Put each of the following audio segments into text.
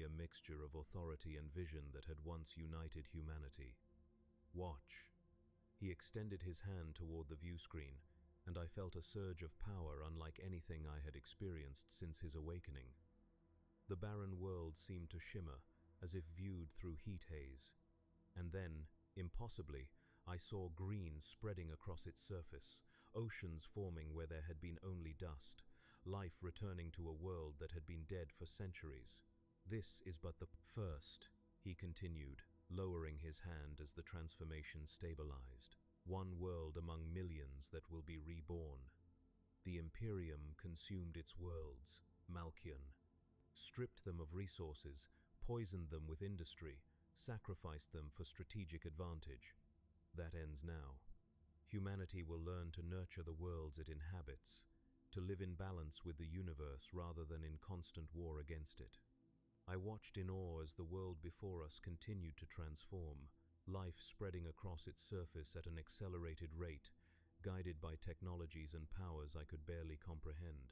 a mixture of authority and vision that had once united humanity. "Watch." He extended his hand toward the view screen, and I felt a surge of power unlike anything I had experienced since his awakening. The barren world seemed to shimmer, as if viewed through heat haze. And then, impossibly, I saw green spreading across its surface, oceans forming where there had been only dust, life returning to a world that had been dead for centuries. "This is but the first," he continued, lowering his hand as the transformation stabilized. "One world among millions that will be reborn." The Imperium consumed its worlds, Malkion, stripped them of resources, poisoned them with industry, sacrificed them for strategic advantage. That ends now. Humanity will learn to nurture the worlds it inhabits, to live in balance with the universe rather than in constant war against it. I watched in awe as the world before us continued to transform, life spreading across its surface at an accelerated rate, guided by technologies and powers I could barely comprehend.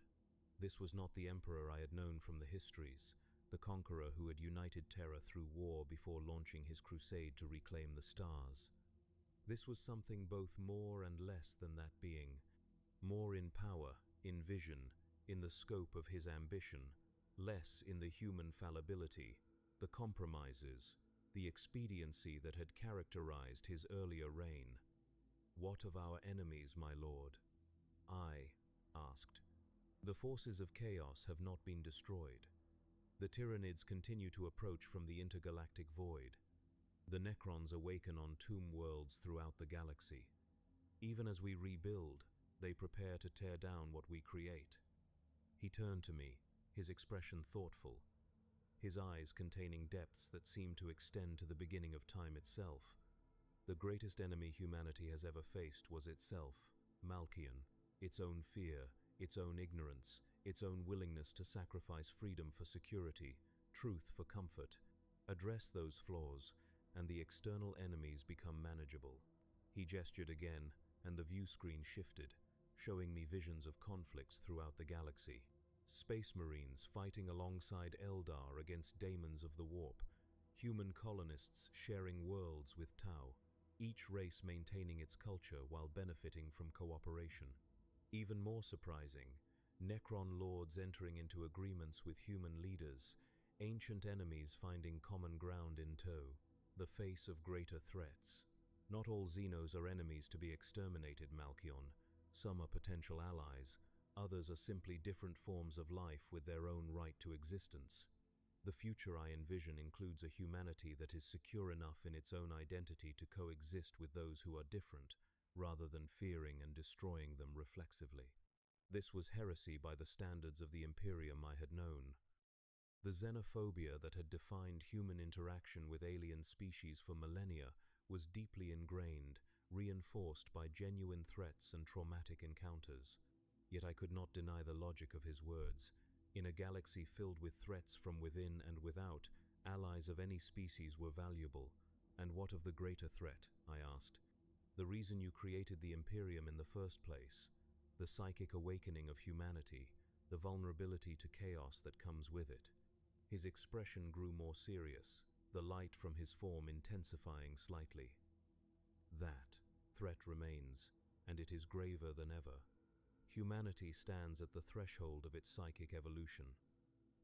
This was not the emperor I had known from the histories, the conqueror who had united Terra through war before launching his crusade to reclaim the stars. This was something both more and less than that being, more in power, in vision, in the scope of his ambition, less in the human fallibility, the compromises, the expediency that had characterized his earlier reign. "What of our enemies, my lord?" I asked. "The forces of chaos have not been destroyed. The Tyranids continue to approach from the intergalactic void. The Necrons awaken on tomb worlds throughout the galaxy. Even as we rebuild, they prepare to tear down what we create." He turned to me, his expression thoughtful, his eyes containing depths that seemed to extend to the beginning of time itself. "The greatest enemy humanity has ever faced was itself, Malkion, its own fear, its own ignorance, its own willingness to sacrifice freedom for security, truth for comfort. Address those flaws, and the external enemies become manageable." He gestured again, and the view screen shifted, showing me visions of conflicts throughout the galaxy. Space Marines fighting alongside Eldar against daemons of the warp, human colonists sharing worlds with Tau, each race maintaining its culture while benefiting from cooperation. Even more surprising, Necron lords entering into agreements with human leaders, ancient enemies finding common ground in tow, the face of greater threats. Not all Xenos are enemies to be exterminated, Malkion. Some are potential allies, others are simply different forms of life with their own right to existence. The future I envision includes a humanity that is secure enough in its own identity to coexist with those who are different, rather than fearing and destroying them reflexively. This was heresy by the standards of the Imperium I had known. The xenophobia that had defined human interaction with alien species for millennia was deeply ingrained, reinforced by genuine threats and traumatic encounters. Yet I could not deny the logic of his words. In a galaxy filled with threats from within and without, allies of any species were valuable. "And what of the greater threat?" I asked. "The reason you created the Imperium in the first place, the psychic awakening of humanity, the vulnerability to chaos that comes with it." His expression grew more serious, the light from his form intensifying slightly. "That threat remains, and it is graver than ever. Humanity stands at the threshold of its psychic evolution.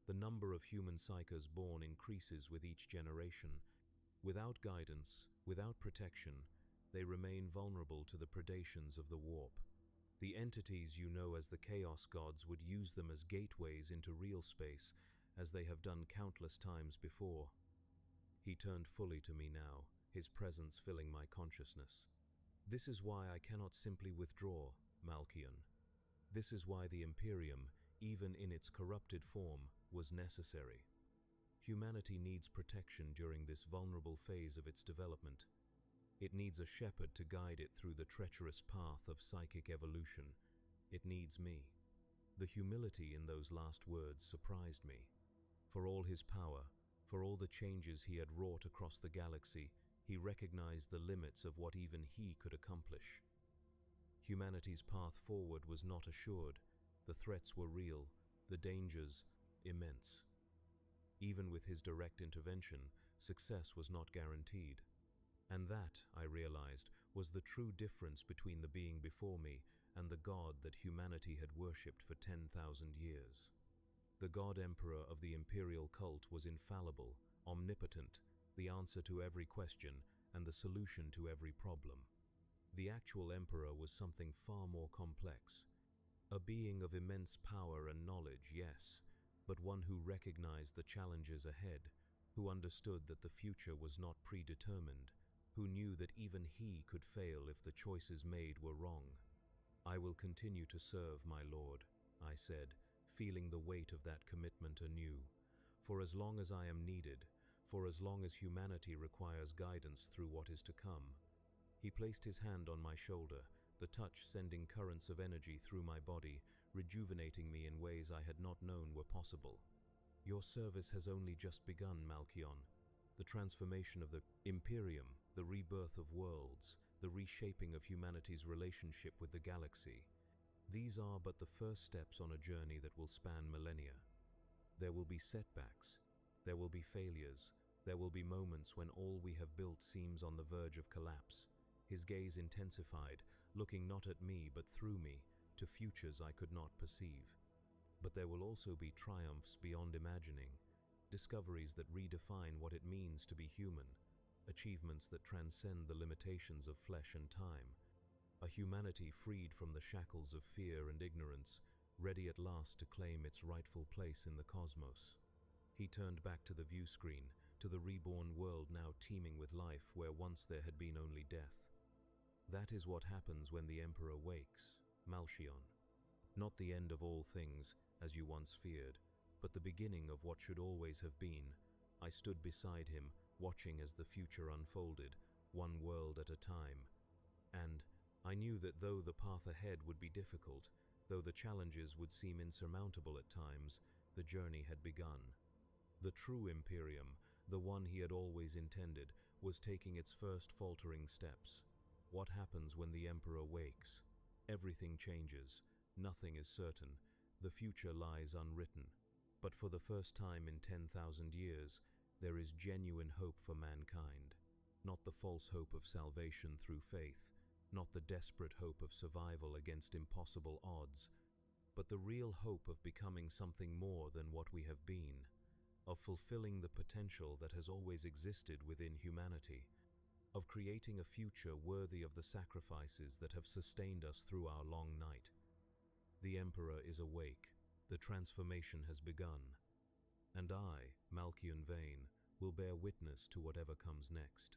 The number of human psychers born increases with each generation. Without guidance, without protection, they remain vulnerable to the predations of the warp. The entities you know as the Chaos Gods would use them as gateways into real space, as they have done countless times before." He turned fully to me now, his presence filling my consciousness. "This is why I cannot simply withdraw, Malkion. This is why the Imperium, even in its corrupted form, was necessary. Humanity needs protection during this vulnerable phase of its development. It needs a shepherd to guide it through the treacherous path of psychic evolution. It needs me." The humility in those last words surprised me. For all his power, for all the changes he had wrought across the galaxy, he recognized the limits of what even he could accomplish. Humanity's path forward was not assured. The threats were real, the dangers immense. Even with his direct intervention, success was not guaranteed. And that, I realized, was the true difference between the being before me and the god that humanity had worshipped for 10,000 years. The god emperor of the imperial cult was infallible, omnipotent, the answer to every question and the solution to every problem. The actual emperor was something far more complex. A being of immense power and knowledge, yes, but one who recognized the challenges ahead, who understood that the future was not predetermined, who knew that even he could fail if the choices made were wrong. "I will continue to serve, my lord," I said, feeling the weight of that commitment anew. "For as long as I am needed, for as long as humanity requires guidance through what is to come." He placed his hand on my shoulder, the touch sending currents of energy through my body, rejuvenating me in ways I had not known were possible. "Your service has only just begun, Malkion. The transformation of the Imperium, the rebirth of worlds, the reshaping of humanity's relationship with the galaxy. These are but the first steps on a journey that will span millennia. There will be setbacks, there will be failures, there will be moments when all we have built seems on the verge of collapse." His gaze intensified, looking not at me but through me, to futures I could not perceive. "But there will also be triumphs beyond imagining, discoveries that redefine what it means to be human, achievements that transcend the limitations of flesh and time, a humanity freed from the shackles of fear and ignorance, ready at last to claim its rightful place in the cosmos." He turned back to the view screen, to the reborn world now teeming with life where once there had been only death. "That is what happens when the Emperor wakes, Malkion. Not the end of all things, as you once feared, but the beginning of what should always have been." I stood beside him, watching as the future unfolded, one world at a time. And I knew that though the path ahead would be difficult, though the challenges would seem insurmountable at times, the journey had begun. The true Imperium, the one he had always intended, was taking its first faltering steps. What happens when the Emperor wakes? Everything changes. Nothing is certain. The future lies unwritten. But for the first time in 10,000 years, there is genuine hope for mankind. Not the false hope of salvation through faith, not the desperate hope of survival against impossible odds, but the real hope of becoming something more than what we have been, of fulfilling the potential that has always existed within humanity, of creating a future worthy of the sacrifices that have sustained us through our long night. The Emperor is awake, the transformation has begun, and I, Malkion Vane, will bear witness to whatever comes next.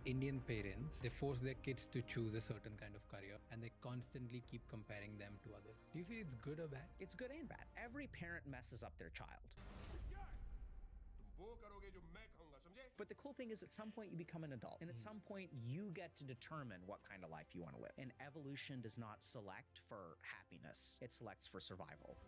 Indian parents, they force their kids to choose a certain kind of career and they constantly keep comparing them to others. Do you feel it's good or bad? It's good and bad. Every parent messes up their child. But the cool thing is at some point you become an adult, and at some point you get to determine what kind of life you want to live. And evolution does not select for happiness, it selects for survival.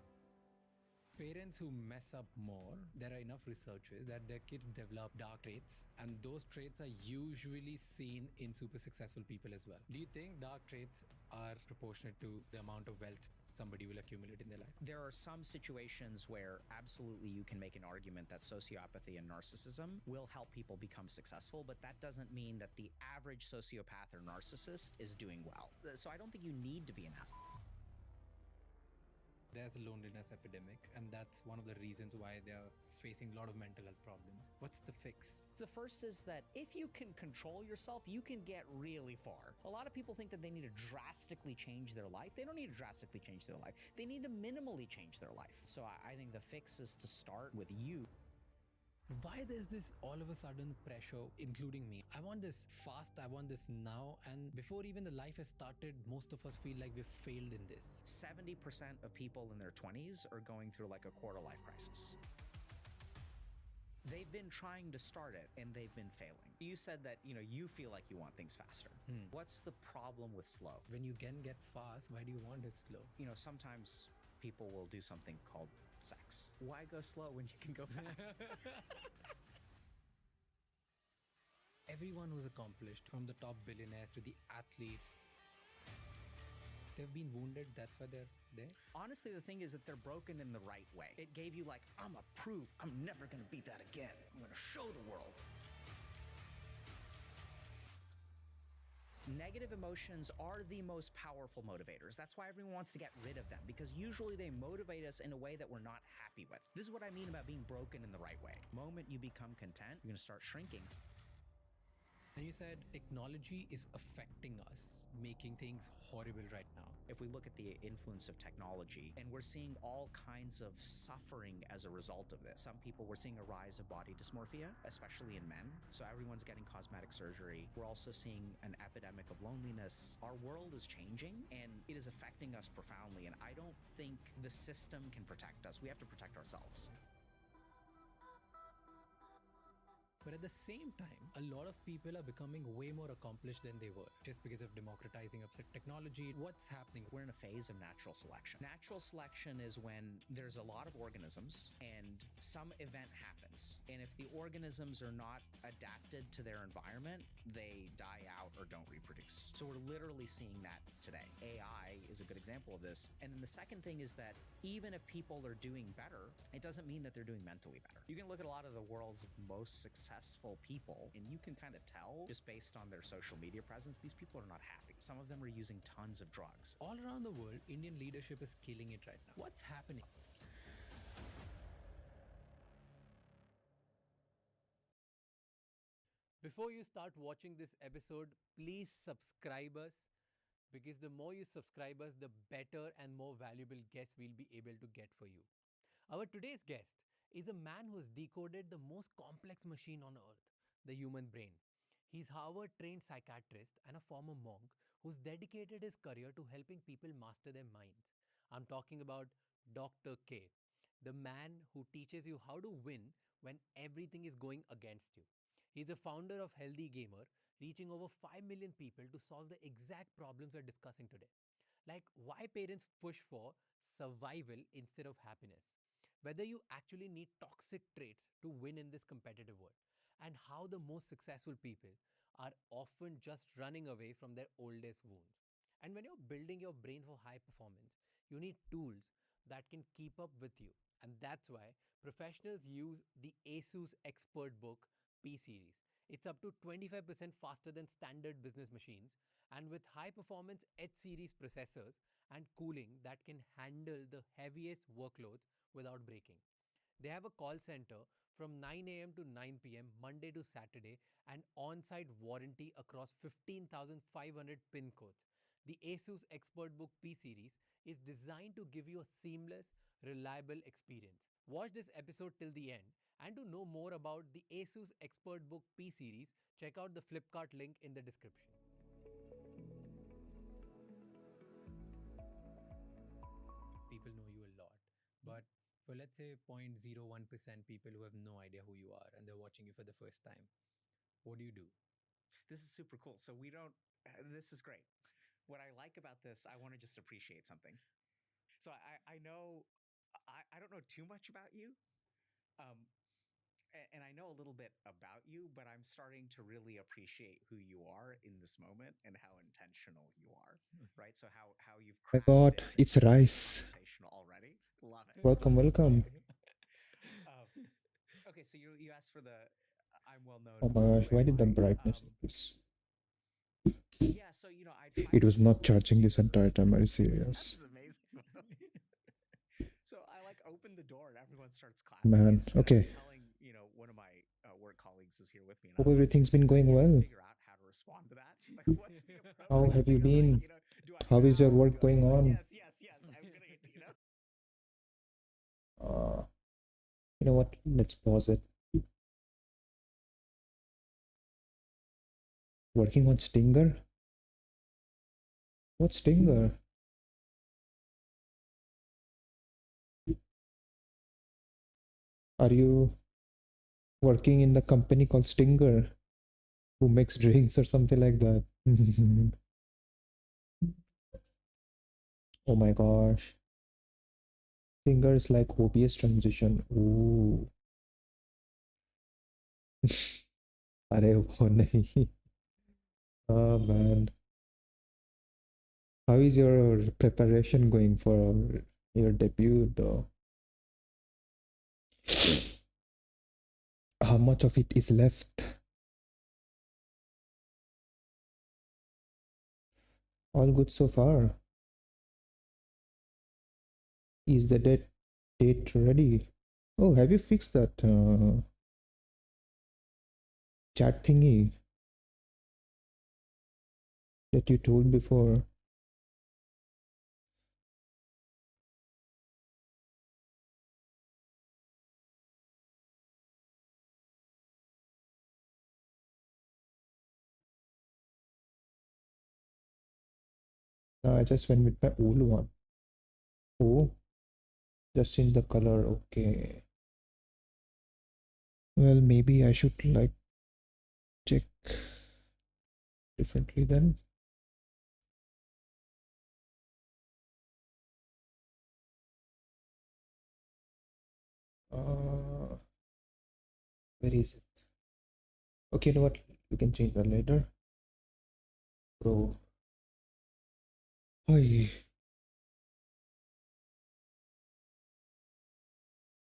Parents who mess up more, there are enough researches that their kids develop dark traits, and those traits are usually seen in super successful people as well. Do you think dark traits are proportionate to the amount of wealth somebody will accumulate in their life? There are some situations where absolutely you can make an argument that sociopathy and narcissism will help people become successful, but that doesn't mean that the average sociopath or narcissist is doing well. So I don't think you need to be an asshole. There's a loneliness epidemic, and that's one of the reasons why they're facing a lot of mental health problems. What's the fix? The first is that if you can control yourself, you can get really far. A lot of people think that they need to drastically change their life. They don't need to drastically change their life. They need to minimally change their life. So I think the fix is to start with you. Why there's this all of a sudden pressure, including me? I want this fast, I want this now, and before even the life has started, most of us feel like we've failed in this. 70% of people in their 20s are going through like a quarter life crisis. They've been trying to start it and they've been failing. You said that, you feel like you want things faster. What's the problem with slow? When you can get fast, why do you want it slow? Sometimes people will do something called sex. Why go slow when you can go fast? Everyone who's accomplished, from the top billionaires to the athletes, they've been wounded. That's why they're there. Honestly, the thing is that they're broken in the right way. It gave you like, I'm a proof. I'm never going to beat that again. I'm going to show the world. Negative emotions are the most powerful motivators. That's why everyone wants to get rid of them, because usually they motivate us in a way that we're not happy with. This is what I mean about being broken in the right way. The moment you become content, you're going to start shrinking. And you said technology is affecting us, making things horrible right now. If we look at the influence of technology, and we're seeing all kinds of suffering as a result of this. Some people, we're seeing a rise of body dysmorphia, especially in men. So everyone's getting cosmetic surgery. We're also seeing an epidemic of loneliness. Our world is changing, and it is affecting us profoundly. And I don't think the system can protect us. We have to protect ourselves. But at the same time, a lot of people are becoming way more accomplished than they were just because of democratizing of technology. What's happening? We're in a phase of natural selection. Natural selection is when there's a lot of organisms and some event happens. And if the organisms are not adapted to their environment, they die out or don't reproduce. So we're literally seeing that today. AI is a good example of this. And then the second thing is that even if people are doing better, it doesn't mean that they're doing mentally better. You can look at a lot of the world's most successful people, and you can kind of tell just based on their social media presence, these people are not happy. Some of them are using tons of drugs. All around the world, Indian leadership is killing it right now. What's happening? Before you start watching this episode, please subscribe us, because the more you subscribe us, the better and more valuable guests we'll be able to get for you. Our today's guest is a man who has decoded the most complex machine on earth, the human brain. He's Harvard-trained psychiatrist and a former monk who's dedicated his career to helping people master their minds. I'm talking about Dr. K, the man who teaches you how to win when everything is going against you. He's a founder of Healthy Gamer, reaching over 5 million people to solve the exact problems we're discussing today. Like why parents push for survival instead of happiness, whether you actually need toxic traits to win in this competitive world, and how the most successful people are often just running away from their oldest wounds. And when you're building your brain for high performance, you need tools that can keep up with you. And that's why professionals use the ASUS Expert Book P series. It's up to 25% faster than standard business machines, and with high performance H series processors and cooling that can handle the heaviest workloads without breaking. They have a call center from 9 a.m. to 9 p.m. Monday to Saturday, and on-site warranty across 15,500 pin codes. The ASUS ExpertBook P series is designed to give you a seamless, reliable experience. Watch this episode till the end, and to know more about the ASUS ExpertBook P series, check out the Flipkart link in the description. People know you a lot, but for let's say 0.01% people who have no idea who you are and they're watching you for the first time, what do you do? This is super cool. So this is great. What I like about this, I want to just appreciate something. So I know, I don't know too much about you. And I know a little bit about you, but I'm starting to really appreciate who you are in this moment and how intentional you are, right? So how you've My God, it's rice. already. Love it. Welcome, welcome. Okay, so you asked for the I'm well known. Oh my gosh, why did the brightness increase? Yeah, so I It was not charging this entire time. Are you serious? This is amazing. open the door and everyone starts clapping. Man, And okay. I was telling, one of my work colleagues is here with me. And Hope I was everything's like, been going "Can you well. figure out how to respond to that? Like, what's the appropriate How have you thing? I'm like, been? do I How is your bow? work Do I going be like, on? yes, I'm great. You know what? Let's pause it. Working on Stinger? What Stinger? Are you working in the company called Stinger, who makes drinks or something like that? Oh my gosh. Stinger is like OBS transition. Ooh. अरे वो नहीं. Oh man. How is your preparation going for your debut though? How much of it is left? All good so far. Is the date ready? Oh, have you fixed that chat thingy that you told before? I just went with my old one. Oh, just change the color. Okay. Well, maybe I should like check differently then. Where is it? Okay, you know what? We can change that later. Bro. Hi.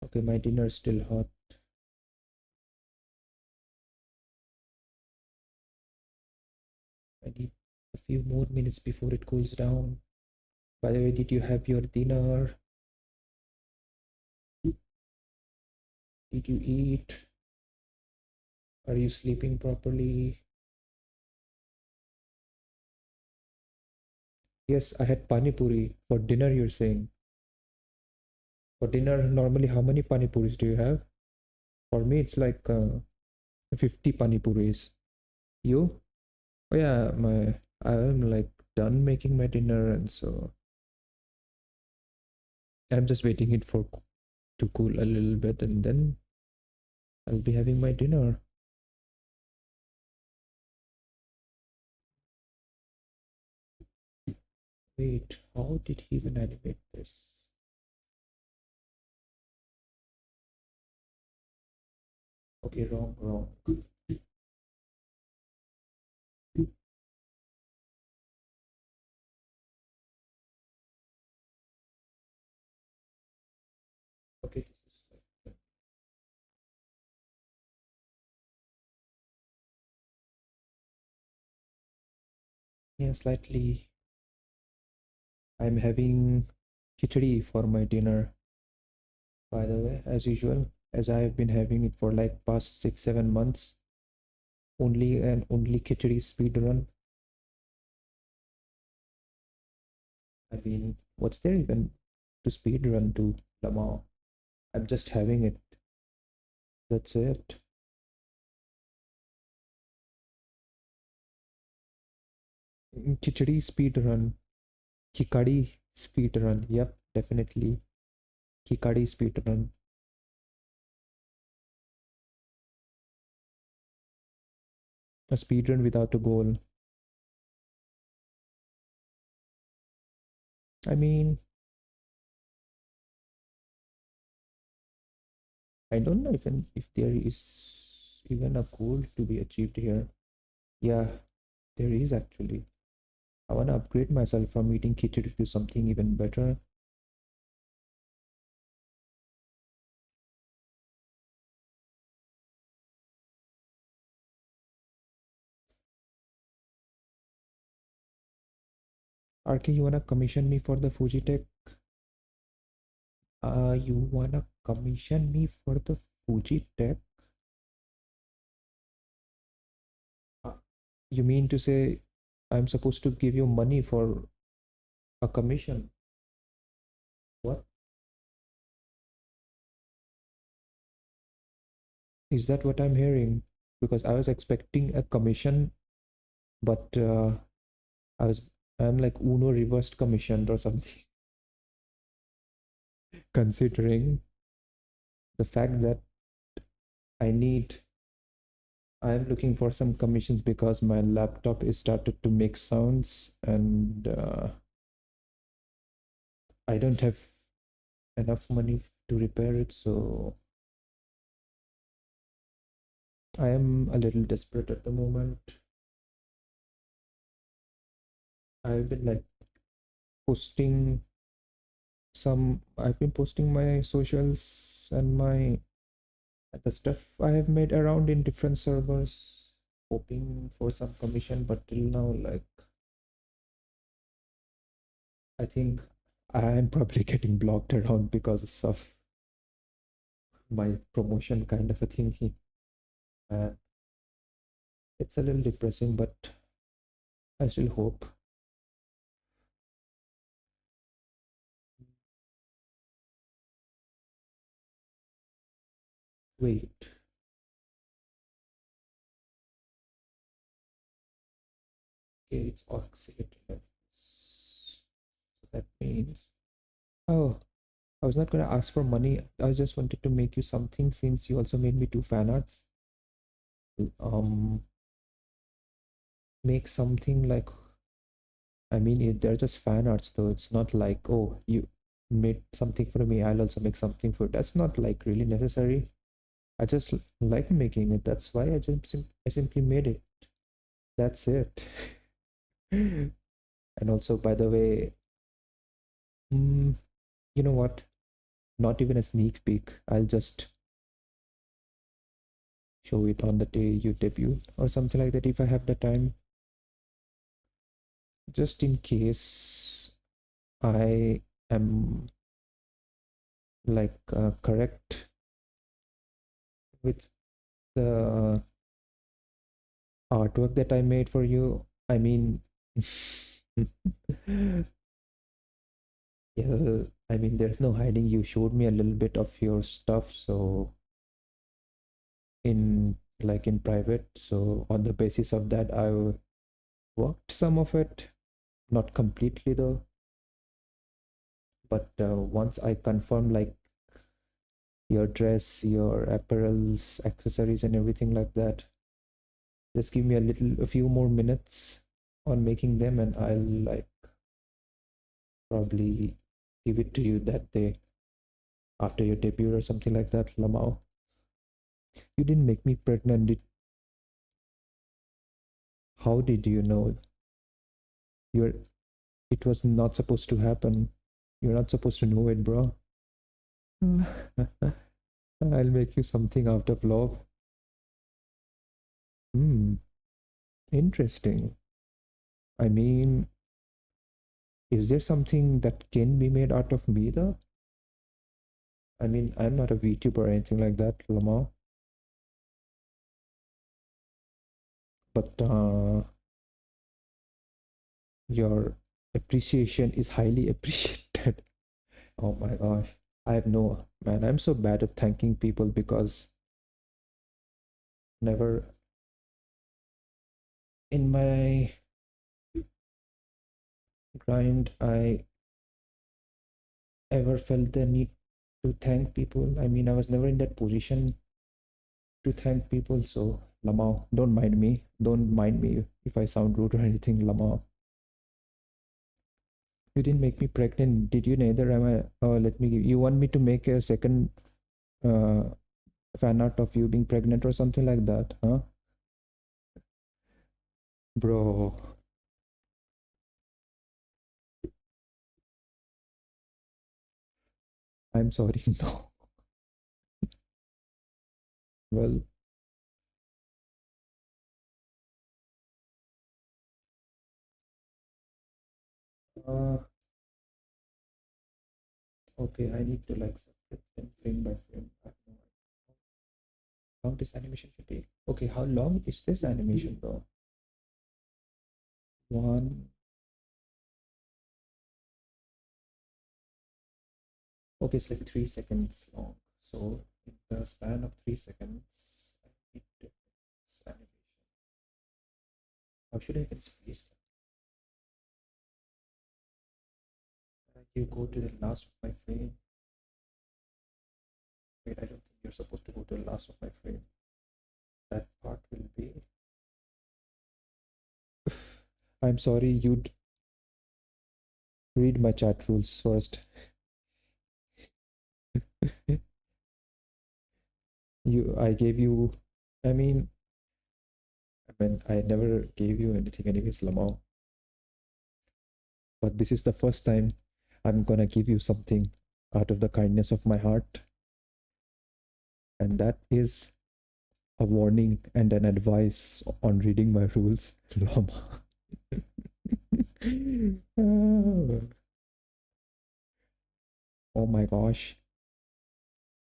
Okay, my dinner is still hot. I need a few more minutes before it cools down. By the way, did you have your dinner? Did you eat? Are you sleeping properly? Yes, I had pani puri for dinner, you're saying. For dinner, normally, how many pani puris do you have? For me, it's like 50 pani puris. You? Oh yeah, I'm like done making my dinner, and so I'm just waiting it for to cool a little bit, and then I'll be having my dinner. Wait, how did he even animate this? Okay, wrong. Okay, this is yeah, slightly. I'm having khichdi for my dinner, by the way, as usual, as I have been having it for like past 6-7 months. Only and only khichdi speed run. I mean, what's there even to speed run to Lama? I'm just having it. That's it. Khichdi speed run. Kikadi speed run. Yep, definitely. Kikadi speed run. A speed run without a goal. I mean, I don't know even if there is even a goal to be achieved here. Yeah, there is actually. I want to upgrade myself from eating khichdi to something even better. RK, you wanna commission me for the Fujitech? You wanna commission me for the Fuji tech? You mean to say I'm supposed to give you money for a commission? What? Is that what I'm hearing? Because I was expecting a commission, but I'm like Uno reversed commissioned or something. Considering the fact that I need, I'm looking for some commissions because my laptop is started to make sounds and I don't have enough money to repair it, so I am a little desperate at the moment. I've been like posting I've been posting my socials and the stuff I have made around in different servers, hoping for some commission, but till now, like, I think I'm probably getting blocked around because of my promotion kind of a thing. And it's a little depressing, but I still hope. Wait. Okay, it's oxygen. So that means. Oh, I was not gonna ask for money. I just wanted to make you something since you also made me two fan arts. Make something like, I mean, they're just fan arts though. It's not like, oh, you made something for me, I'll also make something for. That's not like really necessary. I just like making it. That's why I simply made it. That's it. And also, by the way, mm, you know what? Not even a sneak peek. I'll just show it on the day you debut or something like that if I have the time. Just in case I am like correct with the artwork that I made for you. I mean, yeah, I mean, there's no hiding. You showed me a little bit of your stuff, so in private. So on the basis of that, I worked some of it, not completely though. But once I confirm like your dress, your apparels, accessories, and everything like that, just give me a few more minutes on making them, and I'll like probably give it to you that day after your debut or something like that, Lamau. You didn't make me pregnant. How did you know? You're. It was not supposed to happen. You're not supposed to know it, bro. I'll make you something out of love. Hmm. Interesting. I mean, is there something that can be made out of me though? I mean, I'm not a VTuber or anything like that, Lamau. But your appreciation is highly appreciated. Oh my gosh. I have no, man, I'm so bad at thanking people because never in my grind I ever felt the need to thank people. I mean, I was never in that position to thank people. So, Lamau, don't mind me. Don't mind me if I sound rude or anything, Lamau. You didn't make me pregnant, did you? Neither am I. Oh, let me give you want me to make a second uh, fan art of you being pregnant or something like that, huh? Bro, I'm sorry. No. Well, uh, Okay, I need to like separate them frame by frame. I have no idea how long this animation should be. Okay, how long is this animation though? One. Okay, it's like 3 seconds long. So in the span of 3 seconds, I need to this animation. How should I even space that? You go to the last of my frame. Wait, I don't think you're supposed to go to the last of my frame. That part will be. I'm sorry, you'd read my chat rules first. I gave you. I mean, I never gave you anything, anyways, Lamau. But this is the first time I'm gonna give you something out of the kindness of my heart, and that is a warning and an advice on reading my rules, Lama. Oh my gosh.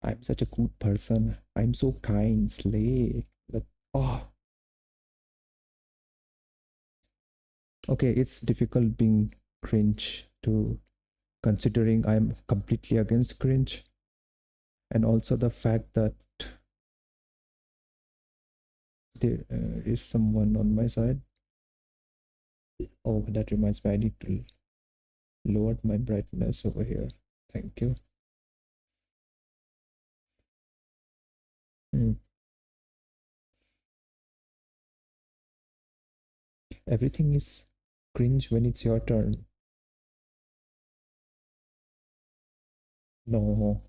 I'm such a good person. I'm so kind, Slay. Oh, okay, it's difficult being cringe to considering I'm completely against cringe, and also the fact that there is someone on my side. Oh, that reminds me, I need to lower my brightness over here. Thank you. Everything is cringe when it's your turn. No,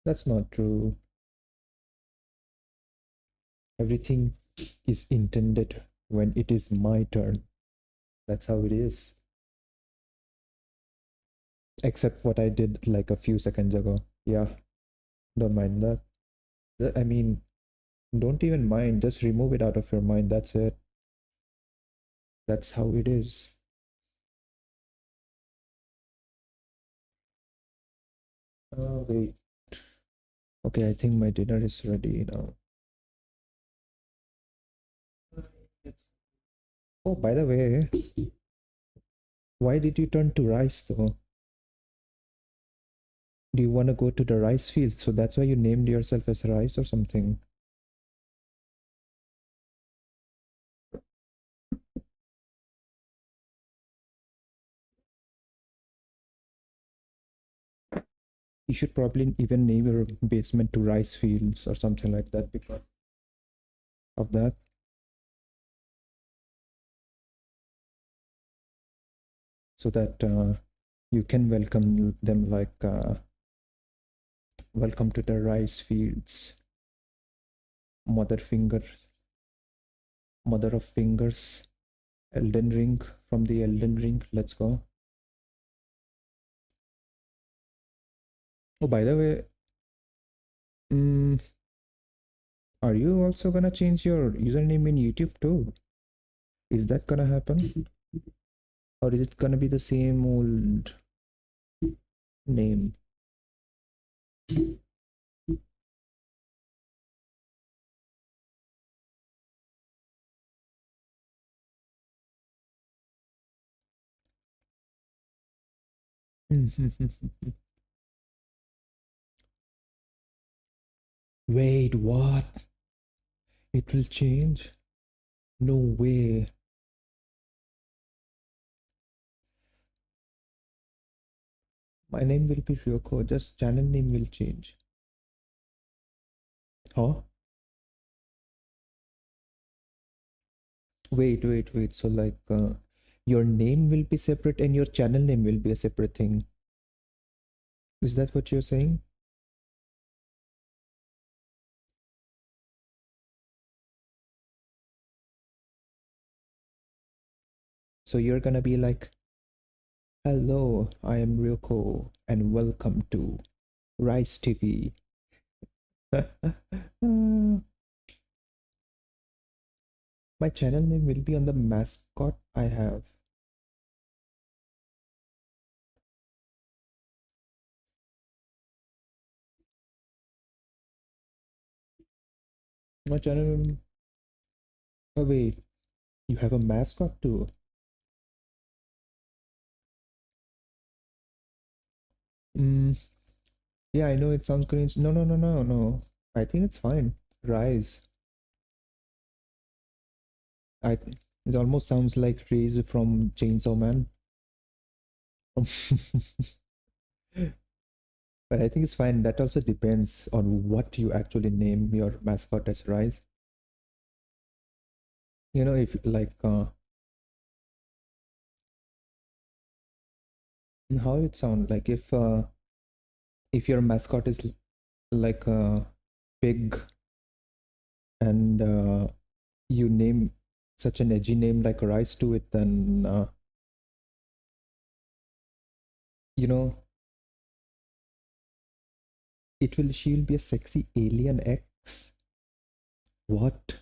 that's not true. Everything is intended when it is my turn. That's how it is. Except what I did like a few seconds ago. Yeah, don't mind that. I mean, don't even mind. Just remove it out of your mind. That's it. That's how it is. Oh, wait. Okay, I think my dinner is ready now. Oh, by the way, why did you turn to rice though? Do you want to go to the rice fields? So that's why you named yourself as Rice or something. You should probably even name your basement to rice fields or something like that because of that. So that you can welcome them like welcome to the rice fields. Mother fingers, mother of fingers, Elden Ring from the Elden Ring. Let's go. Oh, by the way, are you also gonna change your username in YouTube too? Is that gonna happen? Or is it gonna be the same old name? Wait, what? It will change? No way. My name will be Ryoko, just channel name will change. Huh? Wait. So like your name will be separate and your channel name will be a separate thing. Is that what you're saying? So you're gonna be like, hello, I am Ryoko and welcome to Rice TV. My channel name will be on the mascot I have. My channel. Oh wait, you have a mascot too. Mm, yeah, I know it sounds cringe. No, no, no, no, no. I think it's fine. Rise. I. It almost sounds like Rise from Chainsaw Man. But I think it's fine. That also depends on what you actually name your mascot as Rise. You know, if like how it sound like if your mascot is like a pig and you name such an edgy name like Rise to it, then you know she'll be a sexy alien X. What?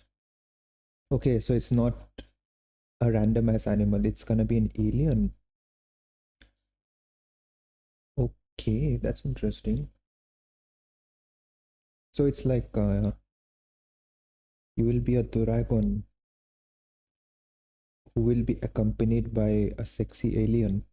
Okay, so it's not a random ass animal, it's gonna be an alien. Okay, that's interesting. So it's like you will be a dragon who will be accompanied by a sexy alien.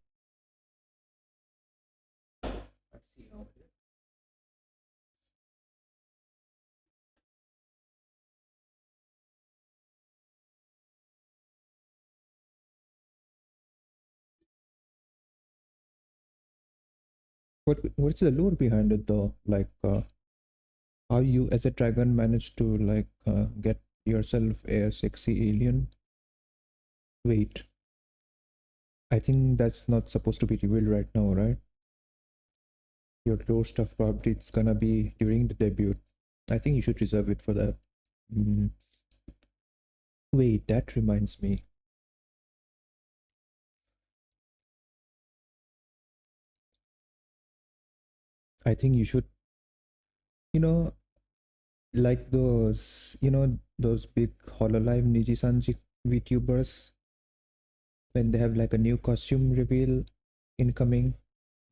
What's the lore behind it though? Like how you as a dragon managed to like get yourself a sexy alien? Wait, I think that's not supposed to be revealed right now, right? Your lore stuff probably it's gonna be during the debut. I think you should reserve it for that. Mm. Wait, that reminds me. I think you should, you know, like those big Hololive Nijisanji VTubers when they have like a new costume reveal incoming,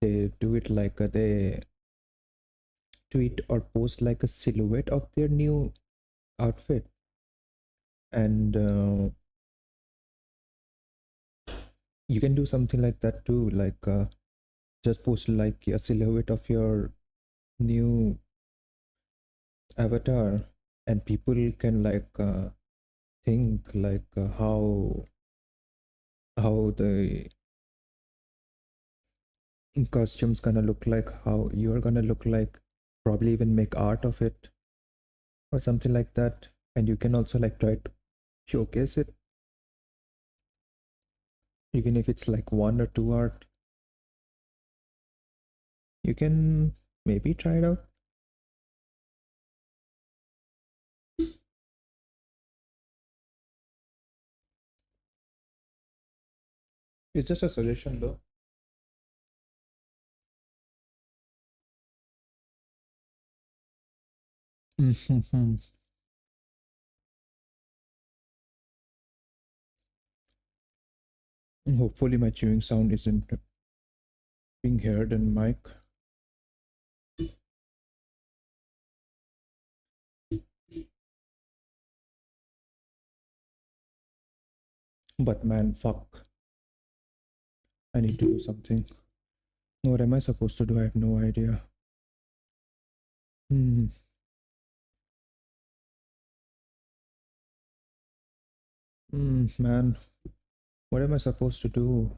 they do it like they tweet or post like a silhouette of their new outfit, and you can do something like that too, like just post like a silhouette of your new avatar, and people can like think like how the costume's gonna look like, how you're gonna look like, probably even make art of it or something like that. And you can also like try to showcase it, even if it's like one or two art. You can maybe try it out. It's just a suggestion though. Hopefully my chewing sound isn't being heard in mic. But man, fuck. I need to do something. What am I supposed to do? I have no idea. Hmm. Man, what am I supposed to do?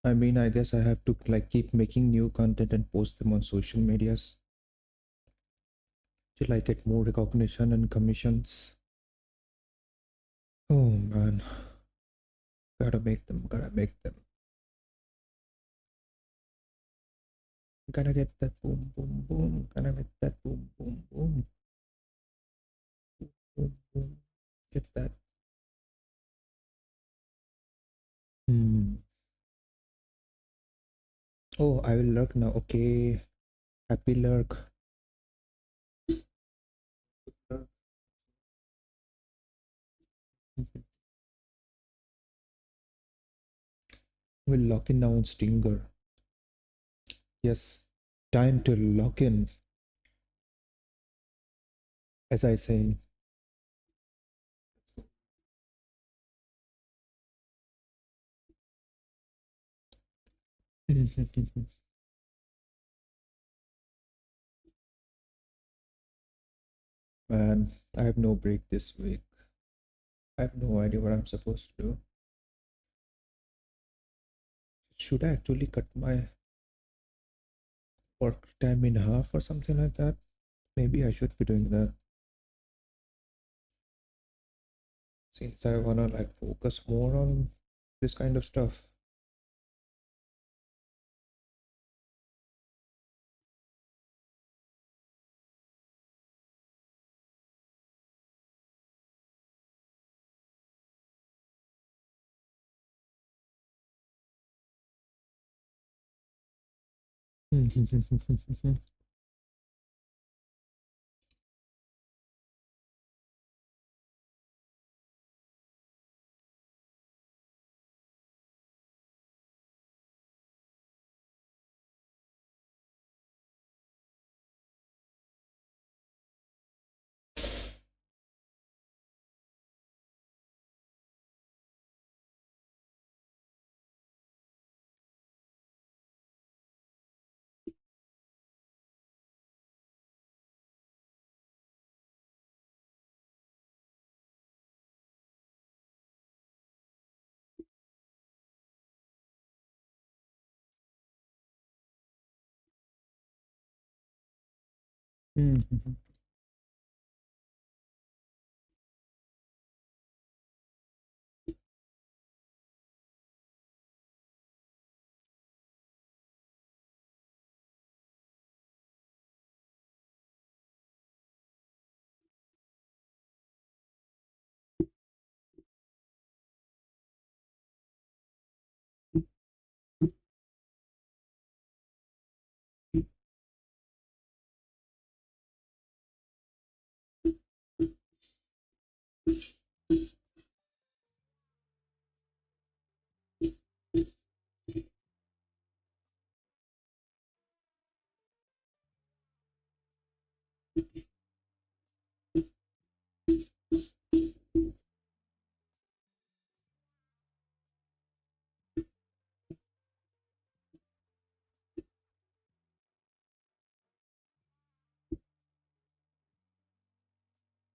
I mean, I guess I have to like keep making new content and post them on social medias till I get more recognition and commissions. Oh man, gotta make them, gotta make them. Gotta get that boom, boom, boom. Gotta get that boom, boom, boom. Boom, boom. Get that. Hmm. Oh, I will lurk now. Okay. Happy lurk. We'll lock in now on Stinger. Yes. Time to lock in. As I say, Man, I have no break this week. I have no idea what I'm supposed to do. Should I actually cut my work time in half or something like that? Maybe I should be doing that. Since I wanna like focus more on this kind of stuff.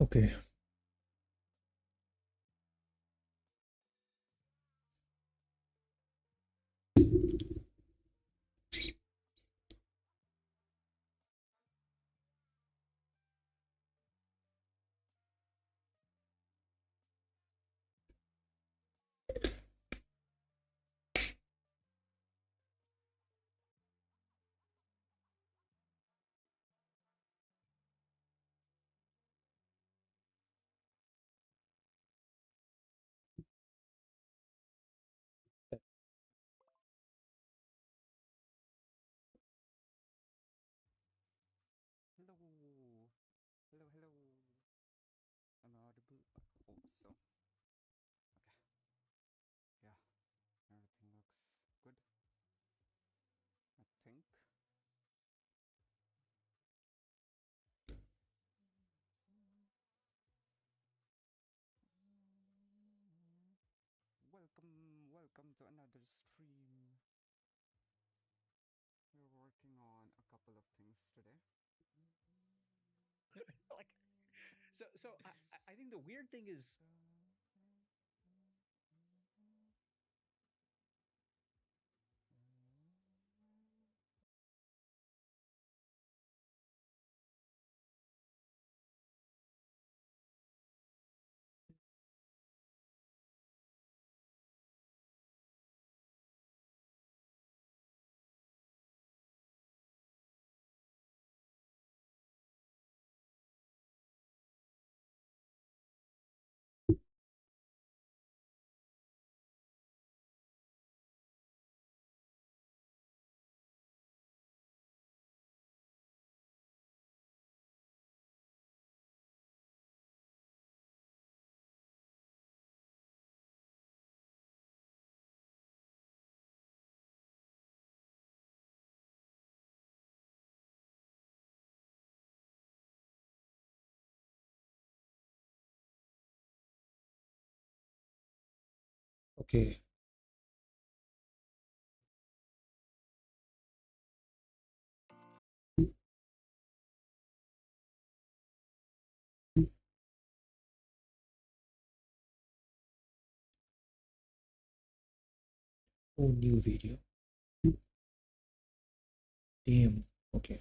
Okay. Hello. Hello, hello. Am I audible? I hope so. Okay. Yeah. Everything looks good. I think. Welcome to another stream. We're working on a couple of things today. Like, so I think the weird thing is Okay. Oh, new video. Damn. Okay.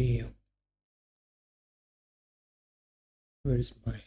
Damn. Where is my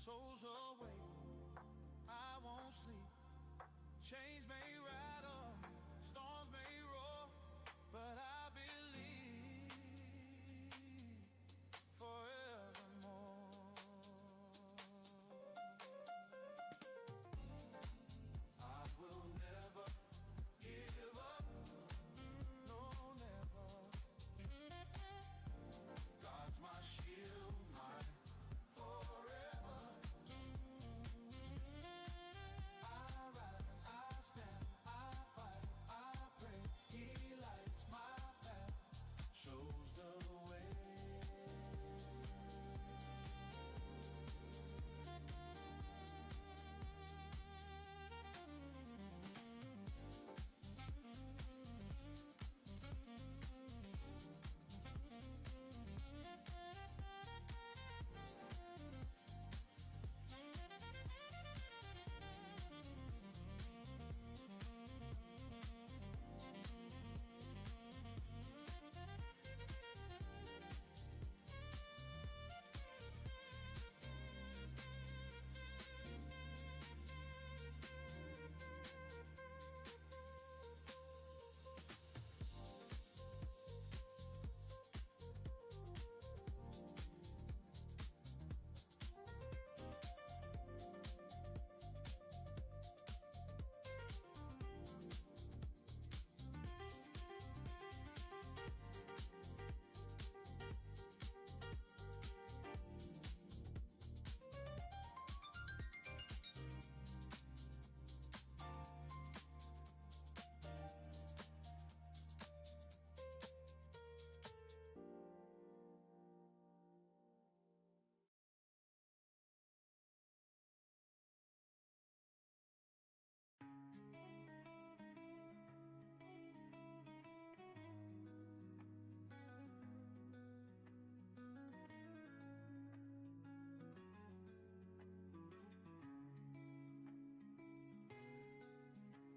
soul's awake, I won't sleep. Chains may rattle, storms may roar, but I believe forevermore. I will never give up, no never. God's my shield, my forever. I rise, I stand, I fight, I pray. He lights my path, shows the way.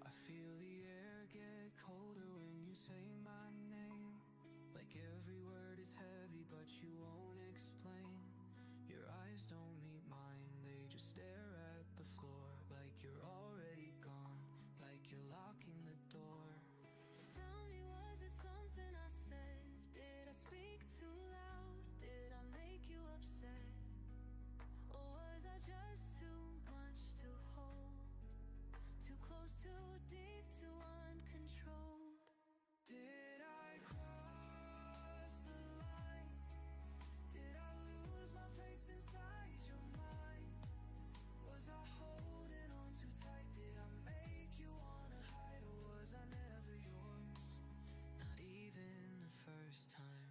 I feel the air get colder when you say my name. Like every word is heavy, but you won't explain. Your eyes don't meet mine, they just stare at the floor. Like you're already gone, like you're locking the door. Tell me, was it something I said? Did I speak too loud? Did I make you upset? Or was I just too much to hold? Too close, too deep, too uncontrolled. Did I cross the line? Did I lose my place inside your mind? Was I holding on too tight? Did I make you wanna hide? Or was I never yours? Not even the first time.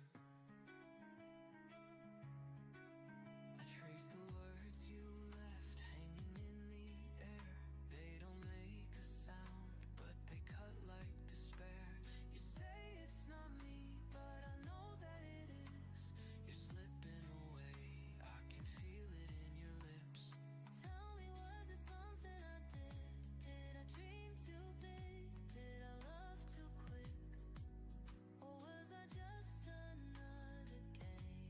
I trace the words you left hanging in the air. They don't make a sound, but they cut like despair. You say it's not me, but I know that it is. You're slipping away, I can feel it in your lips. Tell me, was it something I did? Did I dream too big? Did I love too quick? Or was I just another game?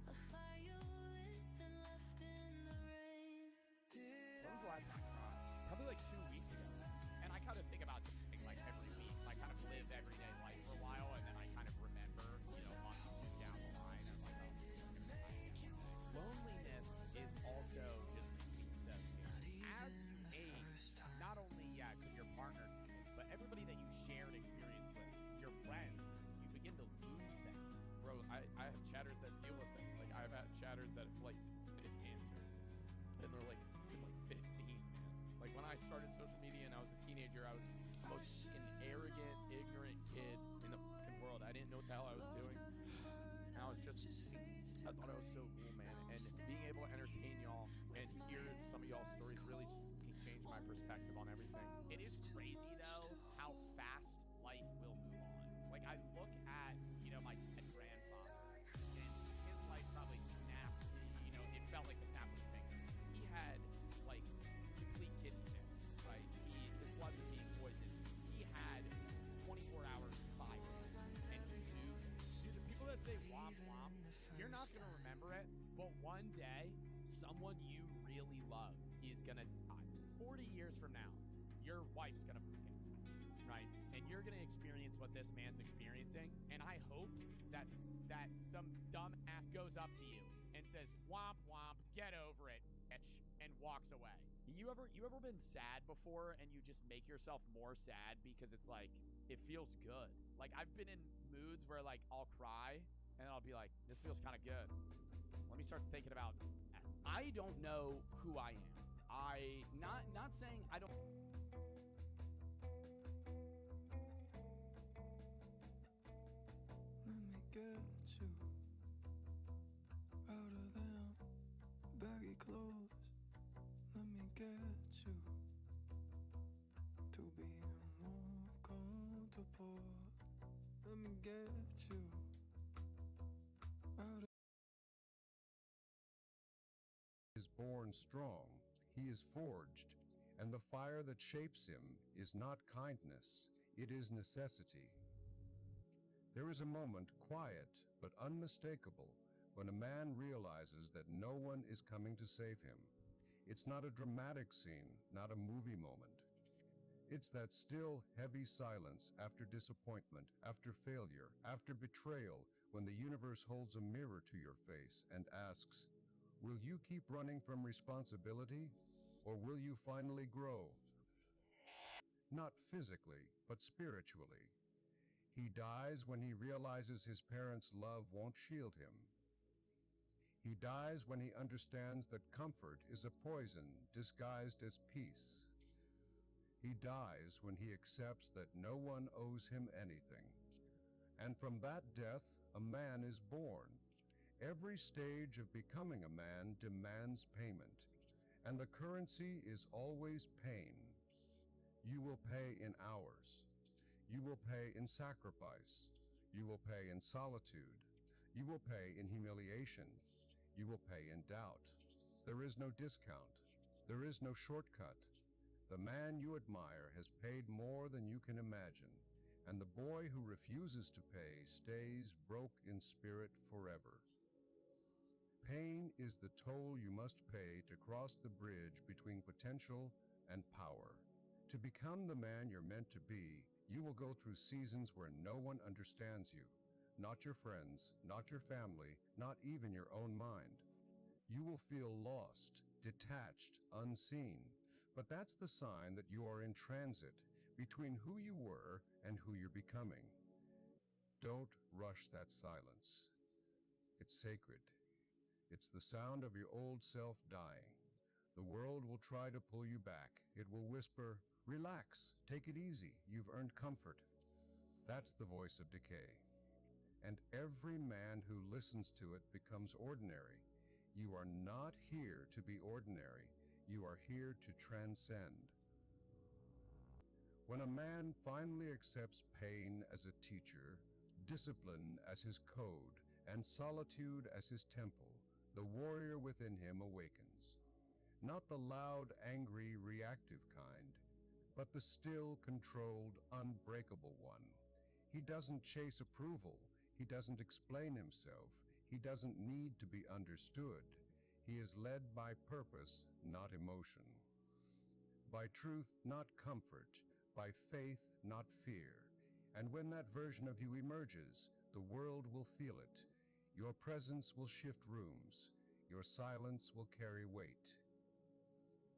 A fire you lit then left in the rain. Did When was the last time I cried? Probably like 2 weeks ago. And I kind of think about something like every week. I kind of live everyday life for a while, and then I kind of remember, months down the line, and I'm like, oh, it's gonna be nice. Loneliness is also just being so scary. As you age, not only could your partner, but everybody that you shared experience with, your friends, you begin to lose them. Bro, I have chatters that deal with this. Like, I've had chatters that have like committed cancer, and they're like 15, man. Like, when I started social media and I was a teenager, I was the most fucking arrogant, ignorant kid in the fucking world. I didn't know what the hell I was doing. And I was just, I thought I was so cool, man. And being able to entertain y'all and hear some of y'all's stories really just changed my perspective on everything. It is crazy, though, how fast life will move on. Like, I look at, my dead grandfather, and his life probably snapped, it felt like the snap of a finger. He had, like, complete kidney failure, right? His blood was being poisoned. He had 24 hours to 5 minutes, and he knew. Dude, the people that say womp womp, you're not gonna remember it, but one day someone you really love is gonna die. 40 years from now, your wife's gonna die, right? And you're gonna experience what this man's experiencing. And I hope that some dumbass goes up to you and says, "Womp womp, get over it, bitch," and walks away. You ever been sad before and you just make yourself more sad because it's like it feels good? Like I've been in moods where like I'll cry and I'll be like, this feels kind of good. Let me start thinking about that. I don't know who I am. Not saying I don't. Let me get you out of them baggy clothes. Let me get you to be more comfortable. Let me get you out of. Is born strong, he is forged, and the fire that shapes him is not kindness, it is necessity. There is a moment, quiet but unmistakable, when a man realizes that no one is coming to save him. It's not a dramatic scene, not a movie moment. It's that still, heavy silence after disappointment, after failure, after betrayal, when the universe holds a mirror to your face and asks, will you keep running from responsibility, or will you finally grow? Not physically, but spiritually. He dies when he realizes his parents' love won't shield him. He dies when he understands that comfort is a poison disguised as peace. He dies when he accepts that no one owes him anything. And from that death, a man is born. Every stage of becoming a man demands payment, and the currency is always pain. You will pay in hours. You will pay in sacrifice. You will pay in solitude. You will pay in humiliation. You will pay in doubt. There is no discount. There is no shortcut. The man you admire has paid more than you can imagine, and the boy who refuses to pay stays broke in spirit forever. Pain is the toll you must pay to cross the bridge between potential and power. To become the man you're meant to be, you will go through seasons where no one understands you, not your friends, not your family, not even your own mind. You will feel lost, detached, unseen, but that's the sign that you are in transit between who you were and who you're becoming. Don't rush that silence. It's sacred. It's the sound of your old self dying. The world will try to pull you back. It will whisper, relax, take it easy, you've earned comfort. That's the voice of decay. And every man who listens to it becomes ordinary. You are not here to be ordinary. You are here to transcend. When a man finally accepts pain as a teacher, discipline as his code, and solitude as his temple, the warrior within him awakens. Not the loud, angry, reactive kind, but the still, controlled, unbreakable one. He doesn't chase approval. He doesn't explain himself. He doesn't need to be understood. He is led by purpose, not emotion. By truth, not comfort. By faith, not fear. And when that version of you emerges, the world will feel it. Your presence will shift rooms. Your silence will carry weight.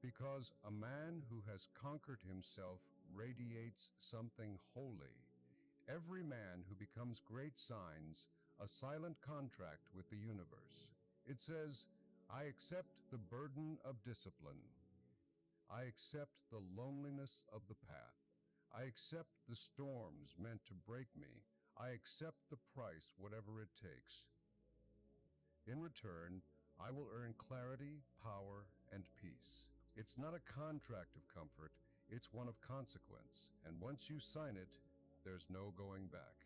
Because a man who has conquered himself radiates something holy. Every man who becomes great signs a silent contract with the universe. It says, I accept the burden of discipline. I accept the loneliness of the path. I accept the storms meant to break me. I accept the price, whatever it takes. In return, I will earn clarity, power, and peace. It's not a contract of comfort, it's one of consequence, and once you sign it, there's no going back.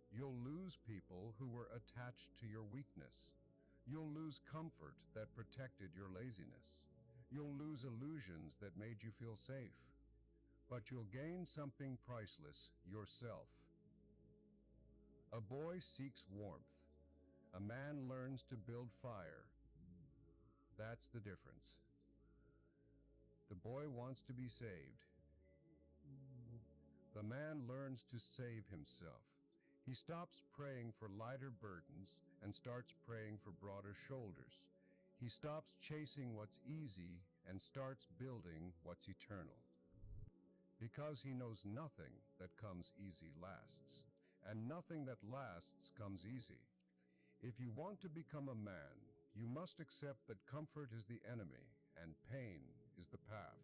You'll lose people who were attached to your weakness. You'll lose comfort that protected your laziness. You'll lose illusions that made you feel safe. But you'll gain something priceless, yourself. A boy seeks warmth. A man learns to build fire. That's the difference. The boy wants to be saved. The man learns to save himself. He stops praying for lighter burdens and starts praying for broader shoulders. He stops chasing what's easy and starts building what's eternal. Because he knows nothing that comes easy lasts, and nothing that lasts comes easy. If you want to become a man, you must accept that comfort is the enemy and pain is the path.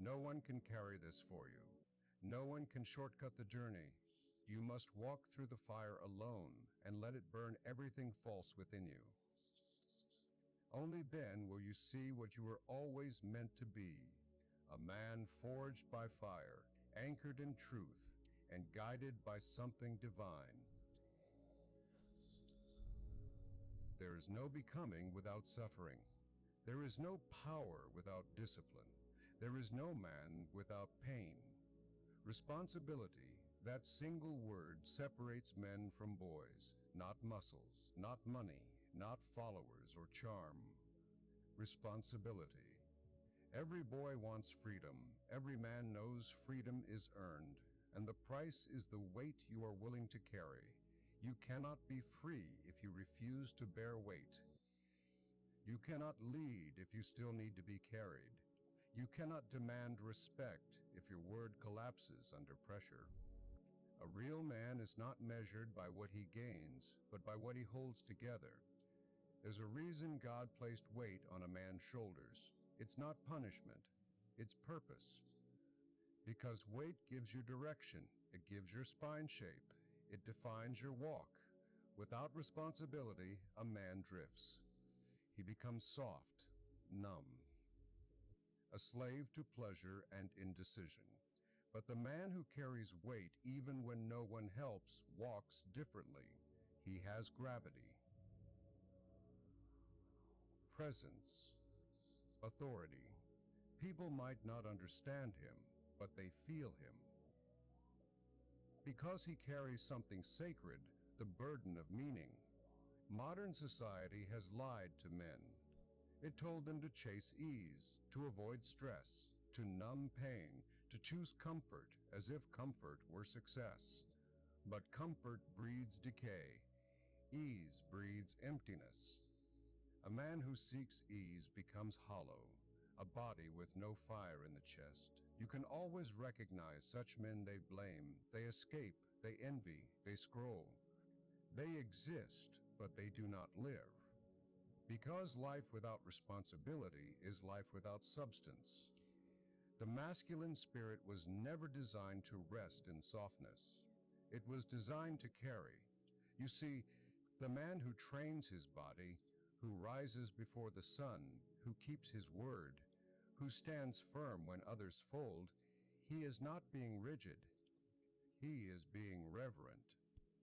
No one can carry this for you. No one can shortcut the journey. You must walk through the fire alone and let it burn everything false within you. Only then will you see what you were always meant to be, a man forged by fire, anchored in truth, and guided by something divine. There is no becoming without suffering. There is no power without discipline. There is no man without pain. Responsibility, that single word, separates men from boys, not muscles, not money, not followers or charm. Responsibility. Every boy wants freedom. Every man knows freedom is earned, and the price is the weight you are willing to carry. You cannot be free if you refuse to bear weight. You cannot lead if you still need to be carried. You cannot demand respect if your word collapses under pressure. A real man is not measured by what he gains, but by what he holds together. There's a reason God placed weight on a man's shoulders. It's not punishment, it's purpose. Because weight gives you direction, it gives your spine shape, it defines your walk. Without responsibility, a man drifts. He becomes soft, numb, a slave to pleasure and indecision. But the man who carries weight even when no one helps walks differently. He has gravity, presence, authority. People might not understand him, but they feel him. Because he carries something sacred, the burden of meaning. Modern society has lied to men. It told them to chase ease, to avoid stress, to numb pain, to choose comfort as if comfort were success. But comfort breeds decay. Ease breeds emptiness. A man who seeks ease becomes hollow, a body with no fire in the chest. You can always recognize such men. They blame, they escape, they envy, they scroll. They exist, but they do not live. Because life without responsibility is life without substance. The masculine spirit was never designed to rest in softness. It was designed to carry. You see, the man who trains his body, who rises before the sun, who keeps his word, who stands firm when others fold, he is not being rigid. He is being reverent,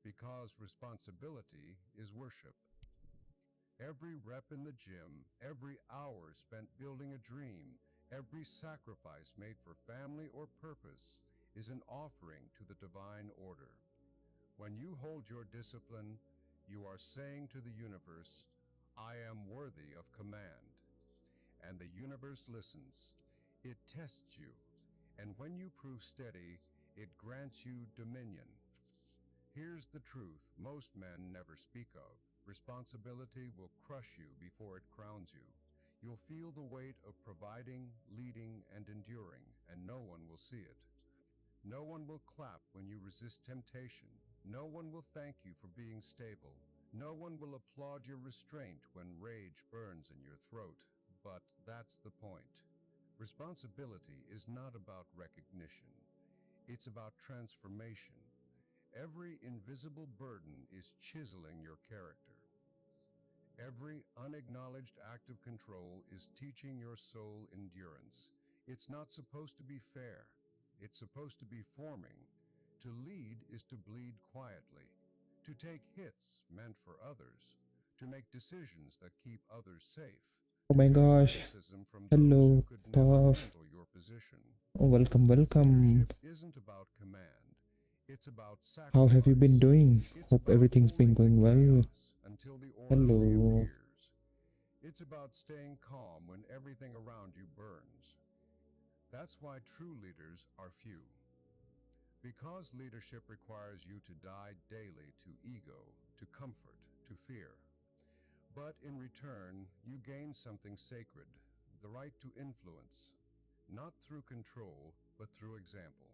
because responsibility is worship. Every rep in the gym, every hour spent building a dream, every sacrifice made for family or purpose is an offering to the divine order. When you hold your discipline, you are saying to the universe, I am worthy of command. And the universe listens. It tests you. And when you prove steady, it grants you dominion. Here's the truth most men never speak of. Responsibility will crush you before it crowns you. You'll feel the weight of providing, leading, and enduring, and no one will see it. No one will clap when you resist temptation. No one will thank you for being stable. No one will applaud your restraint when rage burns in your throat. But that's the point. Responsibility is not about recognition. It's about transformation. Every invisible burden is chiseling your character. Every unacknowledged act of control is teaching your soul endurance. It's not supposed to be fair. It's supposed to be forming. To lead is to bleed quietly. To take hits meant for others. To make decisions that keep others safe. Oh my gosh. Criticism from those Hello, who could never Puff. handle your position. Oh, welcome, welcome. Leadership isn't about command. It's about sacrifice. How have you been doing? It's Hope about everything's been holding going the well. chaos until the for you Hello. years. It's about staying calm when everything around you burns. That's why true leaders are few. Because leadership requires you to die daily to ego, to comfort, to fear. But in return, you gain something sacred, the right to influence, not through control, but through example.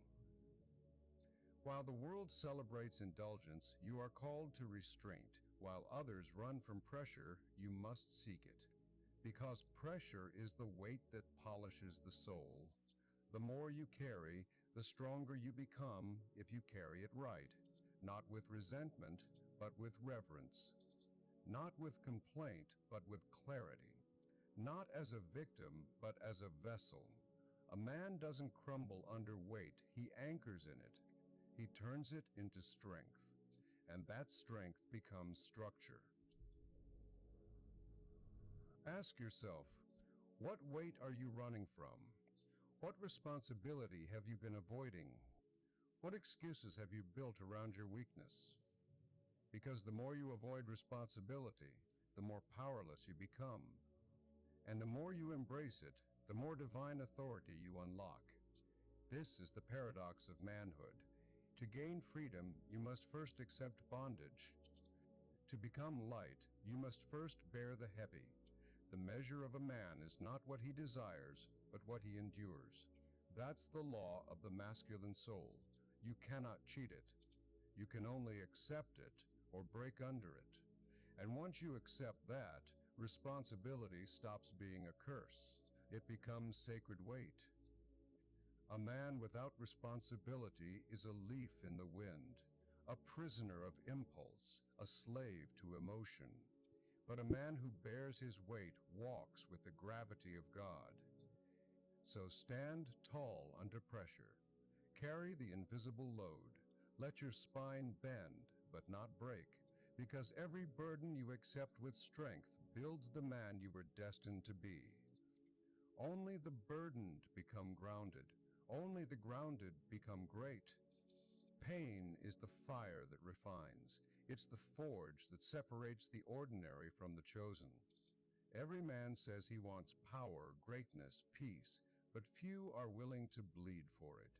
While the world celebrates indulgence, you are called to restraint. While others run from pressure, you must seek it. Because pressure is the weight that polishes the soul. The more you carry, the stronger you become if you carry it right, not with resentment, but with reverence. Not with complaint, but with clarity. Not as a victim, but as a vessel. A man doesn't crumble under weight, he anchors in it. He turns it into strength, and that strength becomes structure. Ask yourself, what weight are you running from? What responsibility have you been avoiding? What excuses have you built around your weakness? Because the more you avoid responsibility, the more powerless you become. And the more you embrace it, the more divine authority you unlock. This is the paradox of manhood. To gain freedom, you must first accept bondage. To become light, you must first bear the heavy. The measure of a man is not what he desires, but what he endures. That's the law of the masculine soul. You cannot cheat it. You can only accept it or break under it. And once you accept that, responsibility stops being a curse. It becomes sacred weight. A man without responsibility is a leaf in the wind, a prisoner of impulse, a slave to emotion. But a man who bears his weight walks with the gravity of God. So stand tall under pressure. Carry the invisible load. Let your spine bend, but not break, because every burden you accept with strength builds the man you were destined to be. Only the burdened become grounded. Only the grounded become great. Pain is the fire that refines. It's the forge that separates the ordinary from the chosen. Every man says he wants power, greatness, peace, but few are willing to bleed for it.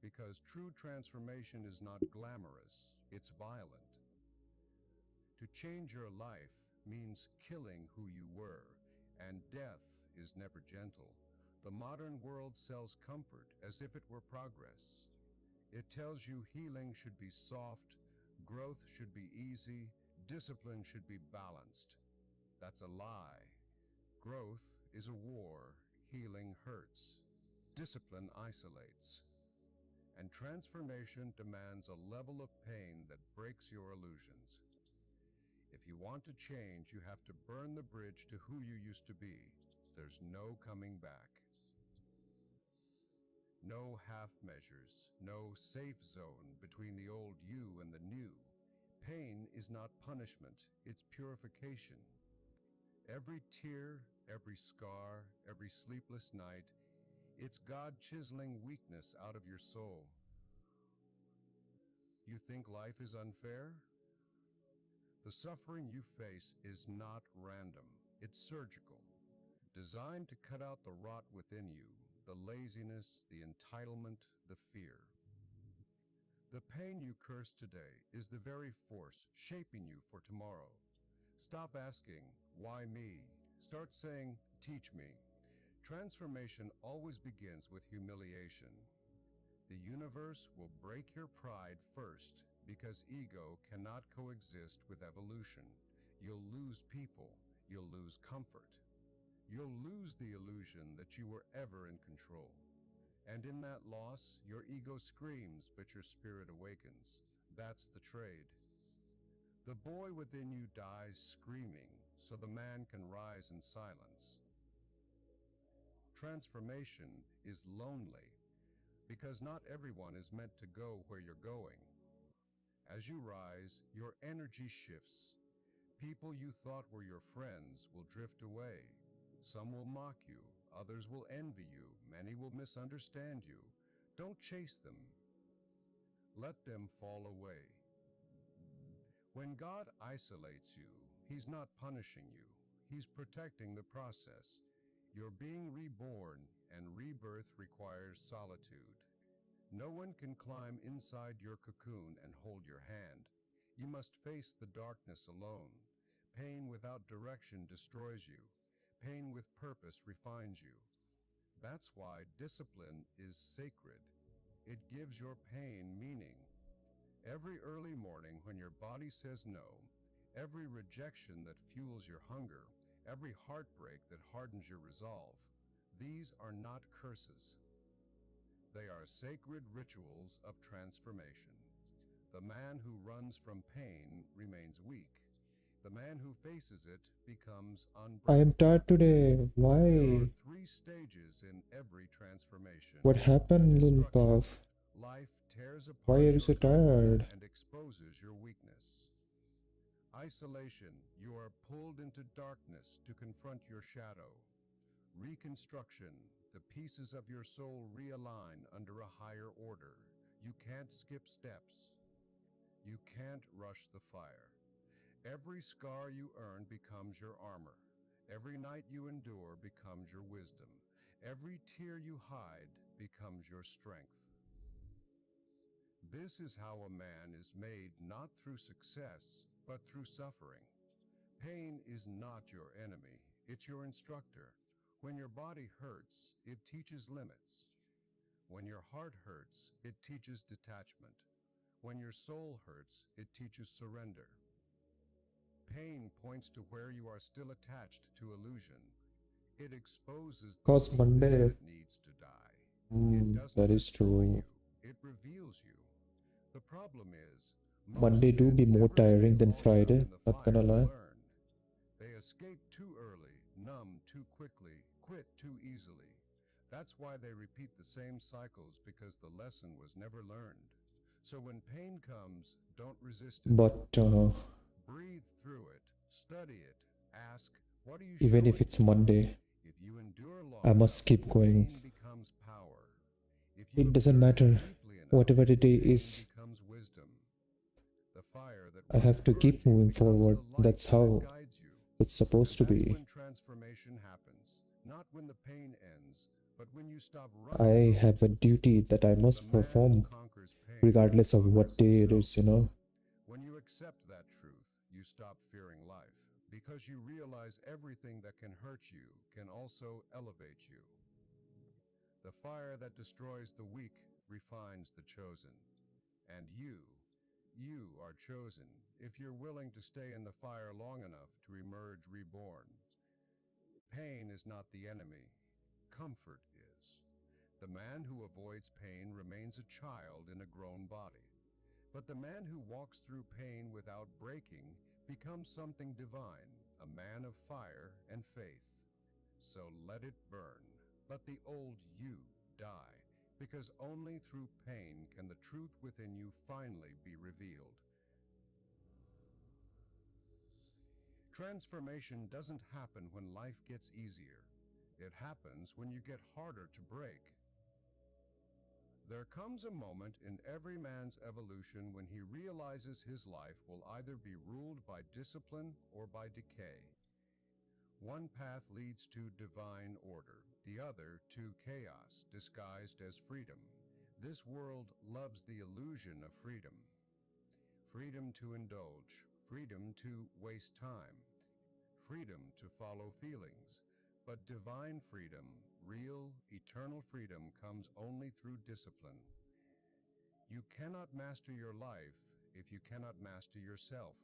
Because true transformation is not glamorous, it's violent. To change your life means killing who you were, and death is never gentle. The modern world sells comfort as if it were progress. It tells you healing should be soft, growth should be easy, discipline should be balanced. That's a lie. Growth is a war, healing hurts. Discipline isolates. And transformation demands a level of pain that breaks your illusions. If you want to change, you have to burn the bridge to who you used to be. There's no coming back. No half measures, no safe zone between the old you and the new. Pain is not punishment, it's purification. Every tear, every scar, every sleepless night, it's God chiseling weakness out of your soul. You think life is unfair? The suffering you face is not random, it's surgical. Designed to cut out the rot within you, the laziness, the entitlement, the fear. The pain you curse today is the very force shaping you for tomorrow. Stop asking, why me? Start saying, teach me. Transformation always begins with humiliation. The universe will break your pride first because ego cannot coexist with evolution. You'll lose people. You'll lose comfort. You'll lose the illusion that you were ever in control. And in that loss, your ego screams, but your spirit awakens. That's the trade. The boy within you dies screaming, so the man can rise in silence. Transformation is lonely, because not everyone is meant to go where you're going. As you rise, your energy shifts. People you thought were your friends will drift away. Some will mock you, others will envy you, many will misunderstand you. Don't chase them. Let them fall away. When God isolates you, He's not punishing you. He's protecting the process. You're being reborn, and rebirth requires solitude. No one can climb inside your cocoon and hold your hand. You must face the darkness alone. Pain without direction destroys you. Pain with purpose refines you. That's why discipline is sacred. It gives your pain meaning. Every early morning when your body says no, every rejection that fuels your hunger, every heartbreak that hardens your resolve, these are not curses. They are sacred rituals of transformation. The man who runs from pain remains weak. The man who faces it becomes I am unbreakable. tired today. There Why? are 3 stages in every transformation. What happened, Lil Destruction. Puff? Life tears Why apart are you your so strength tired? and exposes your weakness. Isolation. You are pulled into darkness to confront your shadow. Reconstruction. The pieces of your soul realign under a higher order. You can't skip steps. You can't rush the fire. Every scar you earn becomes your armor. Every night you endure becomes your wisdom. Every tear you hide becomes your strength. This is how a man is made not through success, but through suffering. Pain is not your enemy, it's your instructor. When your body hurts, it teaches limits. When your heart hurts, it teaches detachment. When your soul hurts, it teaches surrender. Pain points to where you are still attached to illusion. It exposes the Cause weakness Monday. that needs to die. It doesn't That is destroy true. you, it reveals you. The problem is, most Monday do men be more never stay tiring than long enough Friday, in the not fire gonna to lie. learn. They escape too early, numb too quickly, quit too easily. That's why they repeat the same cycles, because the lesson was never learned. So when pain comes, don't resist it. But Breathe through it, study it, ask, what are you even if showing it's me? Monday, If you endure long I must enough, keep going. pain becomes power. If you It doesn't observe matter. deeply enough, Whatever the day pain is, becomes wisdom. The fire that I have once to burned keep you moving becomes forward. the light That's that how guides you. it's supposed to And that's be. when transformation happens. Not when the pain ends, but when you stop I running from have a it. duty that I The must man who perform, conquers pain regardless of conquers what day it himself. is, you know. When you accept that truth, you stop fearing life, because you realize everything that can hurt you can also elevate you. The fire that destroys the weak refines the chosen. And you are chosen if you're willing to stay in the fire long enough to emerge reborn. Pain is not the enemy. Comfort is. The man who avoids pain remains a child in a grown body. But the man who walks through pain without breaking becomes something divine, a man of fire and faith. So let it burn. Let the old you die, because only through pain can the truth within you finally be revealed. Transformation doesn't happen when life gets easier. It happens when you get harder to break. There comes a moment in every man's evolution when he realizes his life will either be ruled by discipline or by decay. One path leads to divine order, the other to chaos disguised as freedom. This world loves the illusion of freedom. Freedom to indulge, freedom to waste time, freedom to follow feelings. But divine freedom, real, eternal freedom, comes only through discipline. You cannot master your life if you cannot master yourself.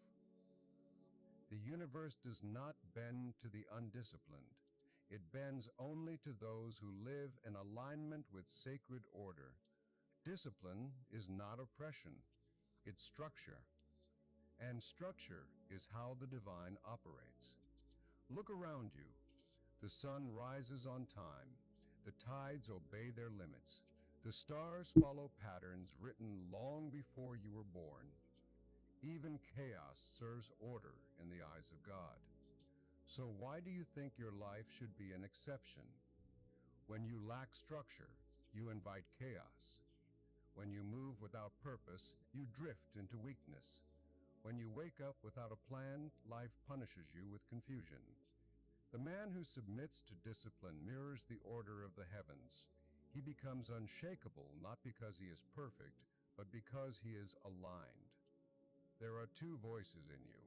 The universe does not bend to the undisciplined. It bends only to those who live in alignment with sacred order. Discipline is not oppression, it's structure. And structure is how the divine operates. Look around you. The sun rises on time. The tides obey their limits. The stars follow patterns written long before you were born. Even chaos serves order in the eyes of God. So why do you think your life should be an exception? When you lack structure, you invite chaos. When you move without purpose, you drift into weakness. When you wake up without a plan, life punishes you with confusion. The man who submits to discipline mirrors the order of the heavens. He becomes unshakable not because he is perfect, but because he is aligned. There are two voices in you.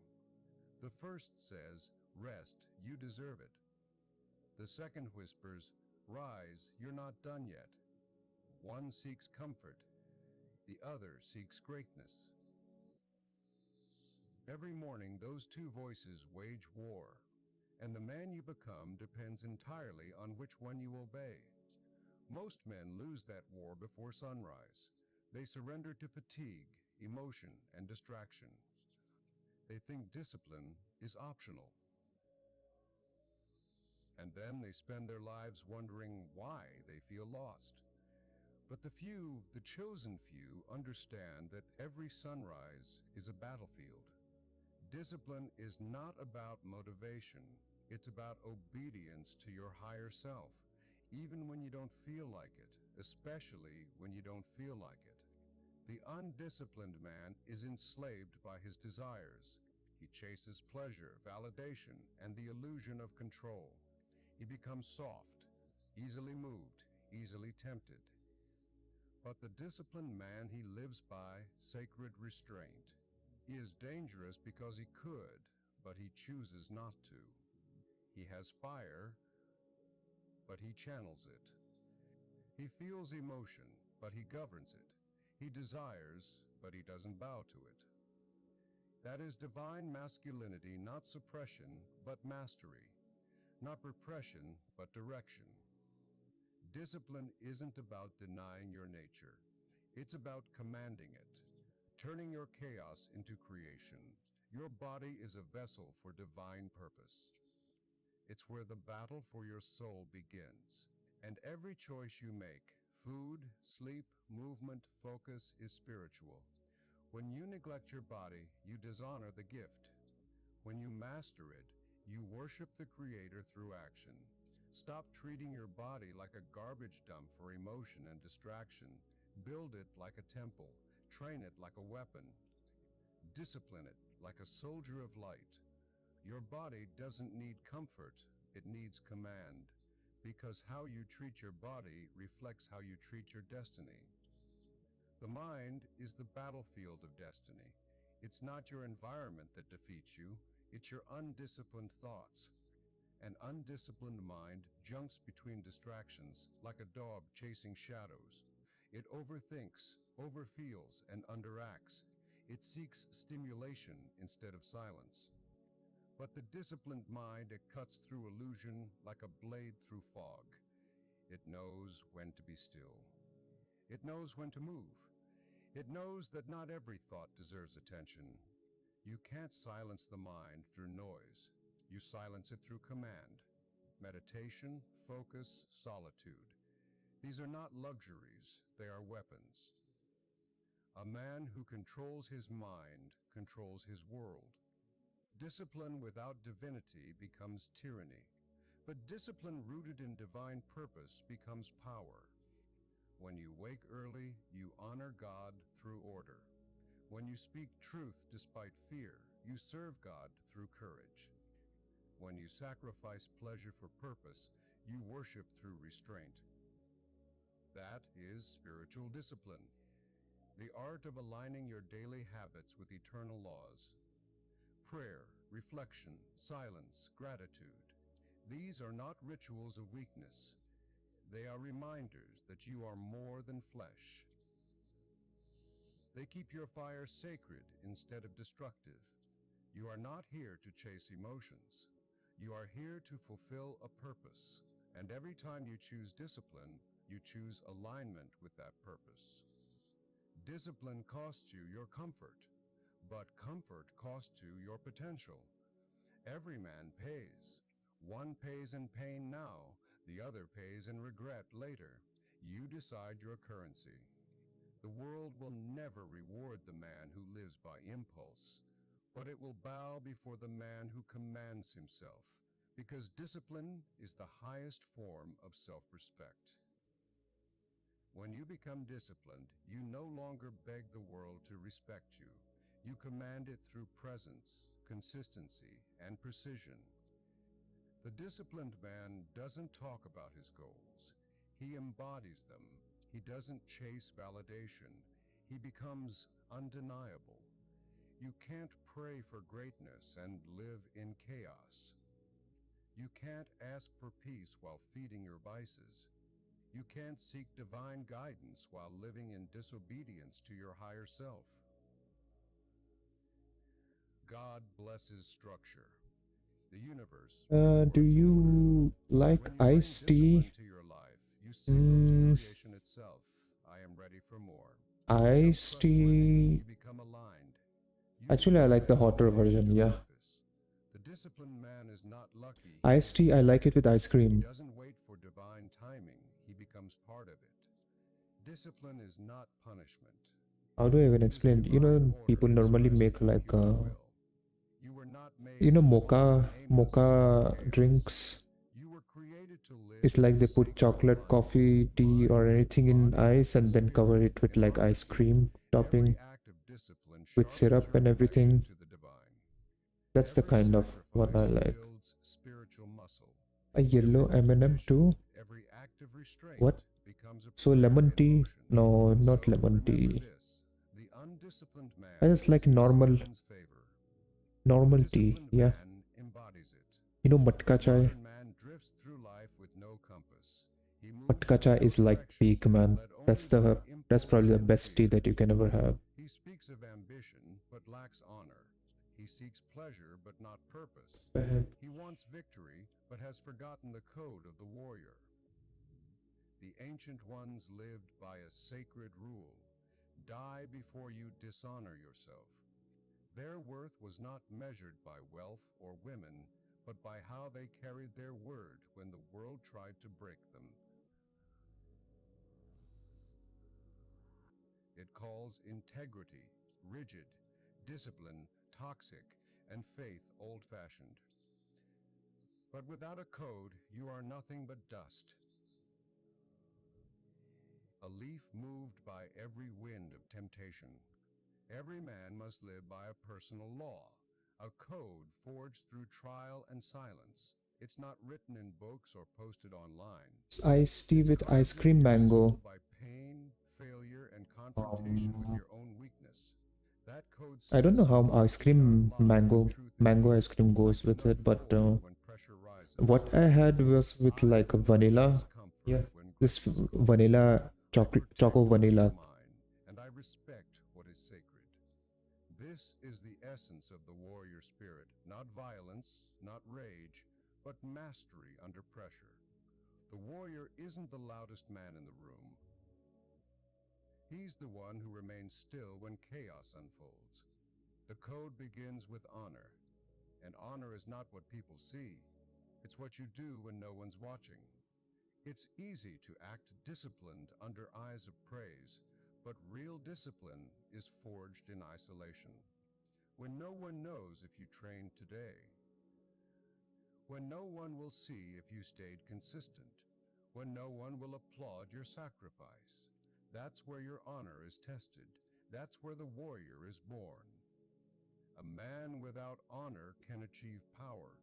The first says, "Rest, you deserve it." The second whispers, "Rise, you're not done yet." One seeks comfort, the other seeks greatness. Every morning, those two voices wage war, and the man you become depends entirely on which one you obey. Most men lose that war before sunrise. They surrender to fatigue, emotion, and distraction. They think discipline is optional. And then they spend their lives wondering why they feel lost. But the few, the chosen few, understand that every sunrise is a battlefield. Discipline is not about motivation. It's about obedience to your higher self, even when you don't feel like it, especially when you don't feel like it. The undisciplined man is enslaved by his desires. He chases pleasure, validation, and the illusion of control. He becomes soft, easily moved, easily tempted. But the disciplined man, he lives by sacred restraint. He is dangerous because he could, but he chooses not to. He has fire, but he channels it. He feels emotion, but he governs it. He desires, but he doesn't bow to it. That is divine masculinity, not suppression, but mastery. Not repression, but direction. Discipline isn't about denying your nature. It's about commanding it, turning your chaos into creation. Your body is a vessel for divine purpose. It's where the battle for your soul begins. And every choice you make, food, sleep, movement, focus, is spiritual. When you neglect your body, you dishonor the gift. When you master it, you worship the Creator through action. Stop treating your body like a garbage dump for emotion and distraction. Build it like a temple. Train it like a weapon. Discipline it like a soldier of light. Your body doesn't need comfort, it needs command. Because how you treat your body reflects how you treat your destiny. The mind is the battlefield of destiny. It's not your environment that defeats you, it's your undisciplined thoughts. An undisciplined mind jumps between distractions like a dog chasing shadows. It overthinks, overfeels, and underacts. It seeks stimulation instead of silence. But the disciplined mind, it cuts through illusion like a blade through fog. It knows when to be still. It knows when to move. It knows that not every thought deserves attention. You can't silence the mind through noise. You silence it through command. Meditation, focus, solitude. These are not luxuries, they are weapons. A man who controls his mind controls his world. Discipline without divinity becomes tyranny, but discipline rooted in divine purpose becomes power. When you wake early, you honor God through order. When you speak truth despite fear, you serve God through courage. When you sacrifice pleasure for purpose, you worship through restraint. That is spiritual discipline, the art of aligning your daily habits with eternal laws. Prayer, reflection, silence, gratitude. These are not rituals of weakness. They are reminders that you are more than flesh. They keep your fire sacred instead of destructive. You are not here to chase emotions. You are here to fulfill a purpose. And every time you choose discipline, you choose alignment with that purpose. Discipline costs you your comfort, but comfort costs you your potential. Every man pays. One pays in pain now, the other pays in regret later. You decide your currency. The world will never reward the man who lives by impulse, but it will bow before the man who commands himself, because discipline is the highest form of self-respect. When you become disciplined, you no longer beg the world to respect you. You command it through presence, consistency, and precision. The disciplined man doesn't talk about his goals. He embodies them. He doesn't chase validation. He becomes undeniable. You can't pray for greatness and live in chaos. You can't ask for peace while feeding your vices. You can't seek divine guidance while living in disobedience to your higher self. God blesses structure. The universe. Do you like When you bring iced tea? discipline to your life, you signal to creation itself, I am ready for more. You become Iced trustworthy. tea. You become aligned. You Actually, I like the become hotter engaged version, to yeah. purpose. The disciplined man is not lucky. Iced tea, I like it with ice He cream. doesn't wait for divine timing. He becomes part of it. Discipline is not punishment. How do I even It is explain? You know, divine people order normally expressed make through like, pure will. You were not made you know, to mocha, wander aimlessly mocha in chaos. drinks. You were created to live It's in like a they put sacred chocolate, harmony coffee, of tea, or mind, anything in body, ice and then cover spirit, it with and like ice harmony. cream Every topping act of discipline with sharpens syrup your and connection everything. to the divine. That's the Every kind of one I sacrifice like. builds spiritual muscle. A yellow Every M&M tradition, too? every act of restraint What? becomes a So prayer lemon in tea? motion. No, not So lemon remember tea. this, the undisciplined man I just like seeks normal heaven's favor. tea. Disciplined Yeah. man embodies it. You know, The matka chai. modern man drifts through life with no compass. He moves Matka with chai no is like direction, peak, man. led only by That's impulse probably the and best tea fear. that you can ever have. He speaks of ambition, but lacks honor. He seeks pleasure, but not purpose. He wants victory, but has forgotten the code of the warrior. The ancient ones lived by a sacred rule. Die before you dishonor yourself. Their worth was not measured by wealth or women, but by how they carried their word when the world tried to break them. It calls integrity rigid, discipline toxic, and faith old-fashioned. But without a code, you are nothing but dust. A leaf moved by every wind of temptation. Every man must live by a personal law, a code forged through trial and silence. It's not written in books or posted online. Iced tea It's with carved ice into cream your mango. soul by pain, failure, and confrontation with your own weakness. That code I don't know says, how ice do not cream lie, truth in mango me. ice cream I goes with cannot it, but fold when pressure rises. what I had was with I like a will not vanilla. chase comfort Yeah, when this greatness calls. vanilla I chocolate protect choco what is vanilla. mine, and I respect what is sacred. This is the essence of the warrior spirit, not violence, not rage, but mastery under pressure. The warrior isn't the loudest man in the room. He's the one who remains still when chaos unfolds. The code begins with honor, and honor is not what people see. It's what you do when no one's watching. It's easy to act disciplined under eyes of praise, but real discipline is forged in isolation. When no one knows if you trained today. When no one will see if you stayed consistent. When no one will applaud your sacrifice. That's where your honor is tested. That's where the warrior is born. A man without honor can achieve power,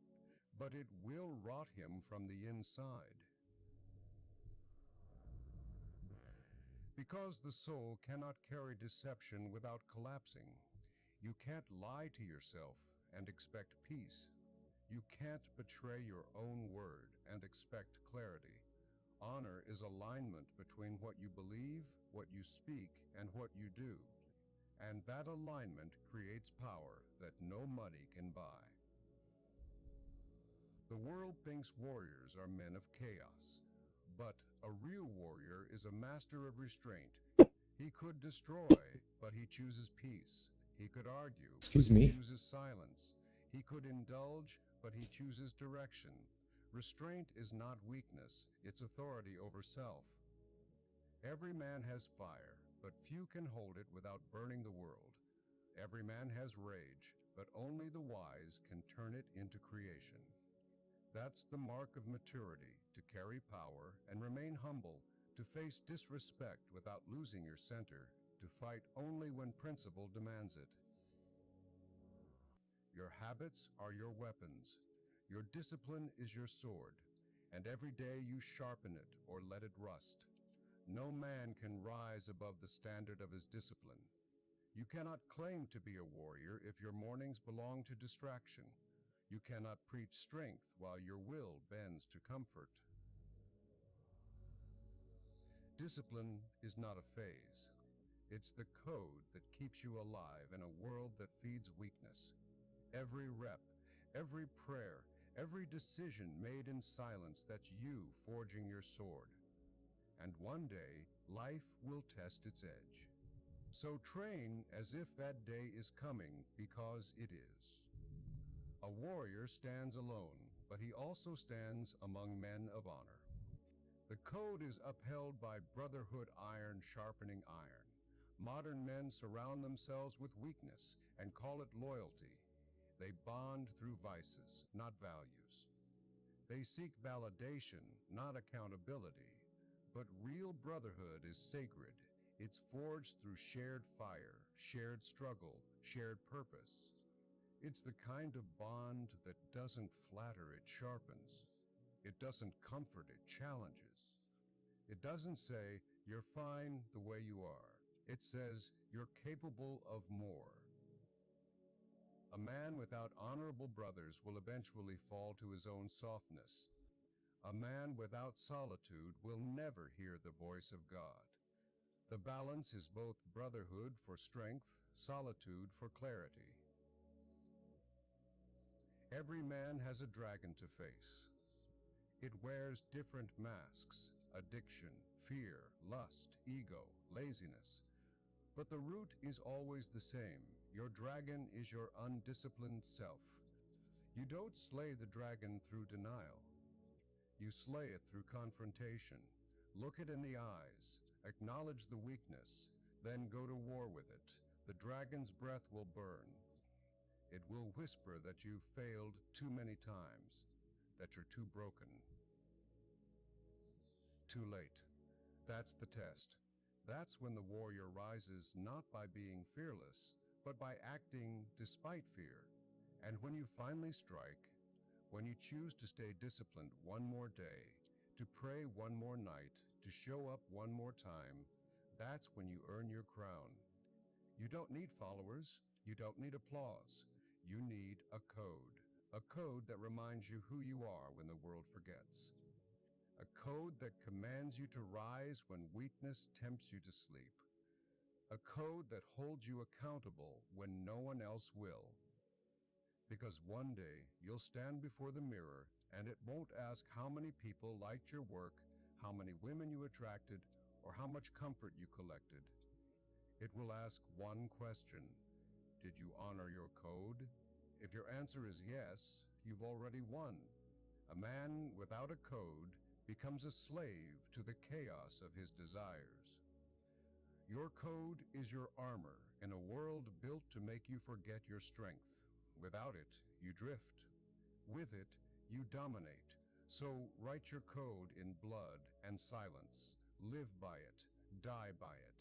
but it will rot him from the inside. Because the soul cannot carry deception without collapsing. You can't lie to yourself and expect peace. You can't betray your own word and expect clarity. Honor is alignment between what you believe, what you speak, and what you do. And that alignment creates power that no money can buy. The world thinks warriors are men of chaos. But a real warrior is a master of restraint. He could destroy, but he chooses peace. He could argue, but Excuse he me. chooses silence. He could indulge, but he chooses direction. Restraint is not weakness, it's authority over self. Every man has fire, but few can hold it without burning the world. Every man has rage, but only the wise can turn it into creation. That's the mark of maturity, to carry power and remain humble, to face disrespect without losing your center, to fight only when principle demands it. Your habits are your weapons. Your discipline is your sword, and every day you sharpen it or let it rust. No man can rise above the standard of his discipline. You cannot claim to be a warrior if your mornings belong to distraction. You cannot preach strength while your will bends to comfort. Discipline is not a phase. It's the code that keeps you alive in a world that feeds weakness. Every rep, every prayer, every decision made in silence, that's you forging your sword. And one day, life will test its edge. So train as if that day is coming, because it is. A warrior stands alone, but he also stands among men of honor. The code is upheld by brotherhood iron sharpening iron. Modern men surround themselves with weakness and call it loyalty. They bond through vices, not values. They seek validation, not accountability. But real brotherhood is sacred. It's forged through shared fire, shared struggle, shared purpose. It's the kind of bond that doesn't flatter, it sharpens. It doesn't comfort, it challenges. It doesn't say, you're fine the way you are. It says, you're capable of more. A man without honorable brothers will eventually fall to his own softness. A man without solitude will never hear the voice of God. The balance is both brotherhood for strength, solitude for clarity. Every man has a dragon to face. It wears different masks: addiction, fear, lust, ego, laziness. But the root is always the same. Your dragon is your undisciplined self. You don't slay the dragon through denial. You slay it through confrontation. Look it in the eyes. Acknowledge the weakness. Then go to war with it. The dragon's breath will burn. It will whisper that you've failed too many times, that you're too broken. Too late. That's the test. That's when the warrior rises not by being fearless, but by acting despite fear. And when you finally strike, when you choose to stay disciplined one more day, to pray one more night, to show up one more time, that's when you earn your crown. You don't need followers. You don't need applause. You need a code that reminds you who you are when the world forgets. A code that commands you to rise when weakness tempts you to sleep. A code that holds you accountable when no one else will. Because one day you'll stand before the mirror and it won't ask how many people liked your work, how many women you attracted, or how much comfort you collected. It will ask one question: did you honor your code? If your answer is yes, you've already won. A man without a code becomes a slave to the chaos of his desires. Your code is your armor in a world built to make you forget your strength. Without it, you drift. With it, you dominate. So write your code in blood and silence. Live by it, die by it,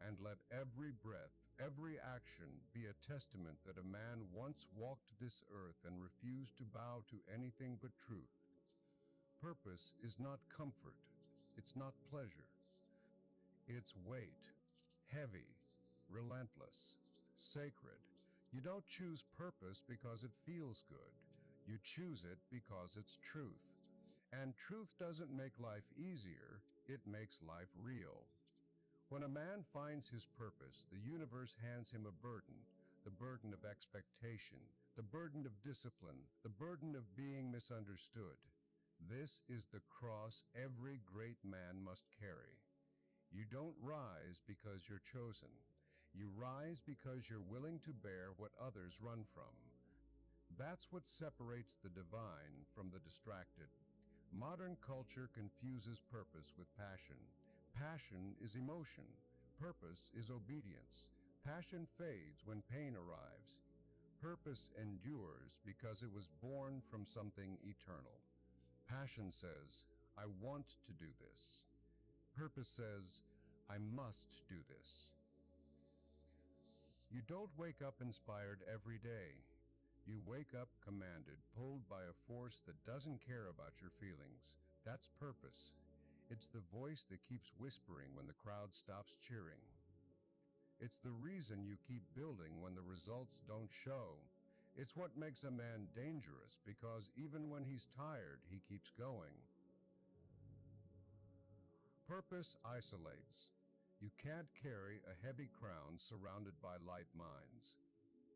and let every breath, every action be a testament that a man once walked this earth and refused to bow to anything but truth. Purpose is not comfort. It's not pleasure. It's weight, heavy, relentless, sacred. You don't choose purpose because it feels good. You choose it because it's truth. And truth doesn't make life easier, it makes life real. When a man finds his purpose, the universe hands him a burden, the burden of expectation, the burden of discipline, the burden of being misunderstood. This is the cross every great man must carry. You don't rise because you're chosen. You rise because you're willing to bear what others run from. That's what separates the divine from the distracted. Modern culture confuses purpose with passion. Passion is emotion. Purpose is obedience. Passion fades when pain arrives. Purpose endures because it was born from something eternal. Passion says, I want to do this. Purpose says, I must do this. You don't wake up inspired every day. You wake up commanded, pulled by a force that doesn't care about your feelings. That's purpose. It's the voice that keeps whispering when the crowd stops cheering. It's the reason you keep building when the results don't show. It's what makes a man dangerous, because even when he's tired, he keeps going. Purpose isolates. You can't carry a heavy crown surrounded by light minds.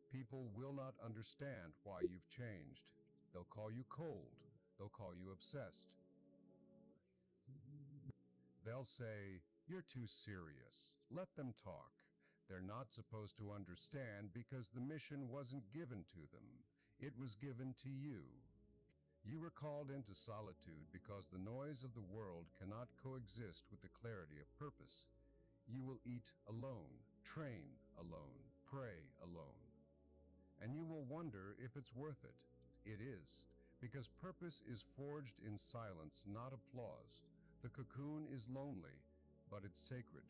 People will not understand why you've changed. They'll call you cold. They'll call you obsessed. They'll say, "You're too serious. Let them talk. They're not supposed to understand because the mission wasn't given to them. It was given to you." You were called into solitude because the noise of the world cannot coexist with the clarity of purpose. You will eat alone, train alone, pray alone. And you will wonder if it's worth it. It is, because purpose is forged in silence, not applause. The cocoon is lonely, but it's sacred.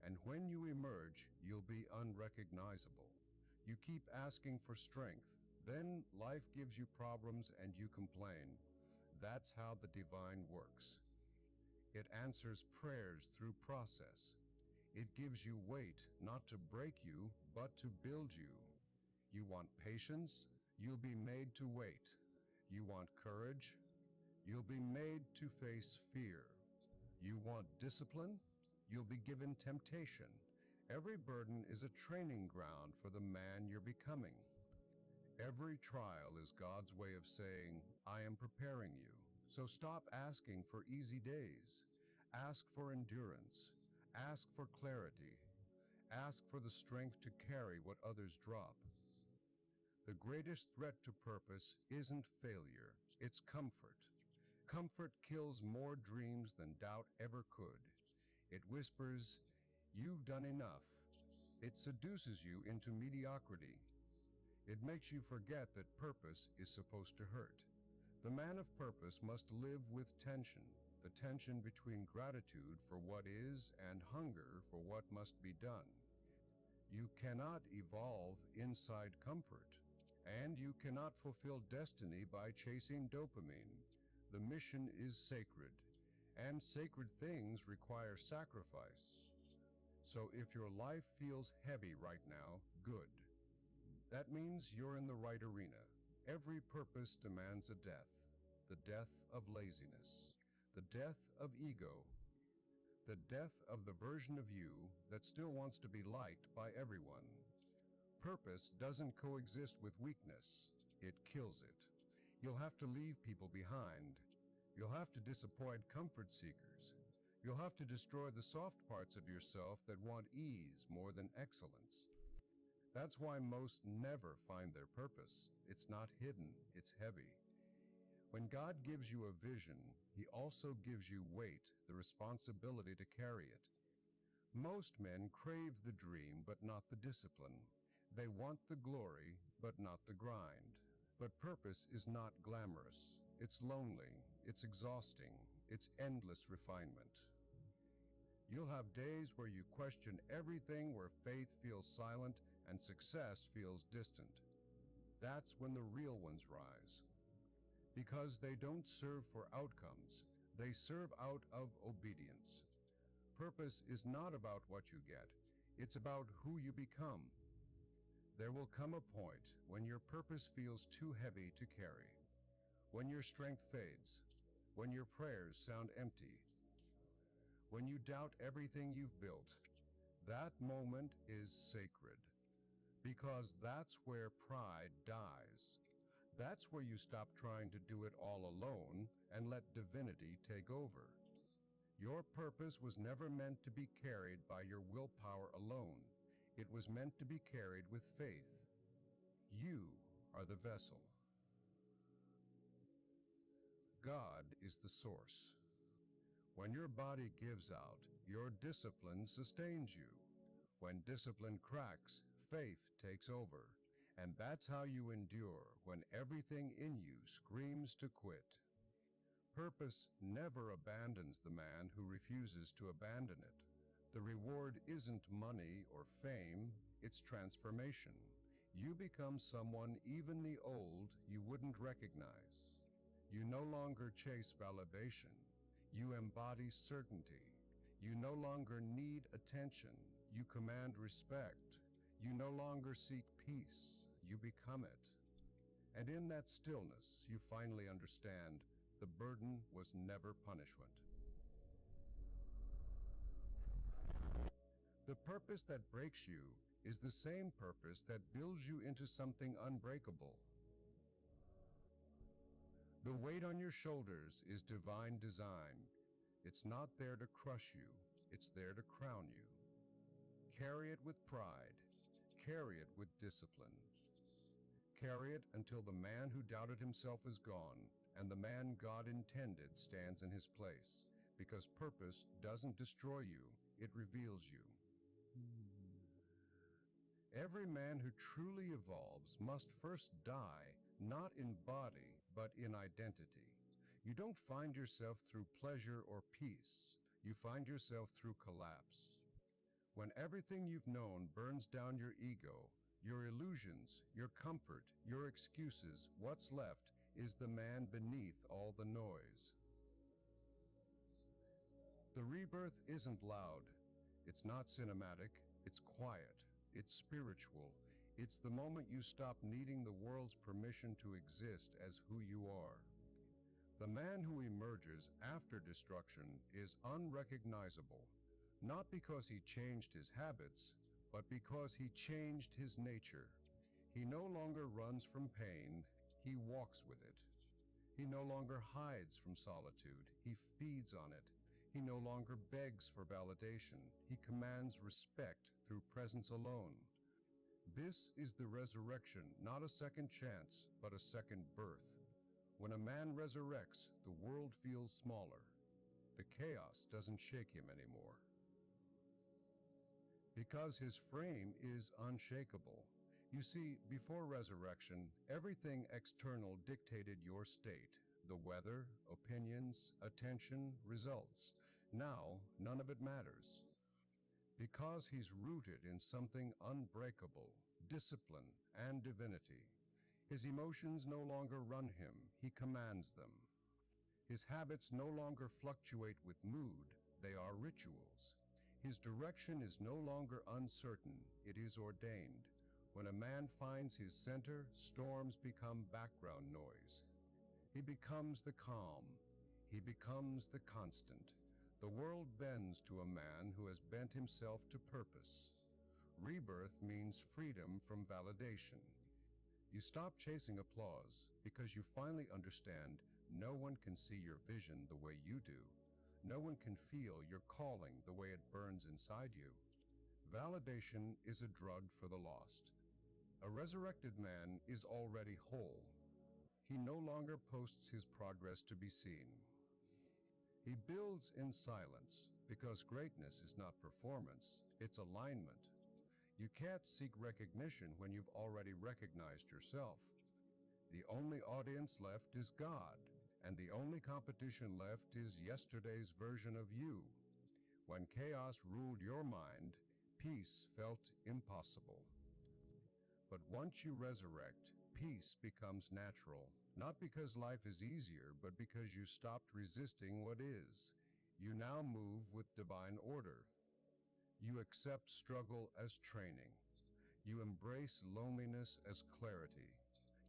And when you emerge, you'll be unrecognizable. You keep asking for strength. Then life gives you problems and you complain. That's how the divine works. It answers prayers through process. It gives you weight, not to break you, but to build you. You want patience? You'll be made to wait. You want courage? You'll be made to face fear. You want discipline? You'll be given temptation. Every burden is a training ground for the man you're becoming. Every trial is God's way of saying, "I am preparing you." So stop asking for easy days. Ask for endurance. Ask for clarity. Ask for the strength to carry what others drop. The greatest threat to purpose isn't failure, it's comfort. Comfort kills more dreams than doubt ever could. It whispers, "You've done enough." It seduces you into mediocrity. It makes you forget that purpose is supposed to hurt. The man of purpose must live with tension, the tension between gratitude for what is and hunger for what must be done. You cannot evolve inside comfort, and you cannot fulfill destiny by chasing dopamine. The mission is sacred, and sacred things require sacrifice. So if your life feels heavy right now, good. That means you're in the right arena. Every purpose demands a death, the death of laziness, the death of ego, the death of the version of you that still wants to be liked by everyone. Purpose doesn't coexist with weakness, it kills it. You'll have to leave people behind. You'll have to disappoint comfort seekers. You'll have to destroy the soft parts of yourself that want ease more than excellence. That's why most never find their purpose. It's not hidden, it's heavy. When God gives you a vision, He also gives you weight, the responsibility to carry it. Most men crave the dream, but not the discipline. They want the glory, but not the grind. But purpose is not glamorous. It's lonely, it's exhausting, it's endless refinement. You'll have days where you question everything, where faith feels silent and success feels distant. That's when the real ones rise. Because they don't serve for outcomes, they serve out of obedience. Purpose is not about what you get, it's about who you become. There will come a point when your purpose feels too heavy to carry, when your strength fades, when your prayers sound empty, when you doubt everything you've built. That moment is sacred, because that's where pride dies. That's where you stop trying to do it all alone and let divinity take over. Your purpose was never meant to be carried by your willpower alone. It was meant to be carried with faith. You are the vessel. God is the source. When your body gives out, your discipline sustains you. When discipline cracks, faith takes over. And that's how you endure when everything in you screams to quit. Purpose never abandons the man who refuses to abandon it. The reward isn't money or fame, it's transformation. You become someone even the old you wouldn't recognize. You no longer chase validation. You embody certainty. You no longer need attention. You command respect. You no longer seek peace. You become it. And in that stillness, you finally understand the burden was never punishment. The purpose that breaks you is the same purpose that builds you into something unbreakable. The weight on your shoulders is divine design. It's not there to crush you, it's there to crown you. Carry it with pride. Carry it with discipline. Carry it until the man who doubted himself is gone, and the man God intended stands in his place. Because purpose doesn't destroy you, it reveals you. Every man who truly evolves must first die, not in body, but in identity. You don't find yourself through pleasure or peace. You find yourself through collapse. When everything you've known burns down your ego, your illusions, your comfort, your excuses, what's left is the man beneath all the noise. The rebirth isn't loud. It's not cinematic. It's quiet. It's spiritual. It's the moment you stop needing the world's permission to exist as who you are. The man who emerges after destruction is unrecognizable, not because he changed his habits, but because he changed his nature. He no longer runs from pain, he walks with it. He no longer hides from solitude, he feeds on it. He no longer begs for validation, he commands respect through presence alone. This is the resurrection, not a second chance, but a second birth. When a man resurrects, the world feels smaller. The chaos doesn't shake him anymore. Because his frame is unshakable. You see, before resurrection, everything external dictated your state. The weather, opinions, attention, results. Now, none of it matters. Because he's rooted in something unbreakable, discipline, and divinity. His emotions no longer run him, he commands them. His habits no longer fluctuate with mood, they are rituals. His direction is no longer uncertain, it is ordained. When a man finds his center, storms become background noise. He becomes the calm. He becomes the constant. The world bends to a man who has bent himself to purpose. Rebirth means freedom from validation. You stop chasing applause because you finally understand no one can see your vision the way you do. No one can feel your calling the way it burns inside you. Validation is a drug for the lost. A resurrected man is already whole. He no longer posts his progress to be seen. He builds in silence because greatness is not performance, it's alignment. You can't seek recognition when you've already recognized yourself. The only audience left is God, and the only competition left is yesterday's version of you. When chaos ruled your mind, peace felt impossible. But once you resurrect, peace becomes natural, not because life is easier, but because you stopped resisting what is. You now move with divine order. You accept struggle as training. You embrace loneliness as clarity.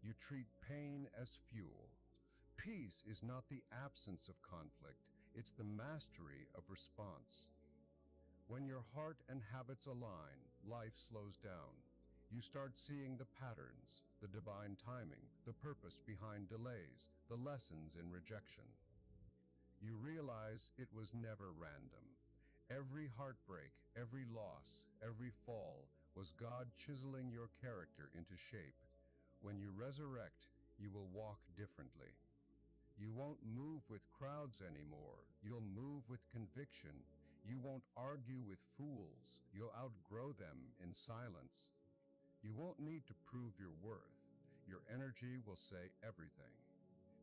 You treat pain as fuel. Peace is not the absence of conflict, it's the mastery of response. When your heart and habits align, life slows down. You start seeing the patterns, the divine timing, the purpose behind delays, the lessons in rejection. You realize it was never random. Every heartbreak, every loss, every fall was God chiseling your character into shape. When you resurrect, you will walk differently. You won't move with crowds anymore. You'll move with conviction. You won't argue with fools. You'll outgrow them in silence. You won't need to prove your worth. Your energy will say everything.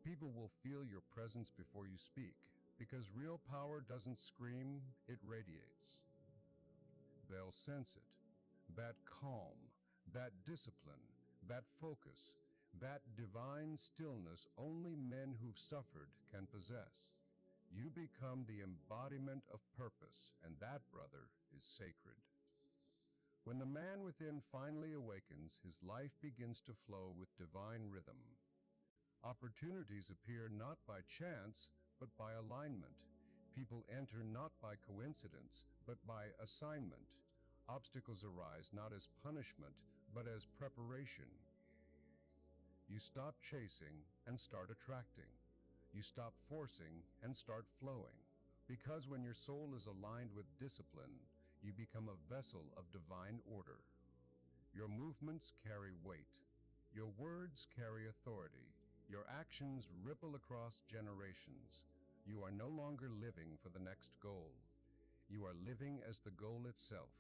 People will feel your presence before you speak, because real power doesn't scream, it radiates. They'll sense it, that calm, that discipline, that focus, that divine stillness only men who've suffered can possess. You become the embodiment of purpose, and that, brother, is sacred. When the man within finally awakens, his life begins to flow with divine rhythm. Opportunities appear not by chance, but by alignment. People enter not by coincidence, but by assignment. Obstacles arise not as punishment, but as preparation. You stop chasing and start attracting. You stop forcing and start flowing. Because when your soul is aligned with discipline, you become a vessel of divine order. Your movements carry weight. Your words carry authority. Your actions ripple across generations. You are no longer living for the next goal. You are living as the goal itself.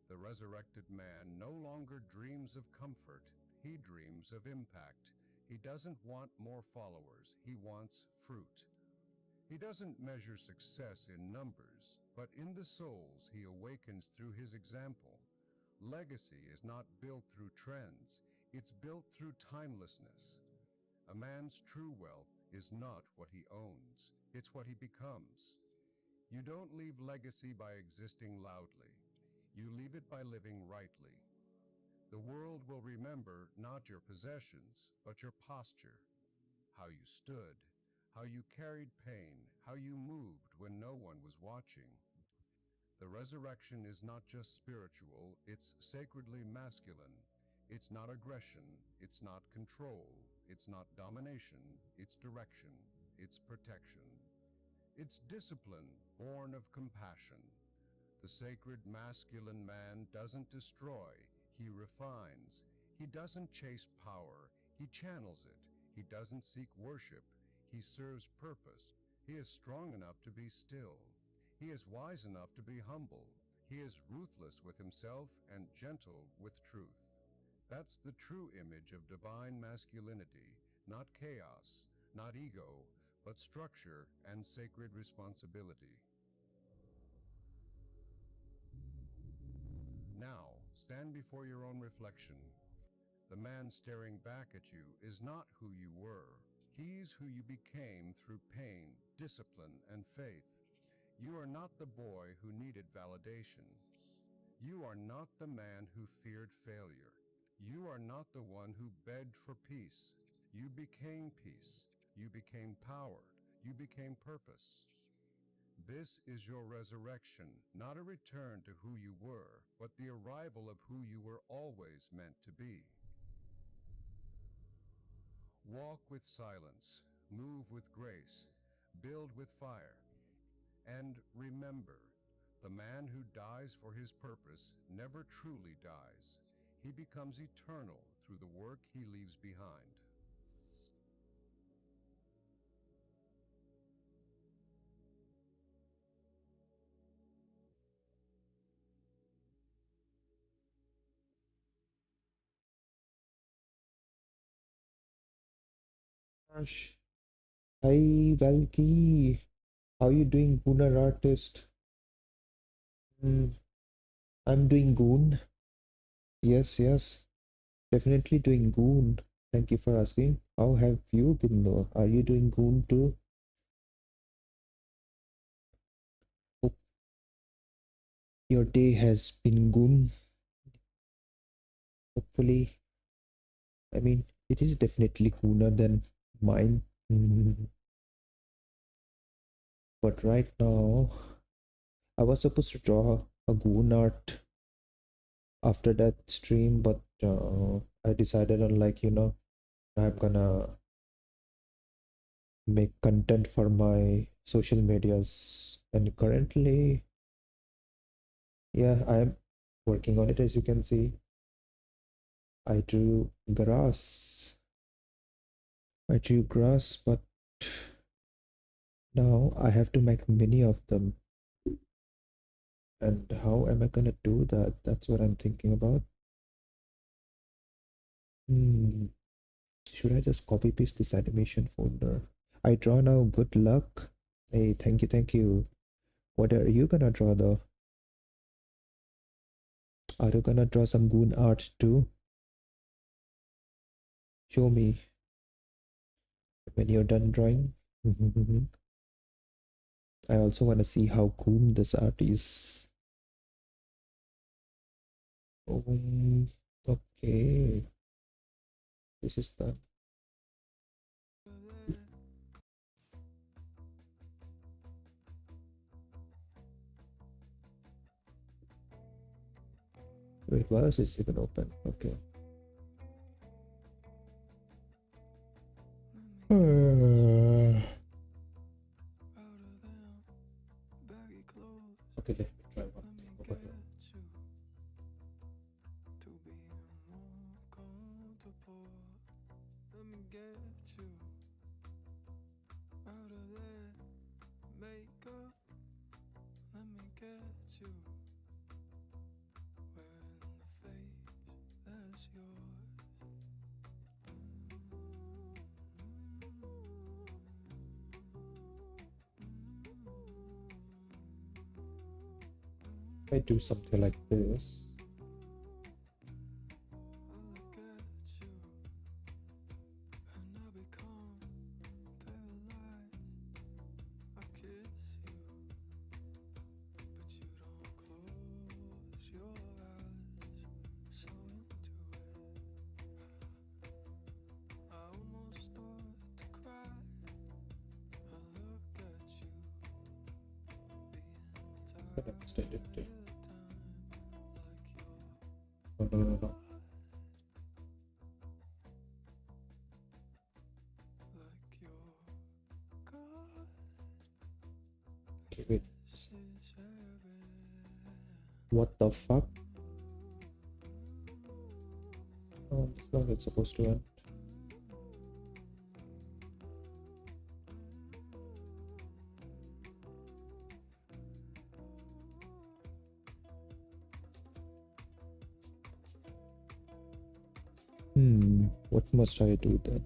The resurrected man no longer dreams of comfort. He dreams of impact. He doesn't want more followers. He wants fruit. He doesn't measure success in numbers, but in the souls he awakens through his example. Legacy is not built through trends. It's built through timelessness. A man's true wealth is not what he owns. It's what he becomes. You don't leave legacy by existing loudly. You leave it by living rightly. The world will remember not your possessions, but your posture, how you stood, how you carried pain, how you moved when no one was watching. The resurrection is not just spiritual, it's sacredly masculine. It's not aggression, it's not control, it's not domination, it's direction, it's protection. It's discipline born of compassion. The sacred masculine man doesn't destroy, he refines. He doesn't chase power, he channels it. He doesn't seek worship, he serves purpose. He is strong enough to be still. He is wise enough to be humble. He is ruthless with himself and gentle with truth. That's the true image of divine masculinity, not chaos, not ego, but structure and sacred responsibility. Now, stand before your own reflection. The man staring back at you is not who you were. He's who you became through pain, discipline, and faith. You are not the boy who needed validation. You are not the man who feared failure. You are not the one who begged for peace. You became peace. You became power. You became purpose. This is your resurrection, not a return to who you were, but the arrival of who you were always meant to be. Walk with silence, move with grace, build with fire. And remember, the man who dies for his purpose never truly dies. He becomes eternal through the work he leaves behind. Gosh. Hi, Valky. How you doing, Gooner artist? I'm doing goon. Yes, yes. Definitely doing goon. Thank you for asking. How have you been though? Are you doing goon too? Hope your day has been goon. Hopefully, I mean, it is definitely gooner than mine. But right now, I was supposed to draw a goon art after that stream, but I decided on I'm gonna make content for my social medias, and currently, yeah, I am working on it. As you can see, I drew grass. But now I have to make many of them. And how am I gonna do that? That's what I'm thinking about. Should I just copy paste this animation folder? I draw now. Good luck. Hey, thank you, thank you. What are you gonna draw though? Are you gonna draw some goon art too? Show me when you're done drawing. I also want to see how cool this art is. Okay. This is the wait, why is this even open? Okay. Okay, let me try one thing over here. I do something like this. Can extend it to no. Okay, wait. What the fuck? Oh, it's not it's supposed to end. What must I do then?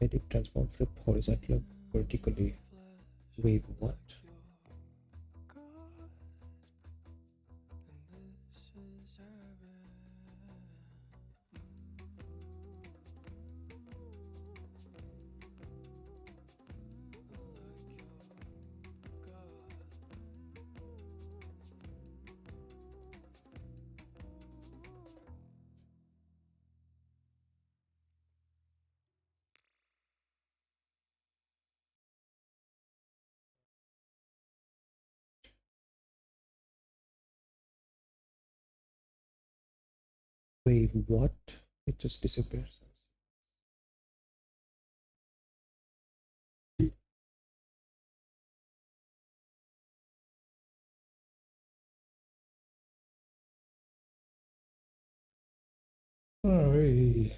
Edit, transform, flip, horizontal, vertically. Wait, what? Wait, what? It just disappears. Alright.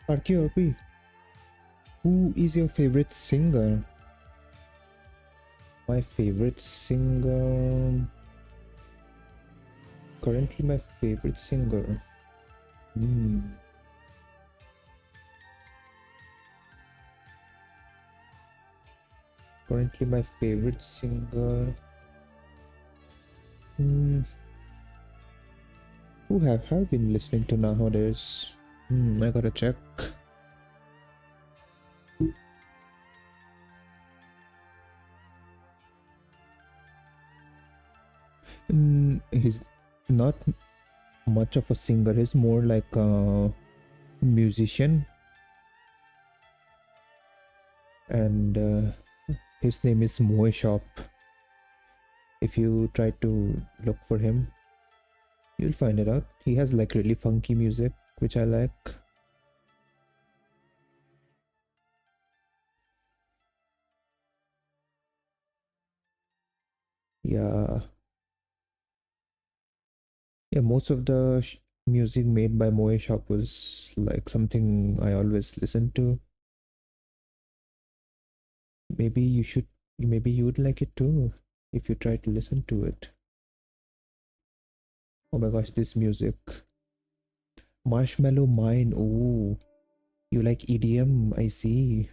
RKRP, who is your favorite singer? My favorite singer... Currently my favorite singer... Currently my favorite singer... Who have I been listening to nowadays? I gotta check. He's not much of a singer, he's more like a musician, and his name is Moe Shop. If you try to look for him, you'll find it out. He has like really funky music, which I like. Yeah, most of the music made by Moe Shop was like something I always listen to. Maybe you'd like it too if you try to listen to it. Oh my gosh, this music. Marshmallow Mine. Oh, you like EDM, I see.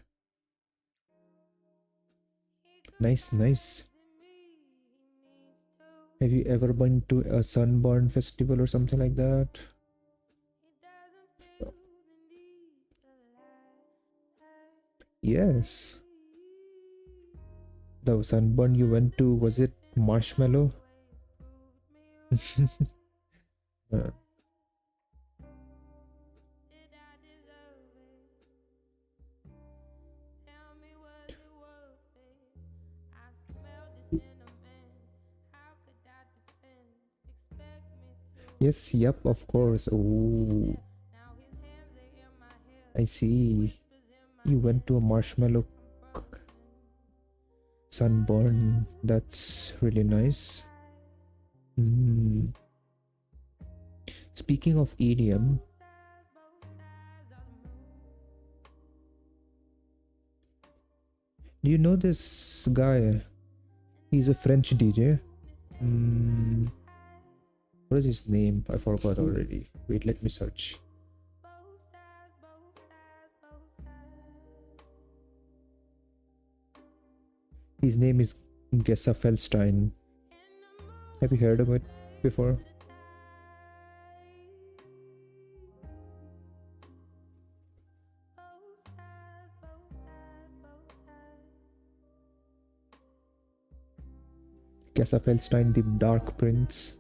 Nice. Have you ever been to a sunburn festival or something like that? Yes. The sunburn you went to, was it marshmallow? Yes, yep, of course. Oh, I see. You went to a marshmallow sunburn. That's really nice. Speaking of EDM, do you know this guy? He's a French DJ. What is his name? I forgot already. Wait, let me search. His name is Gessa Feldstein. Have you heard of it before? Gessa Feldstein, the Dark Prince.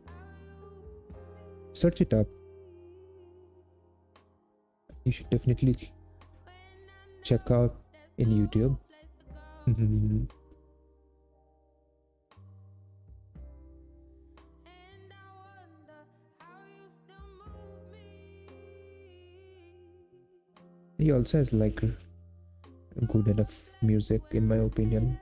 Search it up. You should definitely check out in YouTube. He also has like good enough music in my opinion.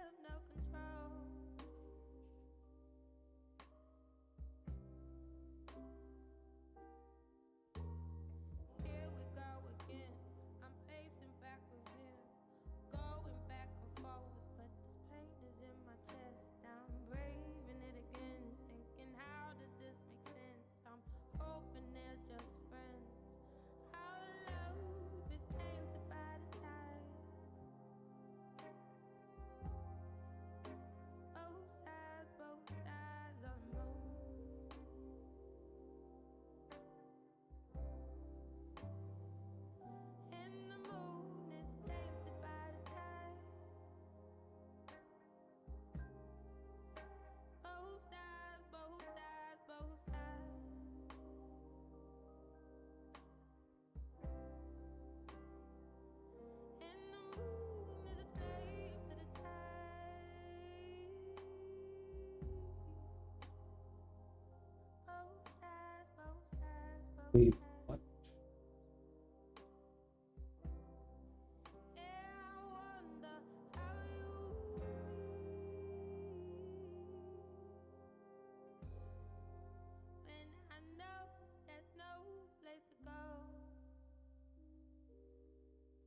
Wait, what?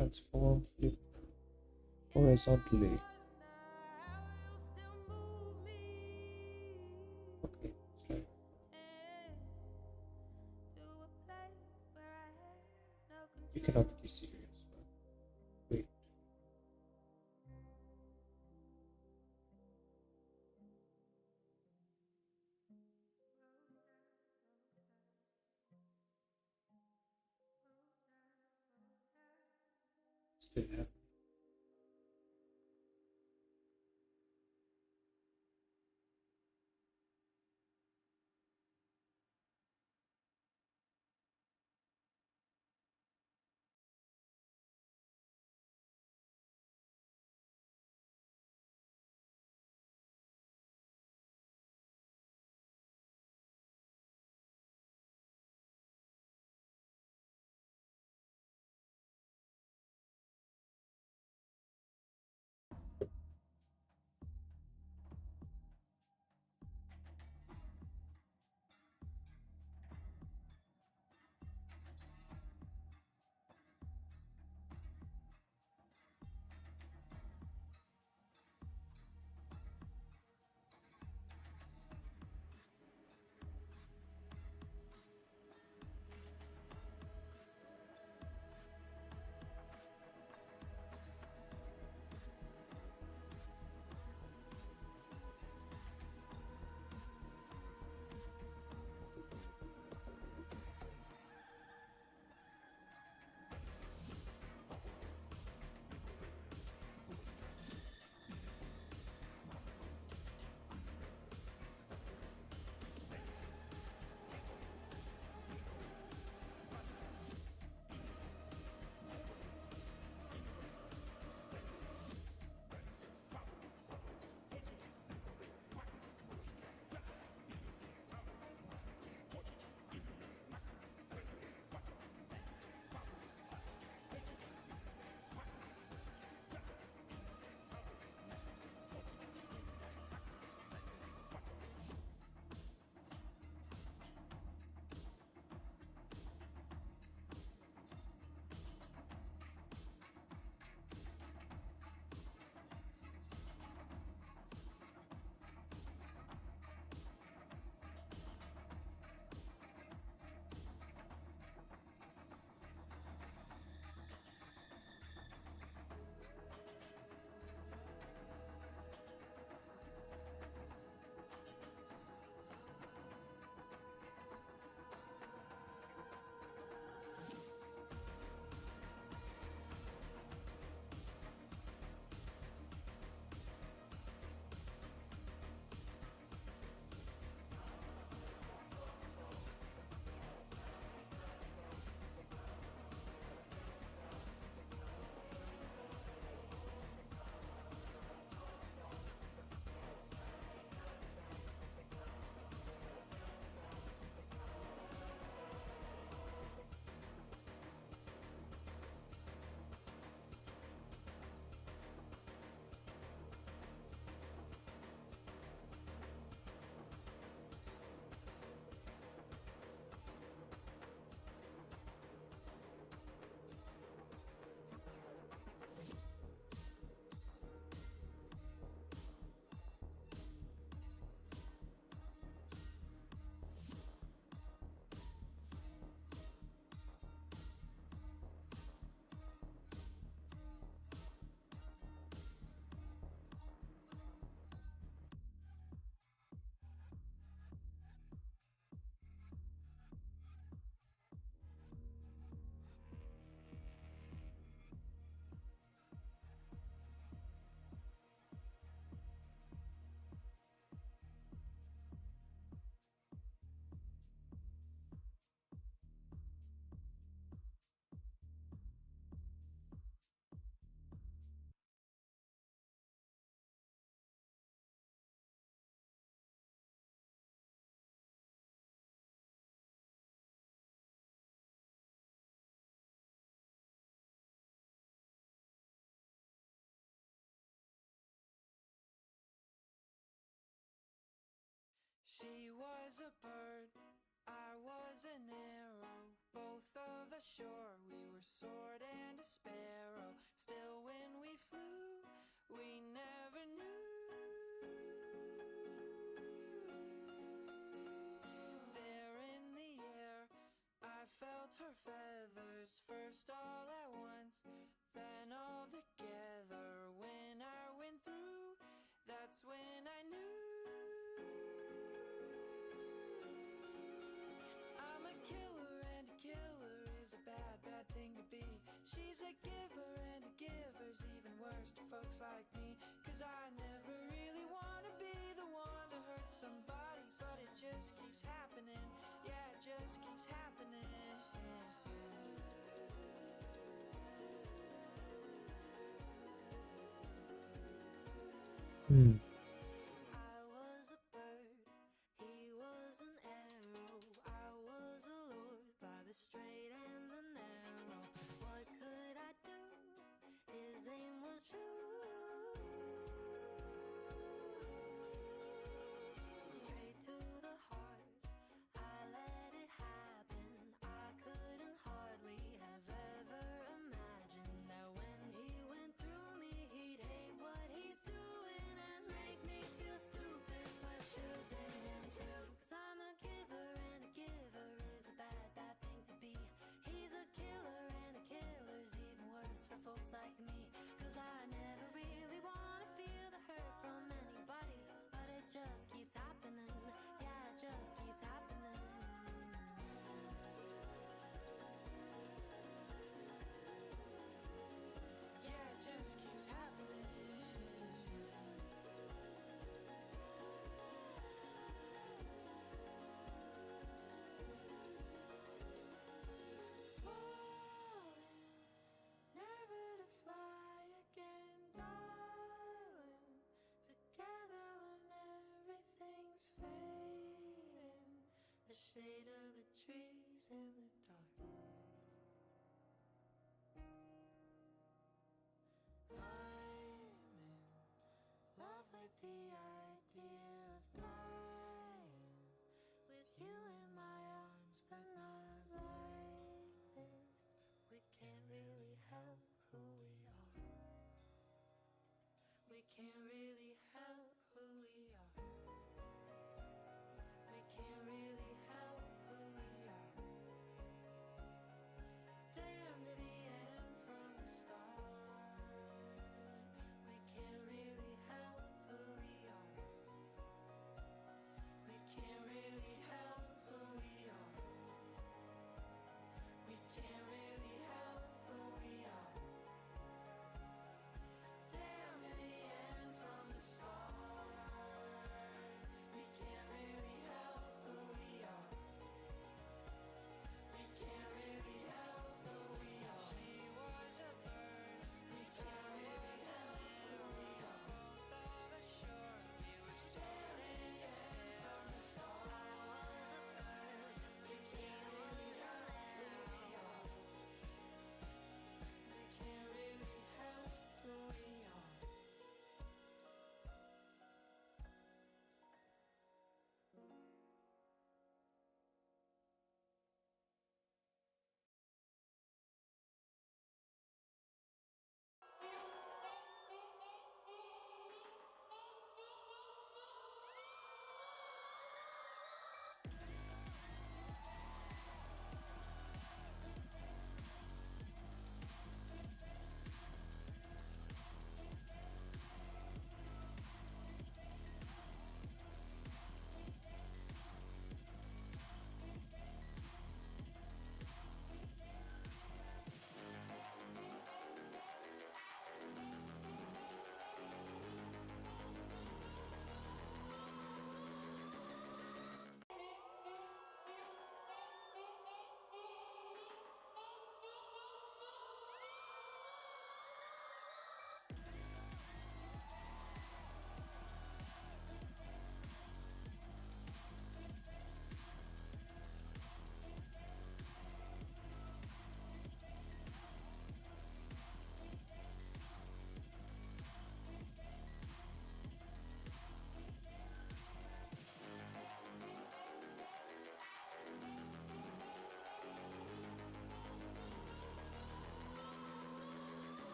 transform, flip horizontally. Okay, let's try. You cannot be serious, man. Wait. Still have. She was a bird, I was an arrow. Both of us sure we were sword and a sparrow. she's a giver, and a giver's even worse to folks like me. Cause I never really wanna be the one to hurt somebody, but it just keeps happening. Yeah, it just keeps happening. I was a bird, he was an arrow. I was allured by the straight and the narrow. What could I do? His aim was true. Straight to the heart, I let it happen. I couldn't hardly have ever imagined that when he went through me, he'd hate what he's doing and make me feel stupid for choosing him too. Cause I'm a giver, and a giver is a bad, bad thing to be. He's a killer, and a killer's even worse for folks like me. Cause I never really wanna feel the hurt from anybody, but it just keeps happening. Yeah, it just keeps happening. Yeah, it just keeps happening. Falling, never to fly again, darling. Together when everything's fading, the shade of the trees in the dark. I'm in love with the idea of dying with you in my arms, but not like this. We can't really help who we are. We can't really help who we are. We can't really help who we are. Damn to the end from the start. We can't really help who we are. We can't really help who we are. We can't really help who we are. Damn to the end from the start. We can't really help who we are. We can't really help who we are. She was a bird. We can't really help who we are. Both of us sure we were damn to the end from the start. I was a bird. We can't really help who we are. We can't really help who we are.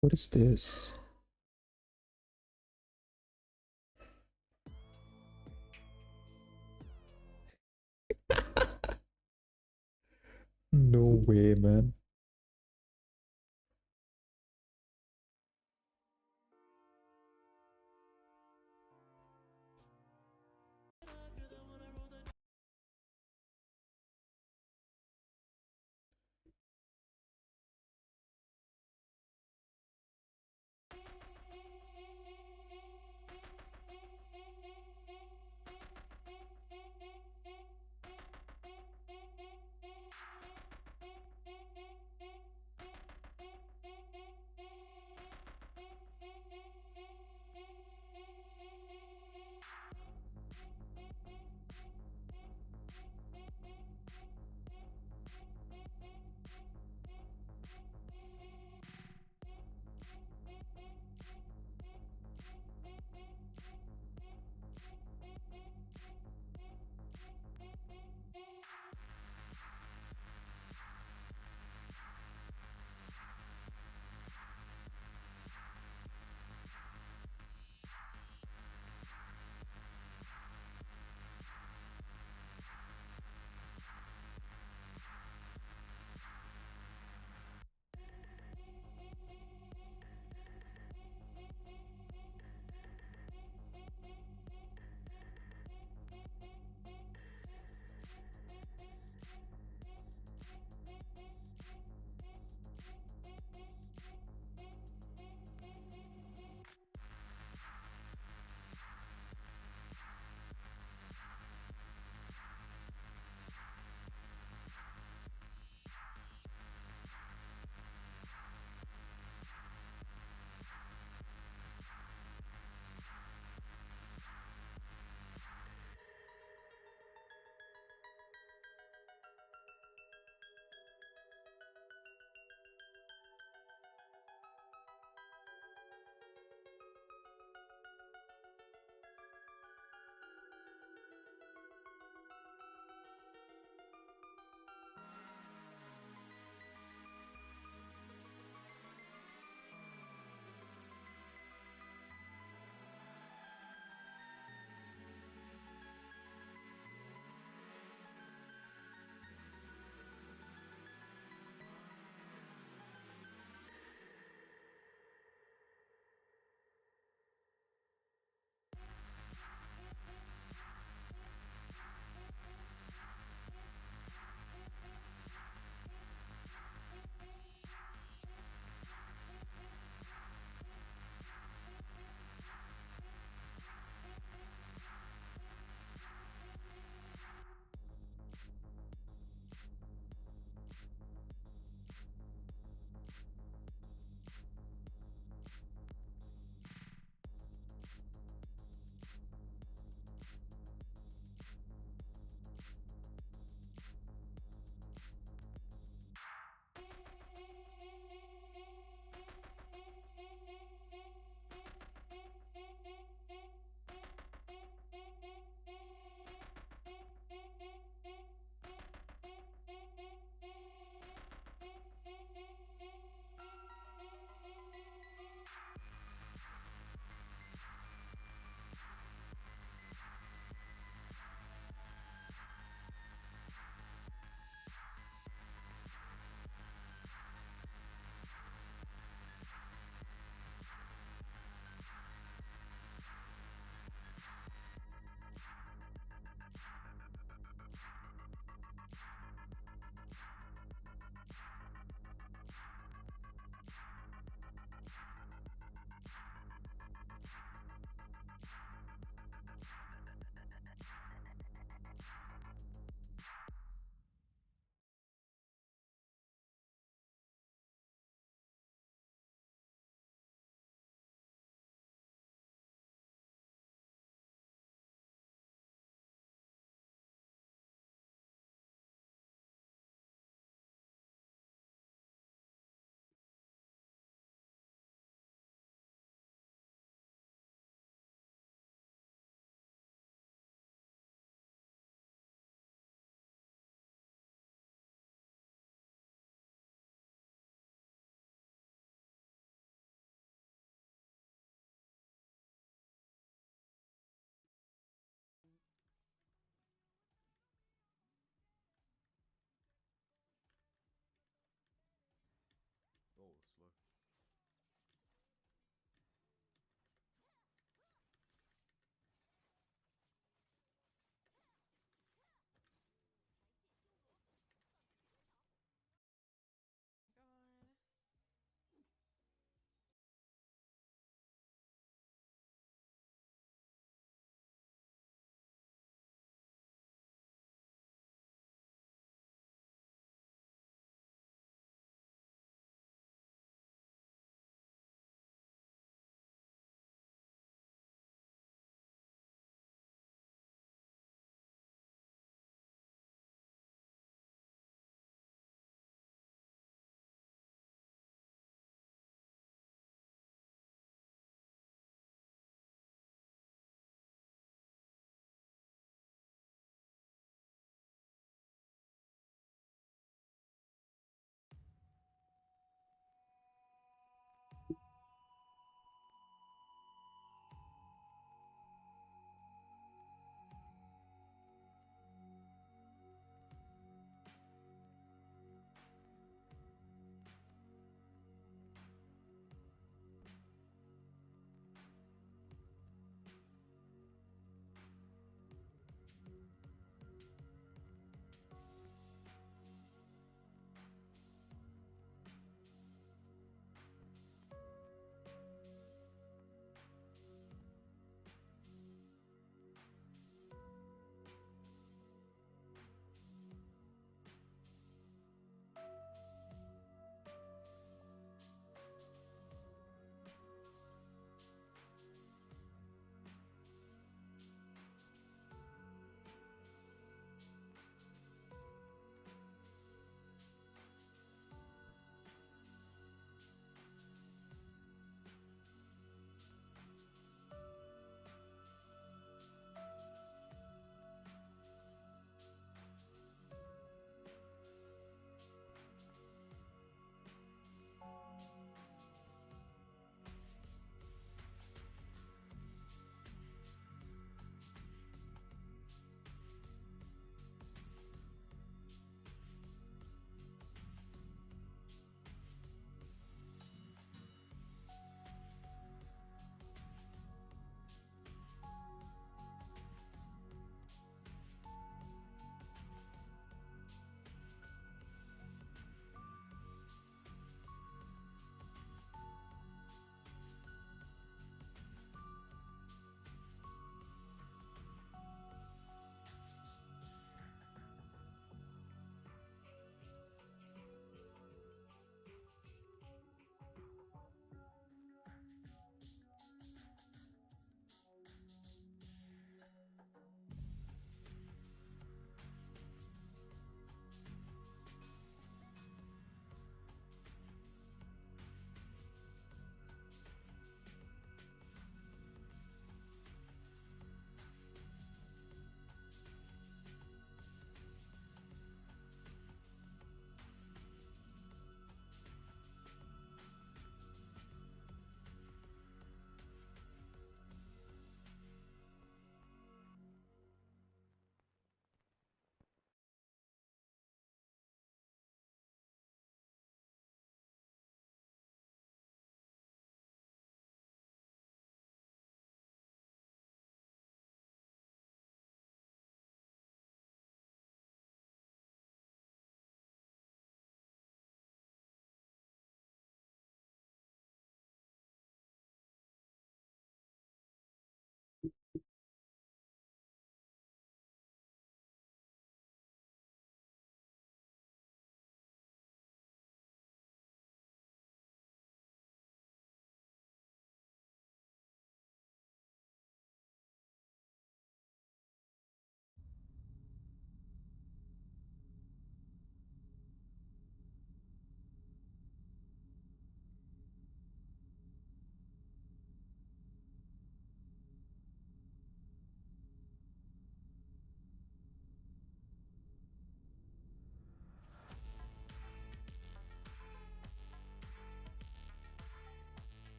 What is this? No way, man.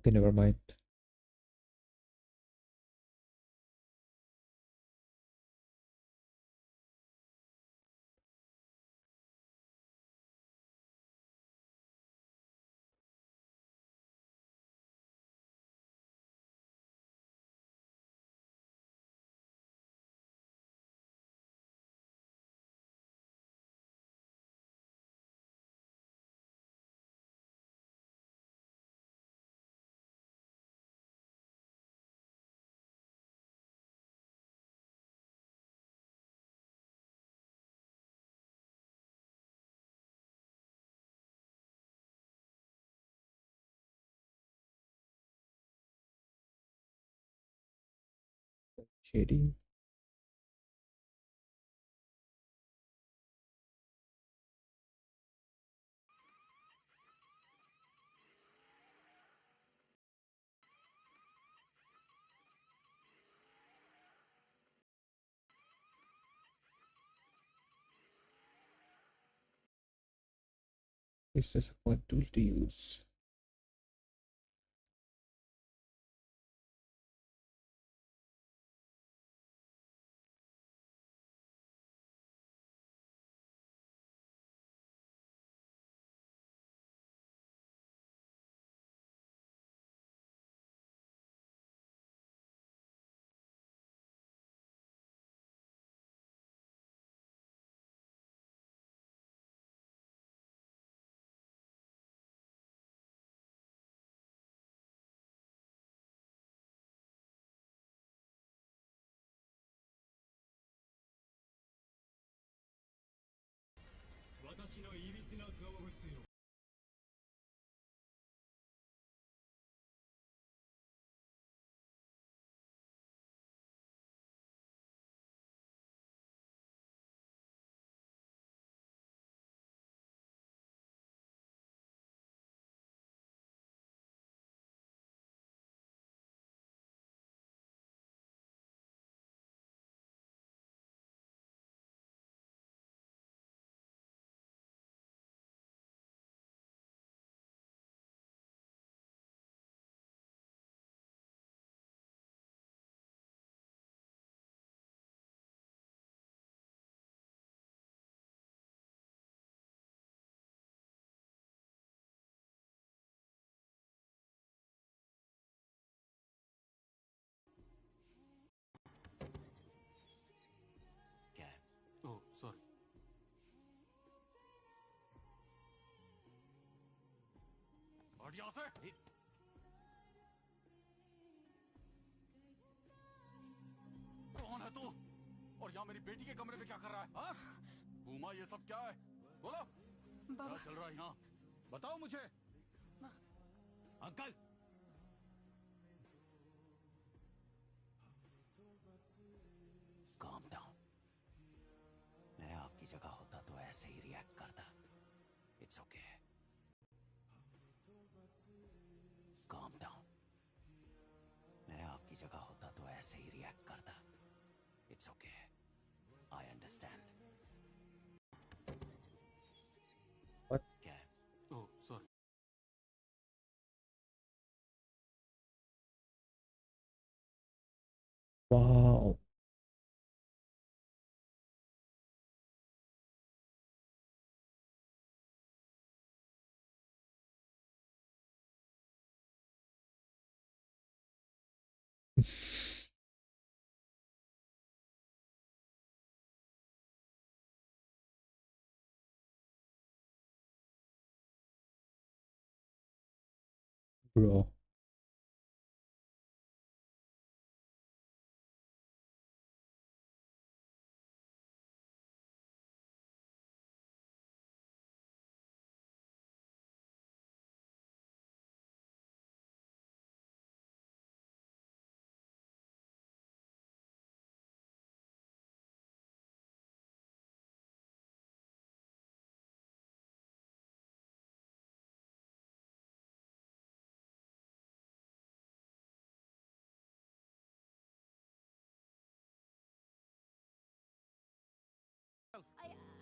Okay, never mind. Shading. This is a fun tool to use. क्या है? Oh sorry. हट यहाँ से. कौन है तू? और यहाँ मेरी बेटी के कमरे में क्या कर रहा है? हाँ? बूमा ये सब क्या है? बोलो. क्या चल रहा है यहाँ? बताओ मुझे. अंकल. Calm down. मैं आपकी जगह होता तो ऐसे ही रिएक्ट करता. It's okay. Calm down. मैं आपकी जगह होता तो ऐसे ही रिएक्ट करता. It's okay. I understand. What? क्या है? Oh sorry. Wow. Bro.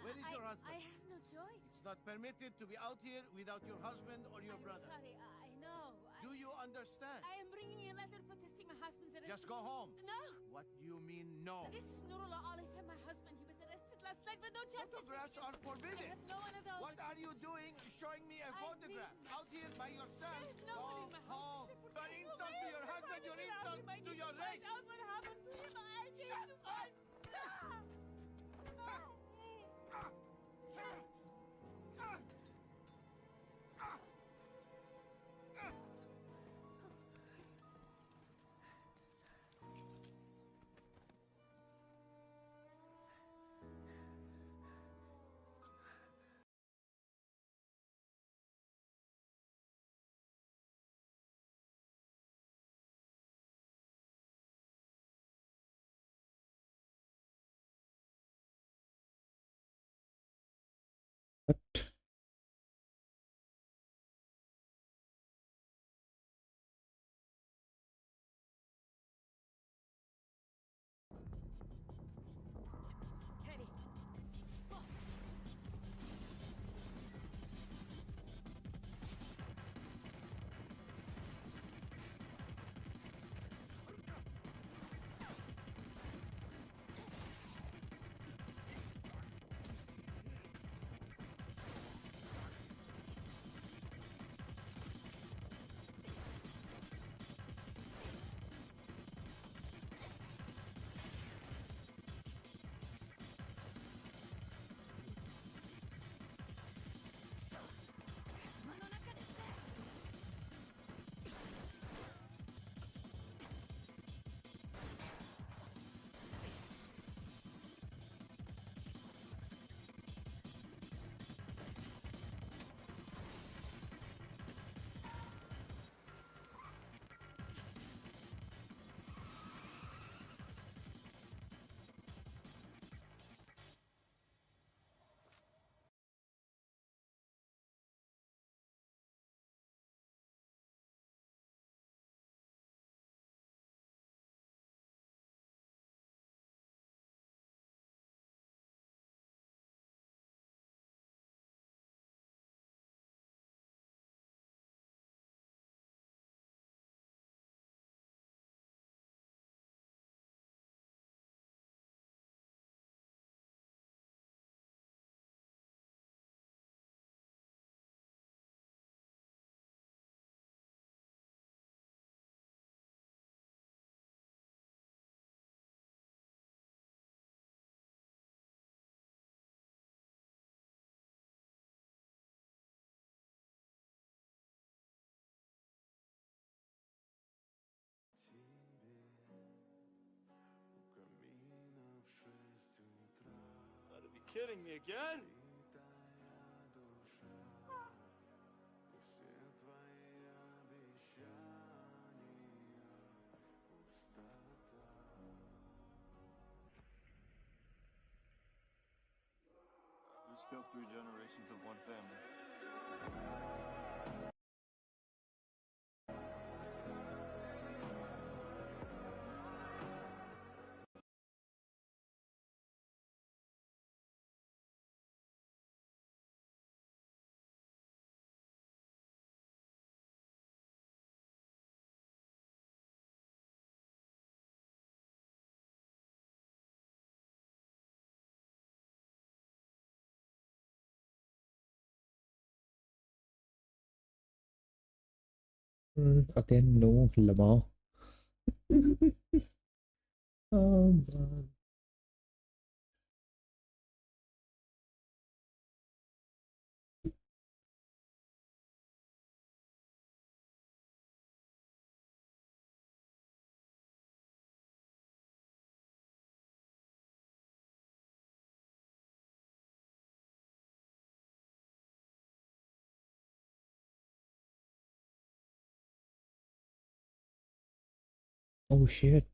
Where is your husband? I have no choice. It's not permitted to be out here without your husband or your brother. Sorry, I know. Do you understand? I am bringing a letter protesting my husband's arrest. Just go home. No. What do you mean, no? This is Nurullah Ali, my husband. He was arrested last night, but don't charge us. Photographs are forbidden. I have no one at all. What are you doing showing me a photograph? Out here by yourself? There is no one in my house. Your insult to your husband, your insult to your race. Find out what happened to him. I need to find. What? Ready. Spot. Gotta be kidding me again? We're still 3 generations of one family. Again, no, Lamar. Oh man. Oh shit.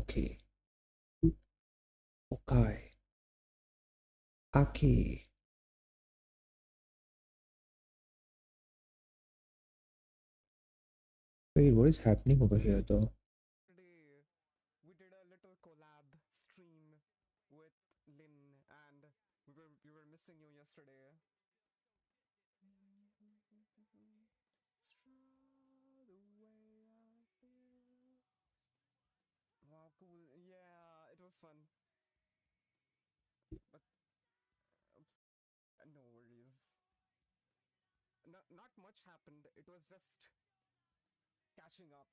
Okay. Okay. Okay. Wait, what is happening over here though? Today we did a little collab stream with Lynn, and we were missing you yesterday. Wow, cool. Yeah, it was fun. But oops, no worries. Not much happened. It was just catching up.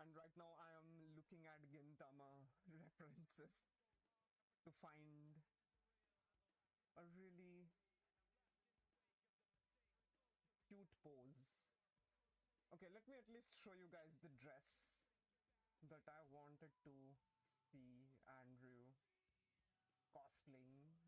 And right now I am looking at Gintama references to find a really cute pose. Okay, let me at least show you guys the dress that I wanted to see Andrew cosplaying.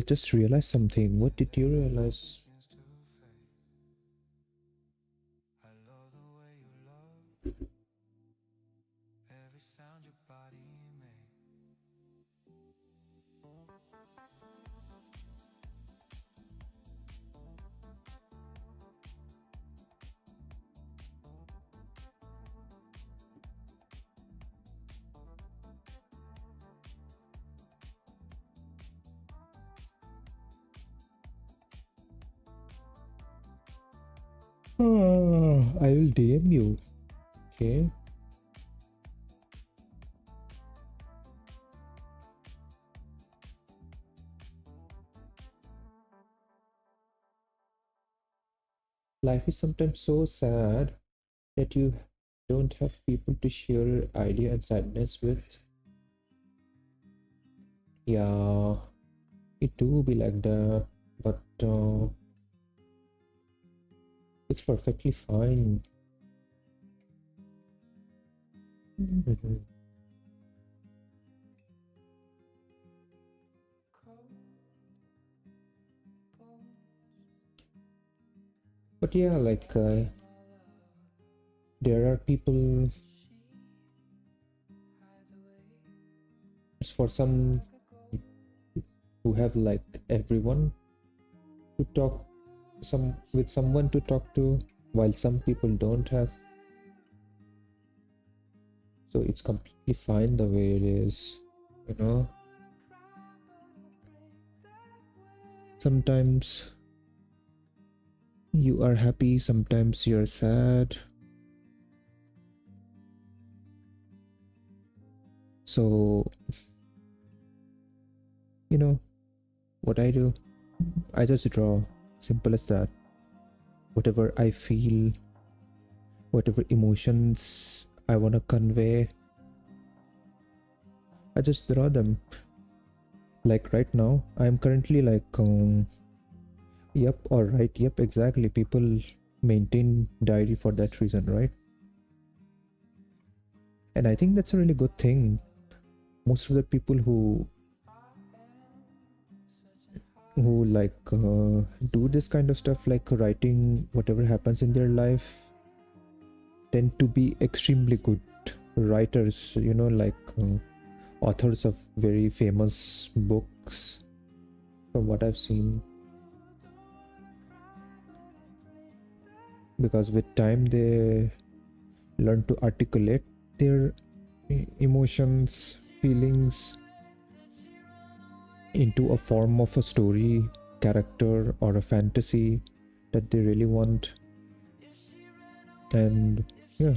Just realized something. What did you realize? Every sound your body makes. I will DM you. Okay. Life is sometimes so sad that you don't have people to share your idea and sadness with. Yeah, it do be like that, but it's perfectly fine. Mhm. But yeah, like there are people, for some who have like everyone to talk, someone to talk to, while some people don't have. So it's completely fine the way it is, you know. Sometimes you are happy, sometimes you're sad. So, you know, what I do, I just draw. Simple as that. Whatever I feel, whatever emotions I want to convey, I just draw them. Like right now, I'm currently like, yep, all right, yep, exactly. People maintain diary for that reason, right? And I think that's a really good thing. Most of the people who like do this kind of stuff, like writing whatever happens in their life, tend to be extremely good writers, you know, like authors of very famous books, from what I've seen. Because with time they learn to articulate their emotions, feelings into a form of a story, character, or a fantasy that they really want. And yeah,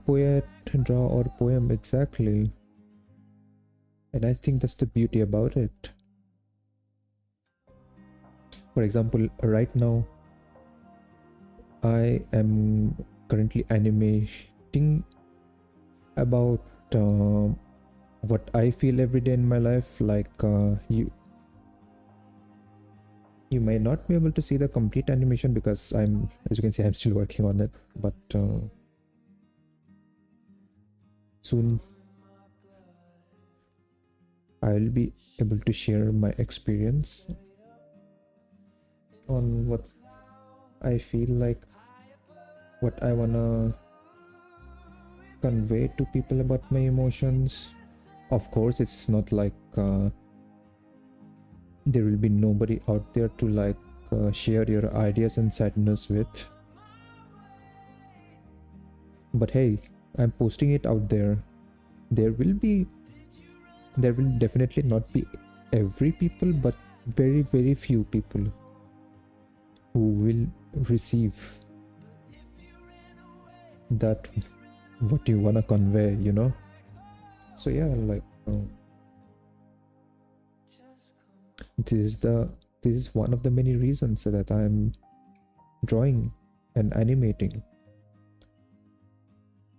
poet, draw, or poem, exactly. And I think that's the beauty about it. For example, right now I am currently animating about what I feel every day in my life. Like you may not be able to see the complete animation because as you can see, I'm still working on it. But soon I'll be able to share my experience on what I feel like, what I wanna convey to people about my emotions. Of course, it's not like there will be nobody out there to like share your ideas and sadness with. But hey, I'm posting it out there. There will definitely not be every people, but very, very few people who will receive that what you wanna convey, you know. So yeah, like this is one of the many reasons that I'm drawing and animating,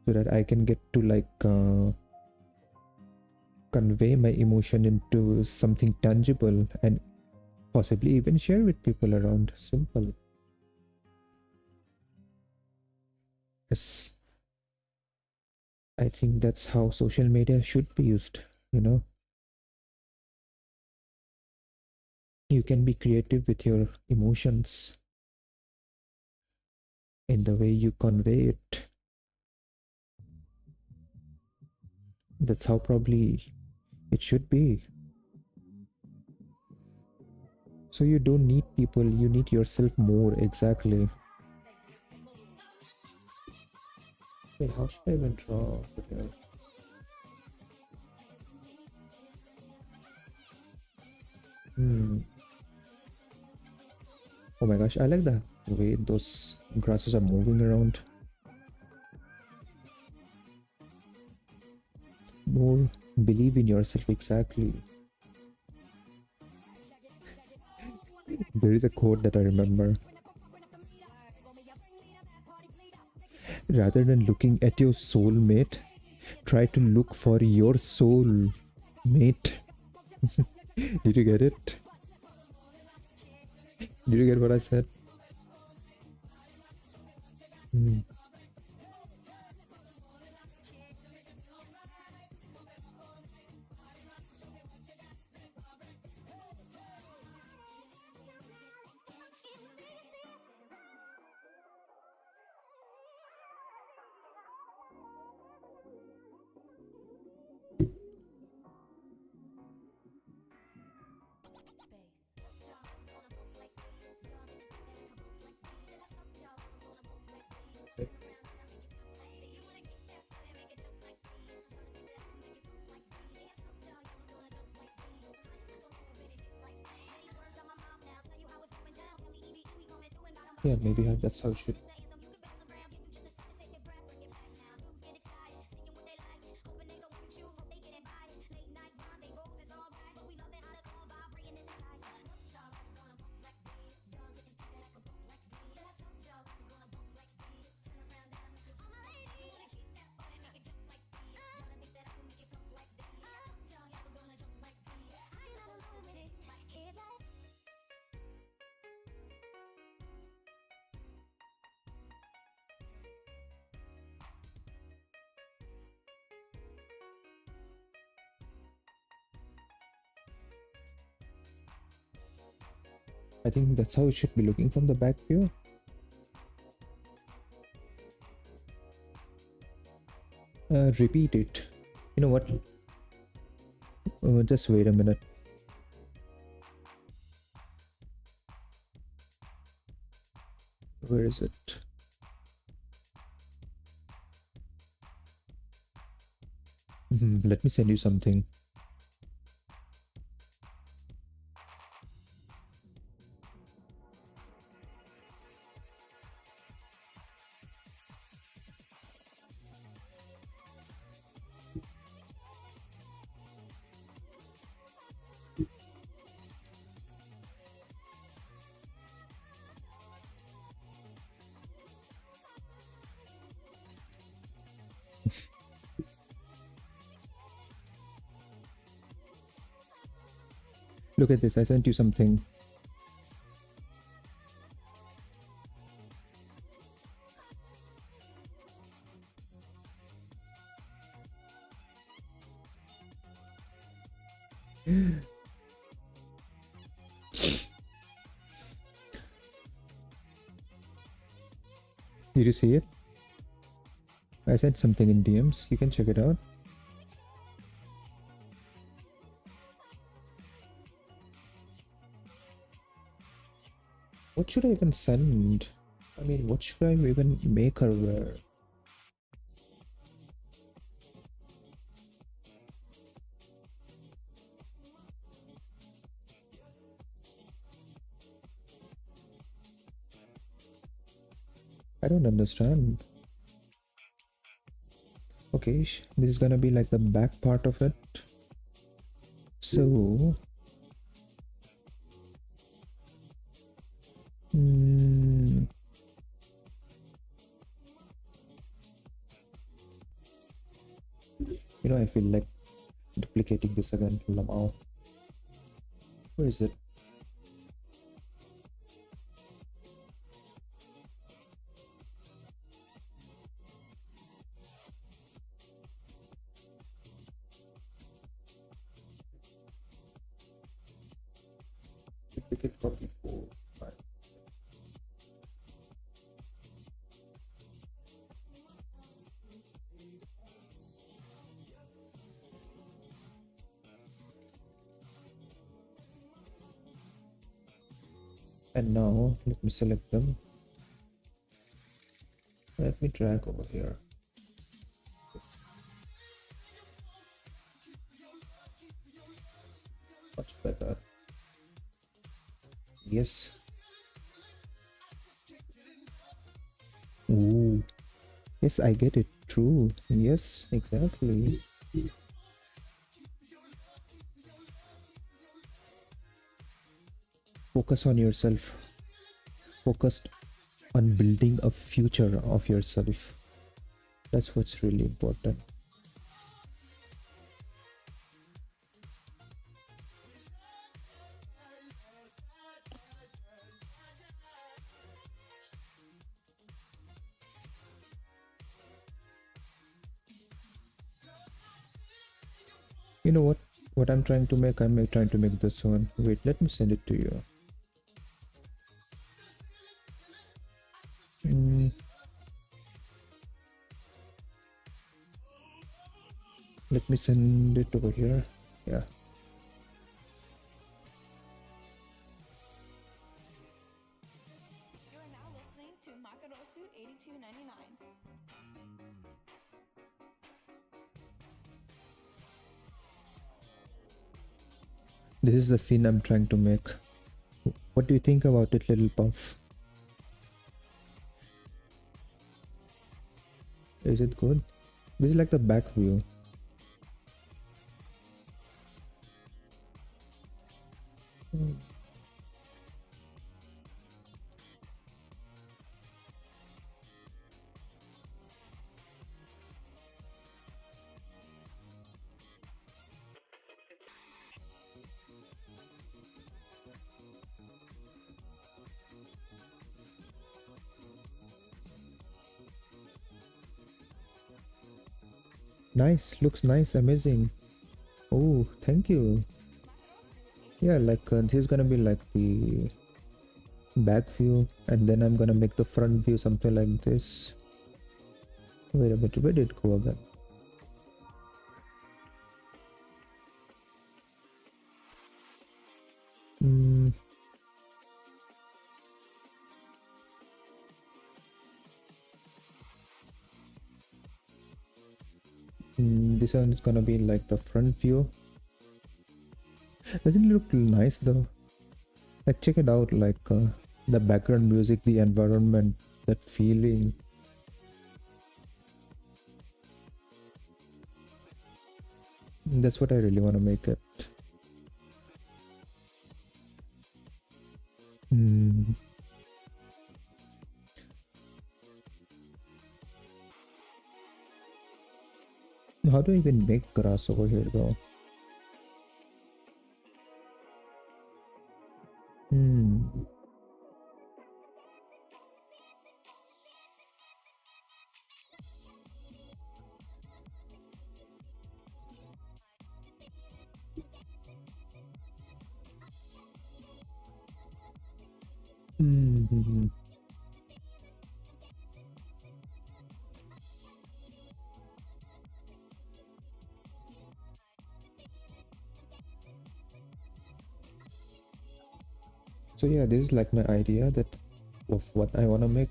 so that I can get to like convey my emotion into something tangible and possibly even share with people around. Simple. Yes, I think that's how social media should be used, you know. You can be creative with your emotions in the way you convey it. That's how probably it should be. So you don't need people, you need yourself more. Exactly. Wait, how should I even draw? Oh my gosh, I like the way those grasses are moving around. More believe in yourself. Exactly. There is a quote that I remember. Rather than looking at your soulmate, try to look for your soul mate. Did you get it? Did you get what I said? Yeah, maybe that's how it should. I think that's how it should be looking from the back view. Repeat it. You know what? Just wait a minute. Where is it? Let me send you something. Look at this, I sent you something. Did you see it? I sent something in DMs, you can check it out. What should I even send? I mean, what should I even make her wear? I don't understand. Okay, this is gonna be like the back part of it. So... You know, I feel like duplicating this again. Lamau. Where is it? pick it 44. Fine. And now let me select them. Let me drag over here. Much better. Yes. Ooh. Yes, I get it. True. Yes, exactly. Focus on yourself. Focused on building a future of yourself. That's what's really important. You know what I'm trying to make? I'm trying to make this one. Wait, let me send it to you. Let me send it over here. Yeah. You are now listening to Makarosu 8299. This is the scene I'm trying to make. What do you think about it, little puff? Is it good? This is like the back view. Nice, looks nice, amazing. Oh, thank you. Yeah, like this is gonna be like the back view, and then I'm gonna make the front view something like this. Wait a minute, where did it go again? This one is gonna be like the front view. Doesn't it look nice though? Like check it out, like the background music, the environment, that feeling. That's what I really want to make it. How do I even make grass over here though? So yeah, this is like my idea that of what I want to make.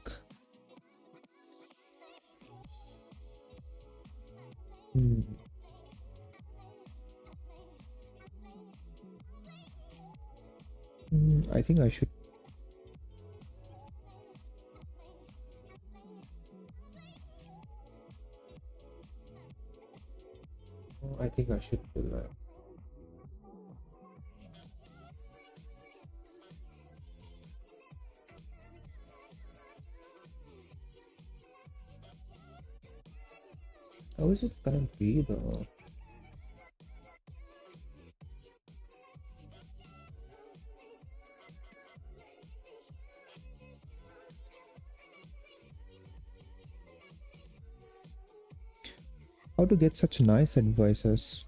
I think I should. I think I should do that. How is it gonna be though? How to get such nice advices?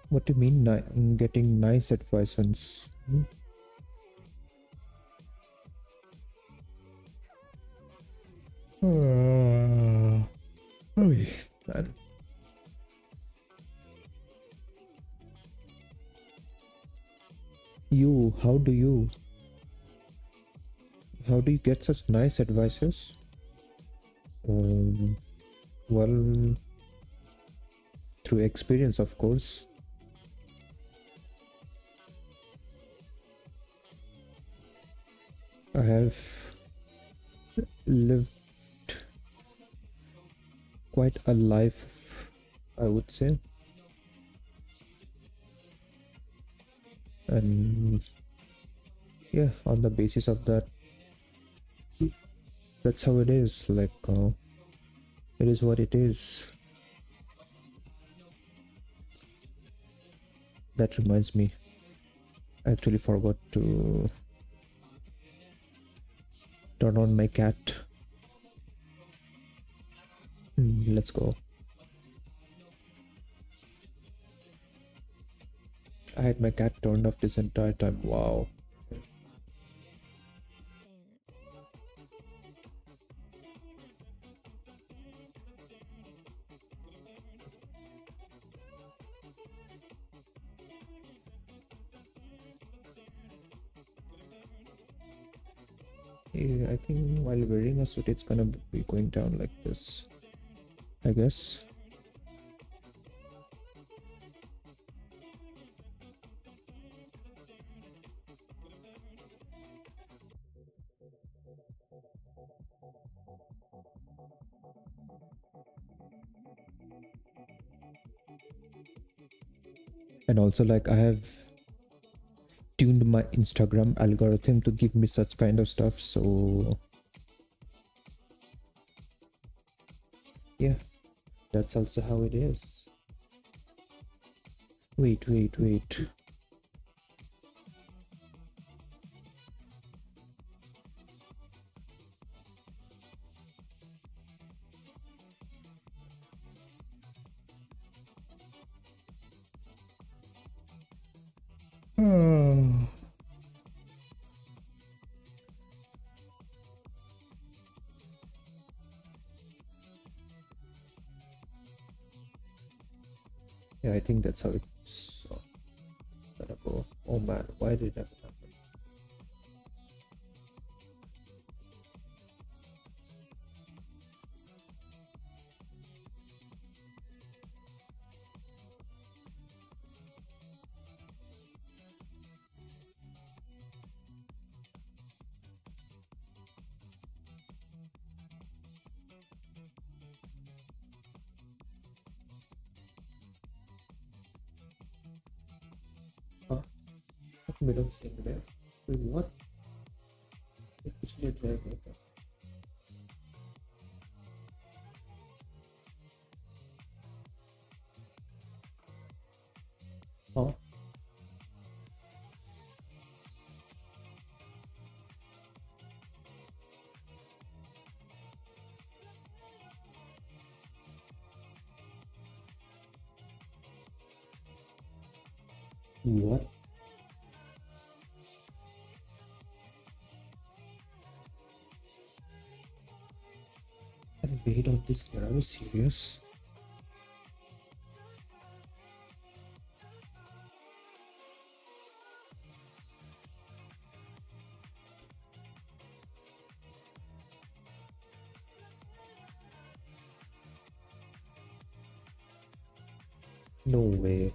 What do you mean getting nice advice on man. How do you get such nice advices? Well, through experience, of course. I have lived quite a life, I would say. And yeah, on the basis of that, that's how it is. Like, it is what it is. That reminds me, I actually forgot to turn on my cat. Let's go. I had my cat turned off this entire time. Wow. Yeah, I think while wearing a suit, it's gonna be going down like this, I guess. And also, like, I have tuned my Instagram algorithm to give me such kind of stuff, so yeah, that's also how it is. Wait. Yeah, I think that's how it's gonna go. Oh man, why did that happen? Huh? Middle single. Wait, what? Huh? What? I made of this here. Are you serious? No way.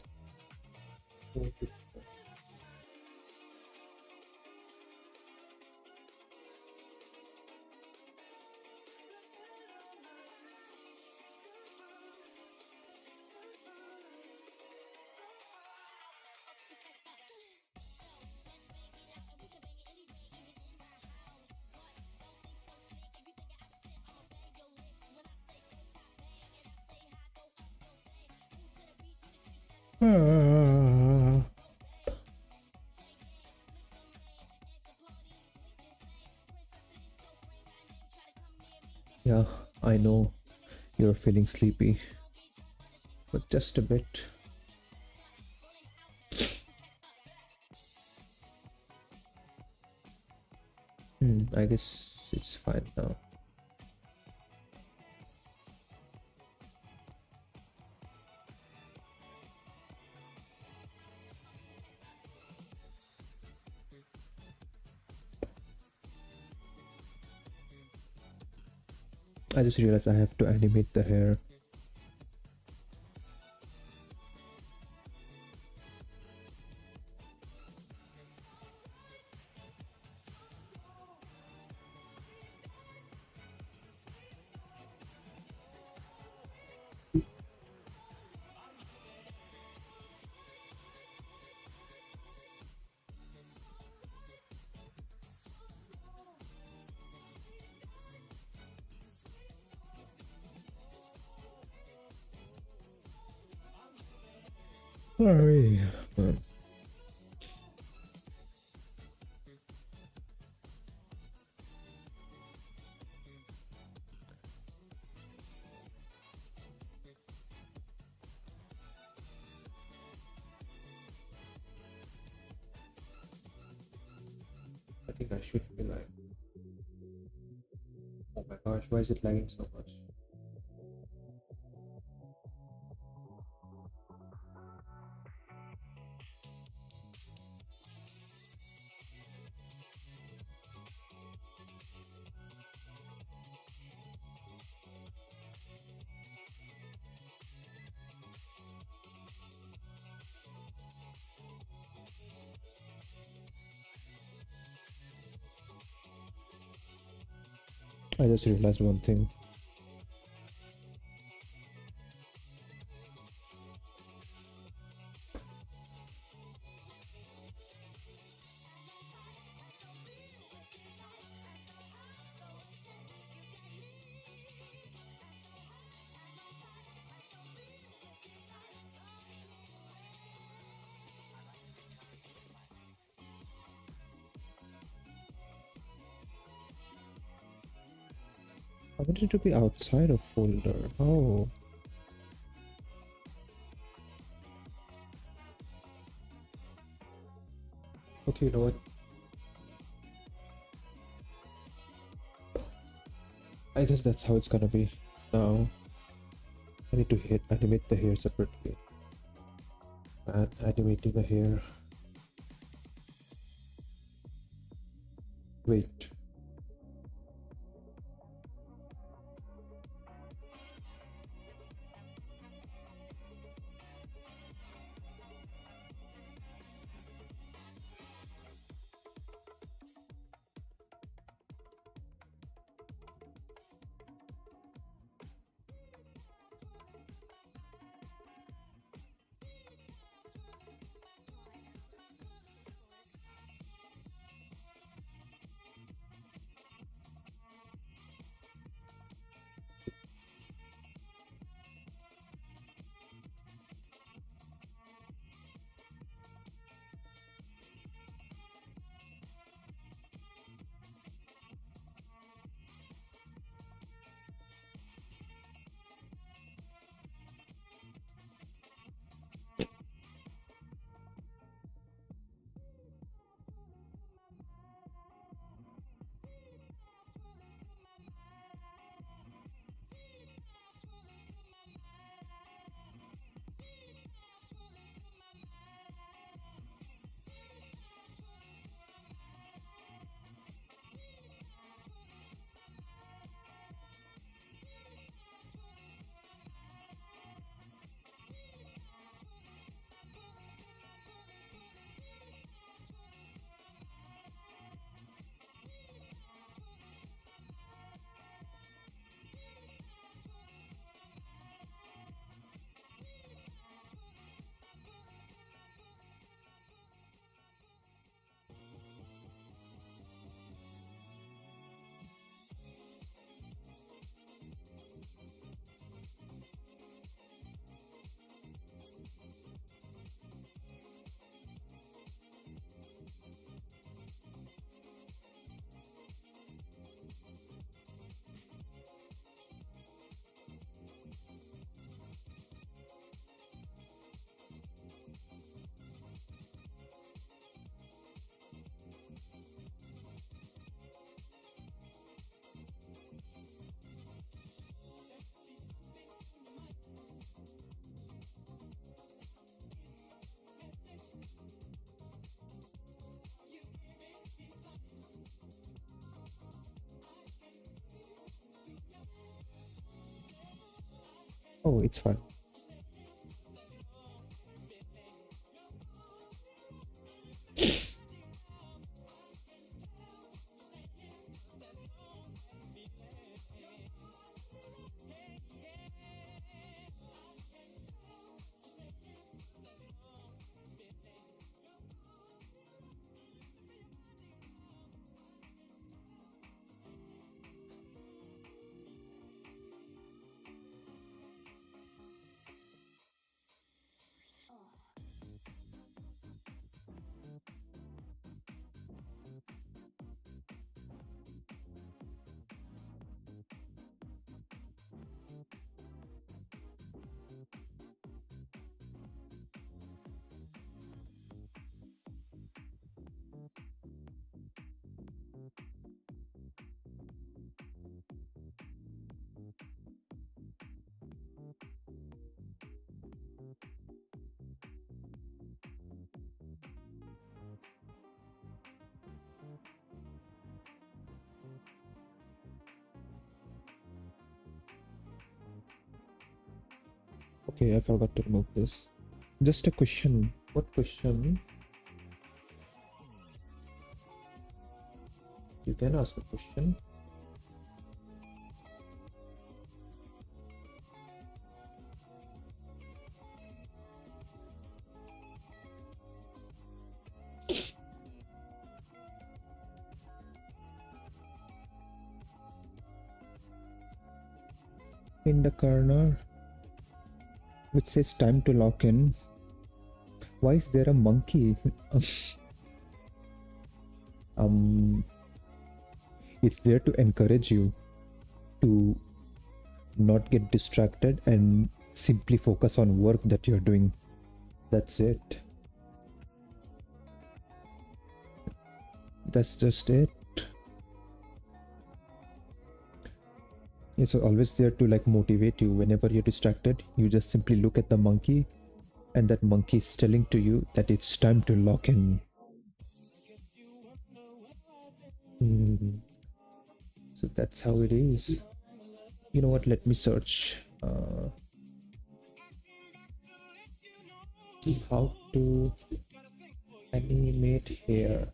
Yeah, I know you're feeling sleepy, but just a bit. I guess it's fine now. I just realized I have to animate the hair. Sorry. I think I should be like, oh my gosh, why is it lagging so much? I just realized one thing. I wanted it to be outside of folder. Oh. Okay, you know what? I guess that's how it's gonna be. Now, I need to animate the hair separately. And animating the hair. Wait. Oh, it's fine. Okay, I forgot to remove this. Just a question. What question? You can ask a question. In the corner, which says time to lock in. Why is there a monkey? It's there to encourage you to not get distracted and simply focus on work that you're doing. That's it. That's just it. It's always there to like motivate you. Whenever you're distracted, you just simply look at the monkey, and that monkey is telling to you that it's time to lock in. So that's how it is. You know what? Let me search how to animate hair.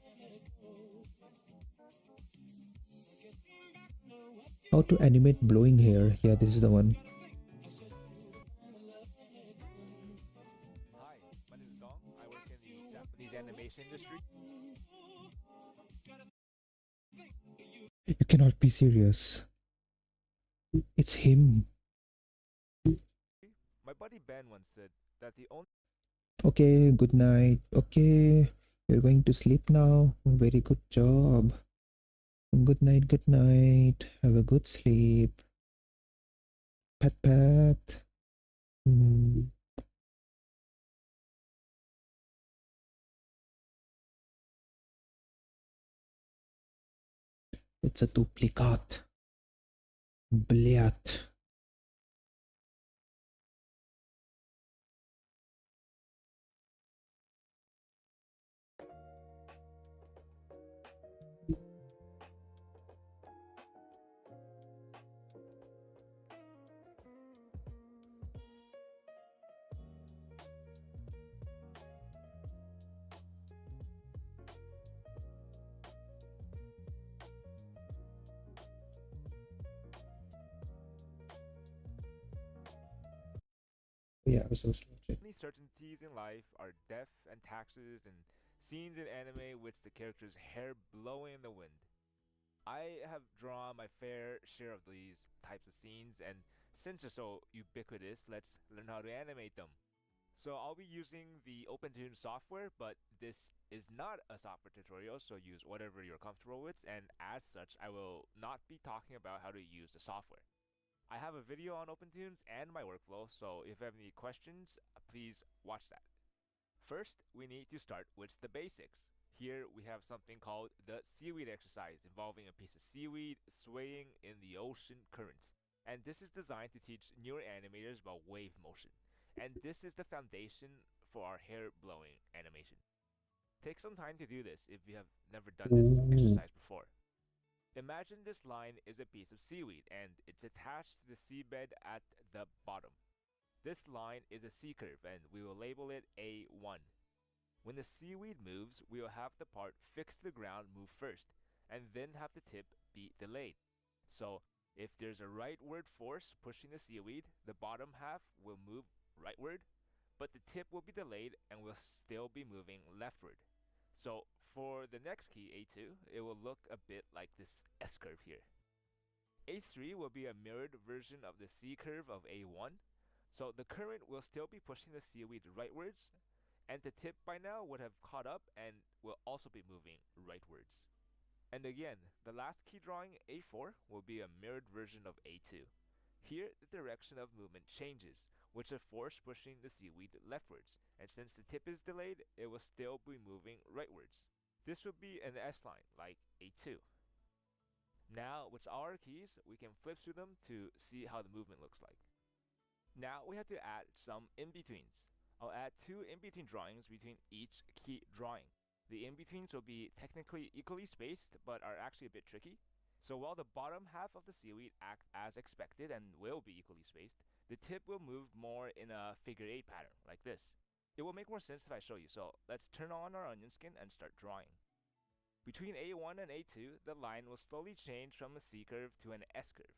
How to animate blowing hair. Yeah, this is the one. Hi, my name is Dong. I work in the Japanese animation industry. You cannot be serious. It's him. My buddy Ben once said that the only Okay, good night. Okay, you're going to sleep now. Very good job. Good night, good night. Have a good sleep. Pat pat. It's a duplicate. Блядь. Yeah, I was supposed to watch it. certainties in life are death and taxes and scenes in anime with the character's hair blowing in the wind. I have drawn my fair share of these types of scenes, and since they're so ubiquitous, let's learn how to animate them. So I'll be using the OpenTune software, but this is not a software tutorial, so use whatever you're comfortable with, and as such, I will not be talking about how to use the software. I have a video on OpenTunes and my workflow, so if you have any questions, please watch that. First, we need to start with the basics. Here we have something called the seaweed exercise, involving a piece of seaweed swaying in the ocean current. And this is designed to teach newer animators about wave motion. And this is the foundation for our hair blowing animation. Take some time to do this if you have never done this exercise before. Imagine this line is a piece of seaweed and it's attached to the seabed at the bottom. This line is a C curve and we will label it A1. When the seaweed moves, we will have the part fixed to the ground move first, and then have the tip be delayed. So, if there's a rightward force pushing the seaweed, the bottom half will move rightward, but the tip will be delayed and will still be moving leftward. So, for the next key, A2, it will look a bit like this S curve here. A3 will be a mirrored version of the C curve of A1, so the current will still be pushing the seaweed rightwards, and the tip by now would have caught up and will also be moving rightwards. And again, the last key drawing, A4, will be a mirrored version of A2. Here, the direction of movement changes, with the force pushing the seaweed leftwards, and since the tip is delayed, it will still be moving rightwards. This would be an S line, like A2. Now, with our keys, we can flip through them to see how the movement looks like. Now, we have to add some in-betweens. I'll add 2 in-between drawings between each key drawing. The in-betweens will be technically equally spaced, but are actually a bit tricky. So while the bottom half of the seaweed act as expected and will be equally spaced, the tip will move more in a figure 8 pattern, like this. It will make more sense if I show you, so let's turn on our onion skin and start drawing. Between A1 and A2, the line will slowly change from a C curve to an S curve.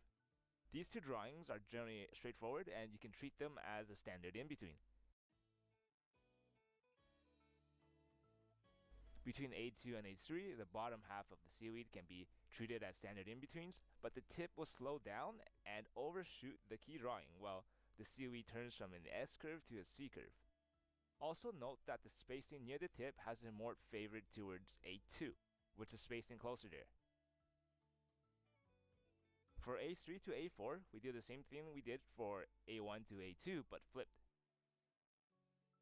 These 2 drawings are generally straightforward and you can treat them as a standard in-between. Between A2 and A3, the bottom half of the seaweed can be treated as standard in-betweens, but the tip will slow down and overshoot the key drawing while the seaweed turns from an S curve to a C curve. Also note that the spacing near the tip has been more favored towards A2, with the spacing closer there. For A3 to A4, we do the same thing we did for A1 to A2, but flipped.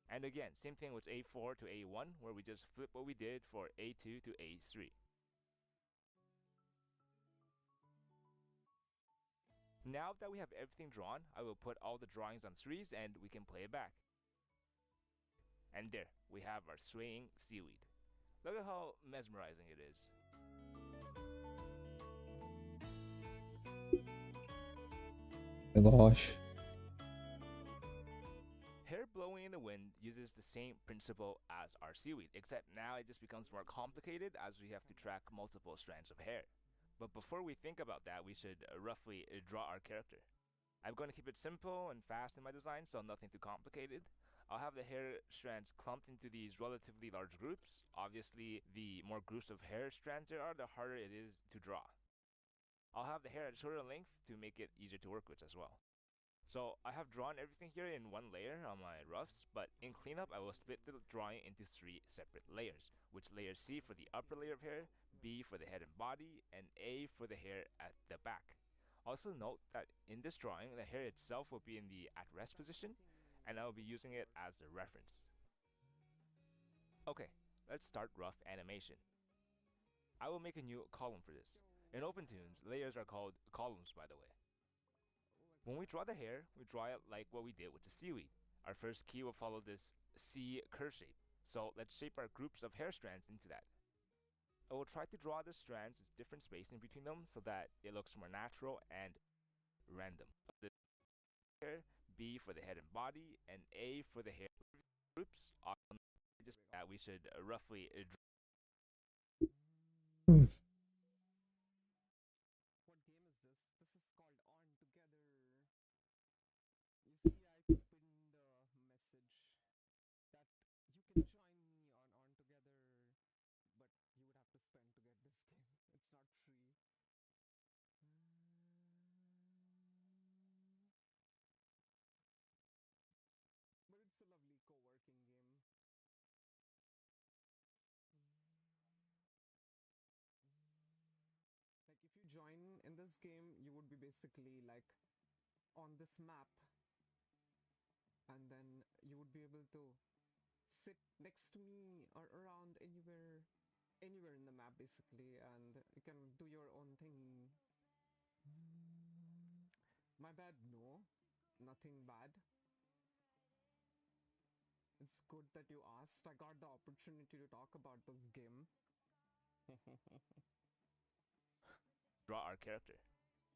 And again, same thing with A4 to A1, where we just flip what we did for A2 to A3. Now that we have everything drawn, I will put all the drawings on 3s and we can play it back. And there, we have our swaying seaweed. Look at how mesmerizing it is. Oh my gosh. Hair blowing in the wind uses the same principle as our seaweed, except now it just becomes more complicated as we have to track multiple strands of hair. But before we think about that, we should roughly draw our character. I'm going to keep it simple and fast in my design, so nothing too complicated. I'll have the hair strands clumped into these relatively large groups. Obviously, the more groups of hair strands there are, the harder it is to draw. I'll have the hair at shorter length to make it easier to work with as well. So I have drawn everything here in one layer on my roughs, but in cleanup I will split the drawing into 3 separate layers, with layer C for the upper layer of hair, B for the head and body, and A for the hair at the back. Also note that in this drawing, the hair itself will be in the at rest position, and I will be using it as a reference. Okay, let's start rough animation. I will make a new column for this. In OpenTunes, layers are called columns, by the way. When we draw the hair, we draw it like what we did with the seaweed. Our first key will follow this C curve shape, so let's shape our groups of hair strands into that. I will try to draw the strands with different spacing between them so that it looks more natural and random. B for the head and body, and A for the hair groups. Just that we should roughly draw. Join in this game, you would be basically like on this map, and then you would be able to sit next to me or around anywhere in the map basically, and you can do your own thing. My bad. No, nothing bad. It's good that you asked. I got the opportunity to talk about this game. Draw our character.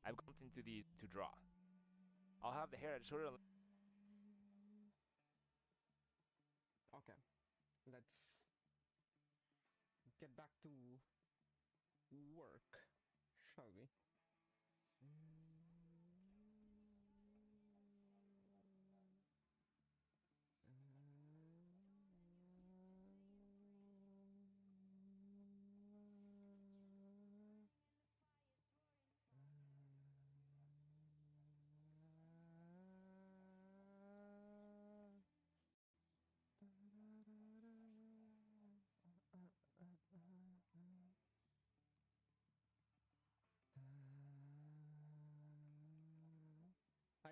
I've clumped into these to draw. I'll have the hair at shorter length. let's get back to work, shall we?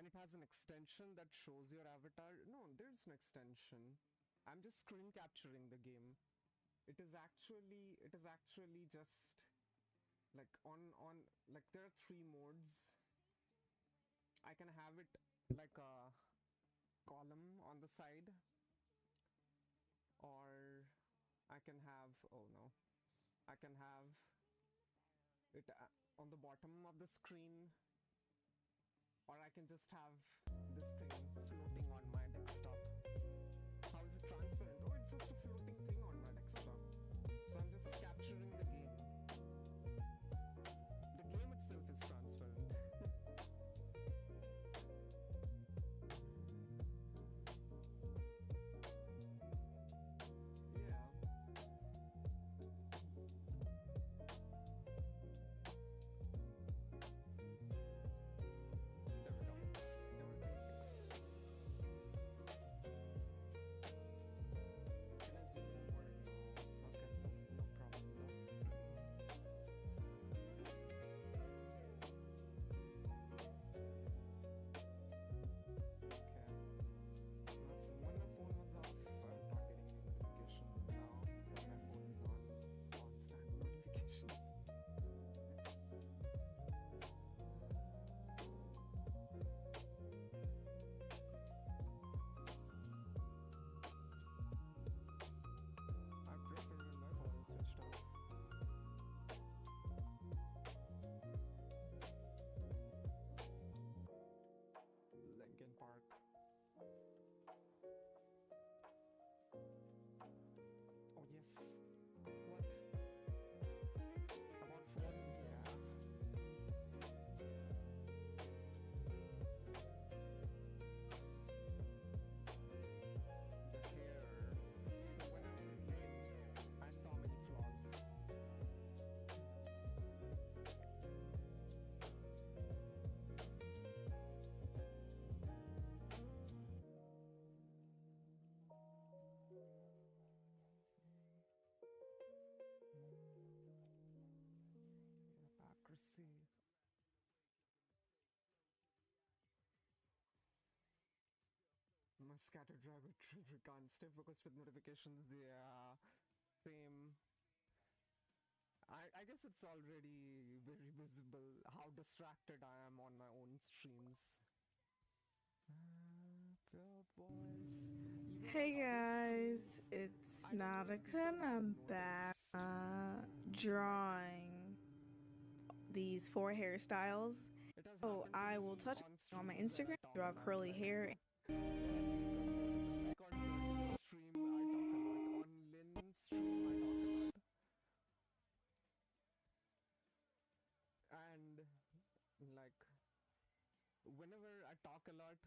And it has an extension that shows your avatar. No, there's an extension. I'm just screen capturing the game. It is actually just like on like there are 3 modes. I can have it like a column on the side, or I can have, oh no, I can have it on the bottom of the screen, or I can just have this thing floating on my desktop. How is it transparent? Oh, it's just a floating thing on my desktop. So I'm just capturing the game. The game itself is transparent. Yeah. There we go. Can I zoom in more? Okay, no problem though. Okay. When my phone was off, I was not getting any notifications, and now when my phone is on, constant notifications. I prefer when my phone is switched off. Linkin Park. Oh yes. What? About phone? Yeah. The hair. So when I was young, I saw many flaws. Hypocrisy. My scatter driver trigger can't stay focused with notifications. Yeah, same. I guess it's already very visible how distracted I am on my own streams. Pure boys. Even Hey other guys, streams, it's I don't know if people Nautica and have I'm noticed. back drawing these 4 hairstyles. It has So happened to I will me touch on my on streams where Instagram, I talk draw a lot, curly right? hair. Like on Nerd's stream, I talk a lot. On Lynn's stream, I talk a lot. And like whenever I talk a lot,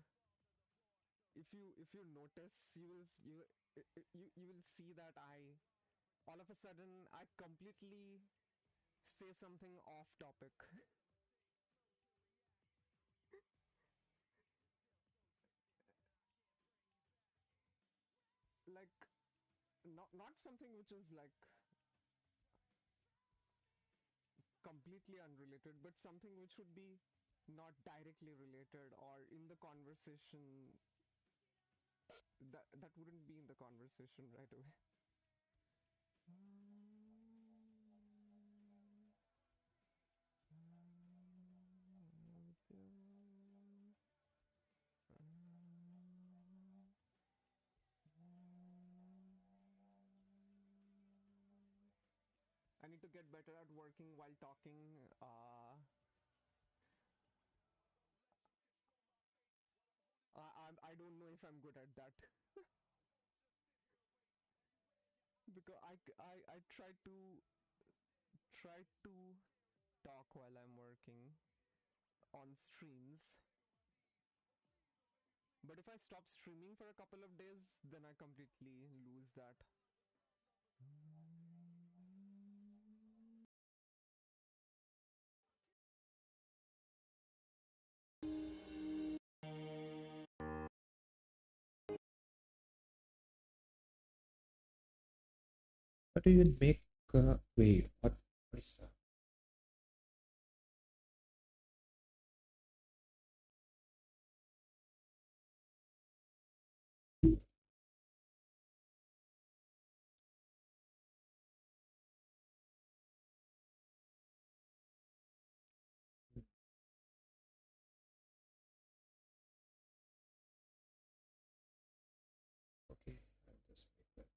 if you notice, you will see that I all of a sudden I completely say something off topic. Like not something which is like completely unrelated, but something which would be not directly related, or in the conversation that wouldn't be in the conversation right away. I need to get better at working while talking. I don't know if I'm good at that. I try to talk while I'm working on streams. But if I stop streaming for a couple of days, then I completely lose that. How do you make wait, what is that? Okay, I'll just make that.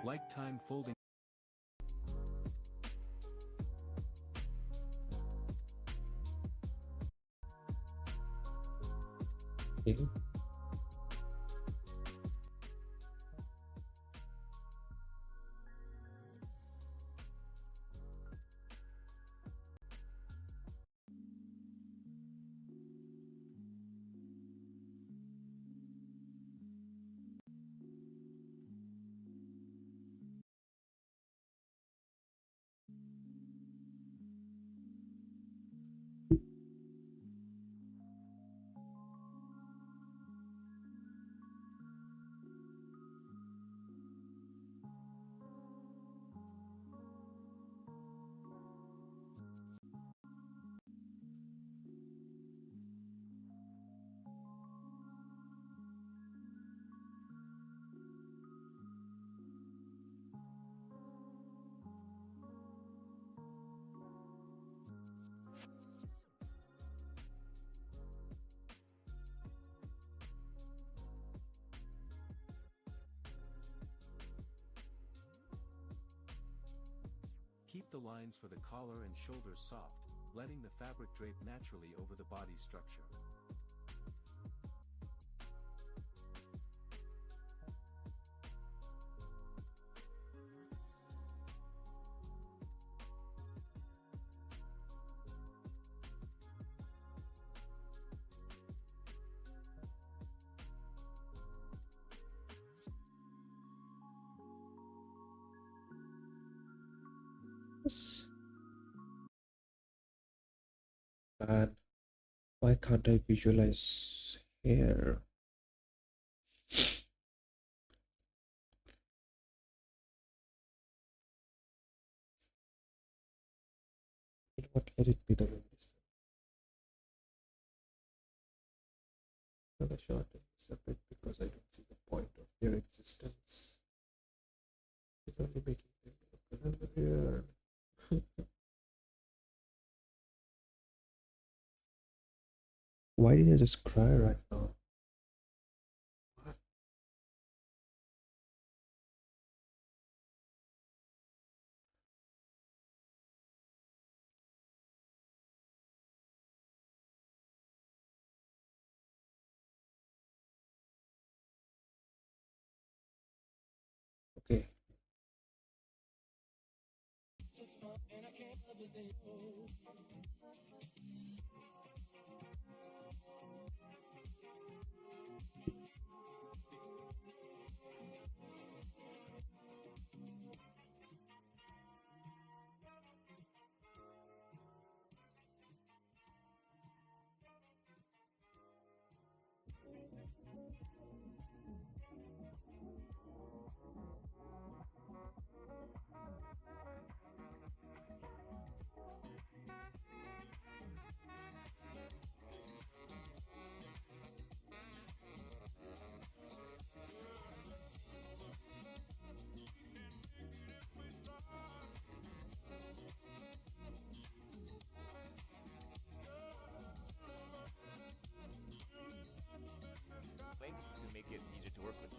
Like time folding. Okay. Keep the lines for the collar and shoulders soft, letting the fabric drape naturally over the body structure. And why can't I visualize here? You know what? Let it be the way it is. Not a short and separate because I don't see the point of their existence. It's only making them look another here. Why did I just cry right now? Link to make it easier to work with.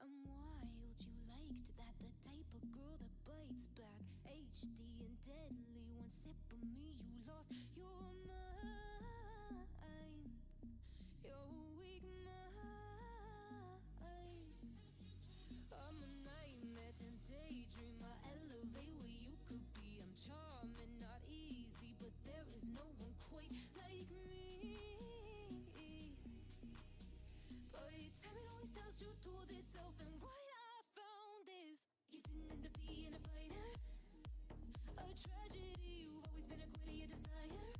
I'm wild, you liked that, the type of girl that bites back. HD and deadly, one sip of me, you lost your mind. Your weak mind. I'm a nightmare, 10 daydream. I elevate where you could be. I'm tragedy, you've always been a quitter, your desire.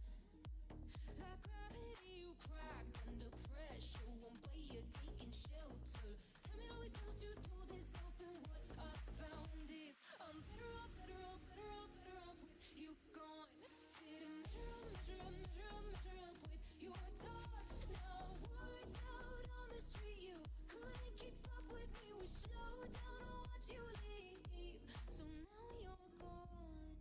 Like gravity, you crack under pressure. One way you're taking shelter. Time it always tells you through this self, and what I found is I'm better off, better off, better off, better off with you gone. Didn't measure up, measure up, measure up, measure up with your talk. Now words out on the street, you couldn't keep up with me. We slowed down to watch you leave, so now you're gone.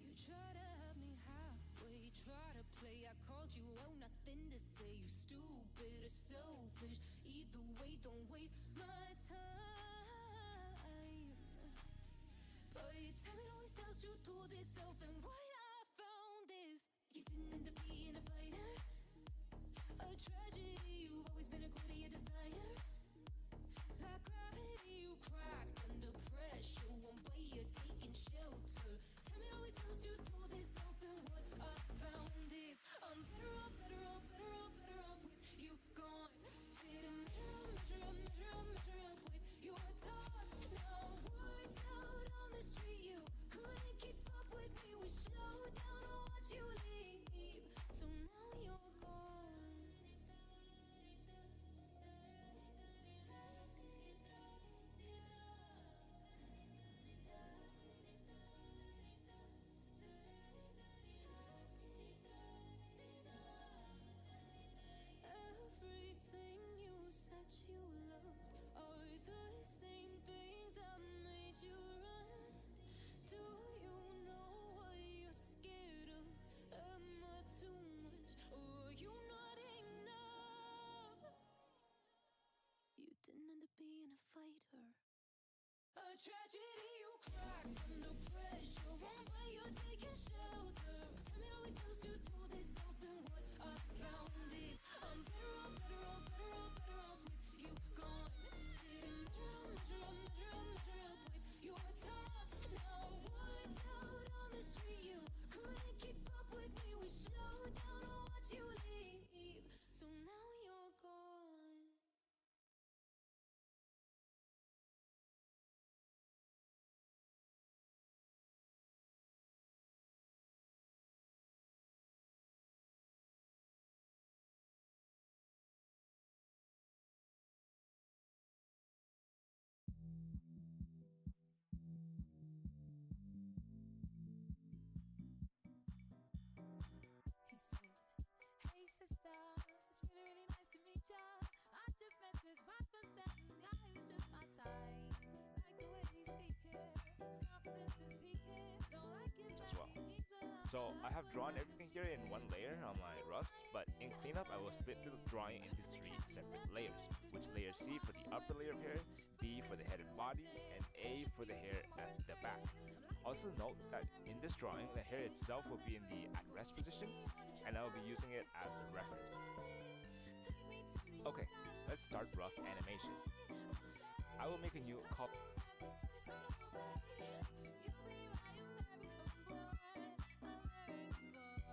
You try to have me halfway, try to play. I called you out, nothing to say. You stupid or selfish. Either way, don't waste my time. But your time it always tells you through this self, and what I found is you didn't end up being a fighter. A tragedy, you've always been a quitter, your desire. Like gravity, you crack under pressure. One way you're taking shelter. Time it always tells you through this self, and what I found is I'm better off, better off, better off, better off with you gone. Didn't measure up, measure up, measure up, measure up with your talk. Now words out on the street, you couldn't keep up with me. We slowed down to watch you leave, so now you're gone. Everything you said you loved are the same things that made you run. Do you know what you're scared of? Am I too much, or are you not enough? You didn't end up being a fighter. A tragedy, you crack under pressure. One way you're taking shelter. Time it always tells you through this self, and what I found is I'm better off, better off, better off, better off with you gone. Didn't measure up, measure up, measure up, measure up with your talk. Now words out on the street, you couldn't keep up with me. We slowed down to watch you leave, so now you're gone. He said, hey sister, it's really, really nice to meet ya. I just met this 5% guy who's just my type. Like the way he's speaking, his confidence is peaking. Don't like his as well. So I have drawn everything here in one layer on my roughs, but in cleanup I will split the drawing into 3 separate layers, which layer C for the upper layer of hair, B for the head and body, and A for the hair at the back. Also note that in this drawing, the hair itself will be in the at rest position, and I will be using it as a reference. Okay, let's start rough animation. I will make a new copy.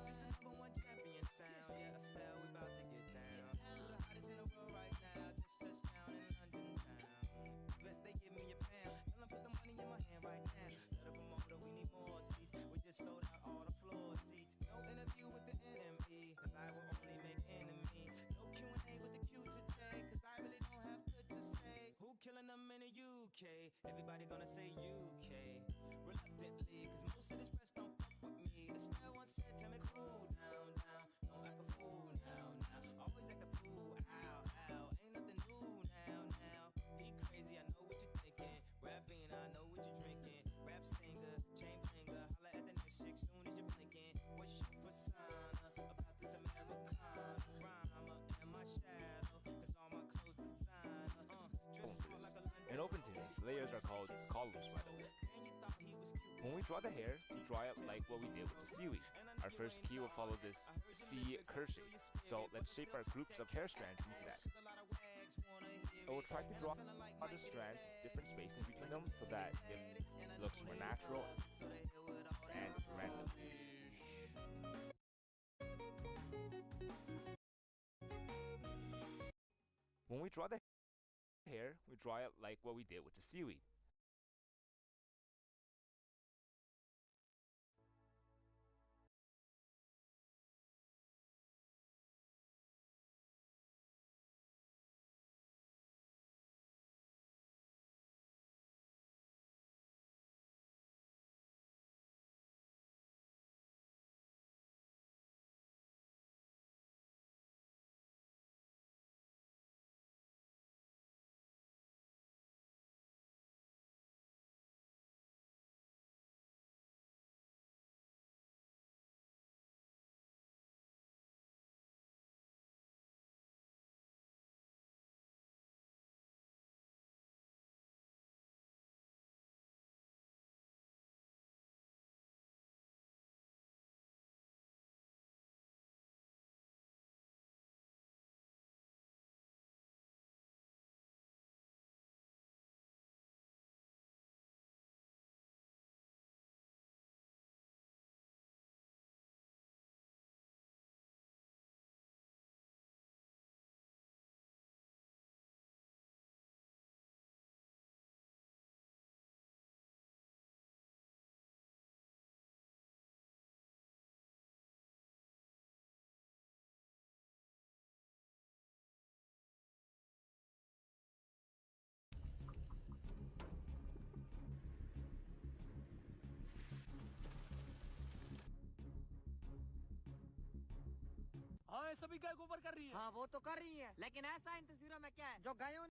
This is #1 champion sound. Yeah, Estelle, we about to get down. Who the hottest in the world right now? Just touched down in London town. Bet they give me a pound. Tell them put the money in my hand right now. Set up a motor, we need more seats. We just sold out all the floor seats. No interview with the enemy, cause I will only make enemy. No Q&A with the Q today, cause I really don't have good to say. Who killing them in the UK? Everybody gonna say UK. Reluctantly, cause most of this press don't fuck with me. Estelle once said, tell me cool down, down. Don't act a fool now, now. Always act a fool, ow, ow. Ain't nothing new now, now. Be crazy, I know what you're thinking. Rapping, I know what you're drinking. Rap singer, chain blinger. Holla at the next chick soon as you're blinking. What's your persona about this Americana? Rhymer, am I shallow? Cause all my clothes designer. Dress smart like a London. In open tuning, layers are called columns, by the way. When we draw the hair, we draw it like what we did with the seaweed. Our first key will follow this C curve shape. So let's shape our groups of hair strands into that. I will try to draw other strands with different spacing between them so that it looks more natural and random. When we draw the hair, we dry it like what we did with the seaweed. हाँ ये सभी गाय गोबर कर रही है हाँ वो तो कर रही है लेकिन ऐसा इन तस्वीरों में क्या है जो गायों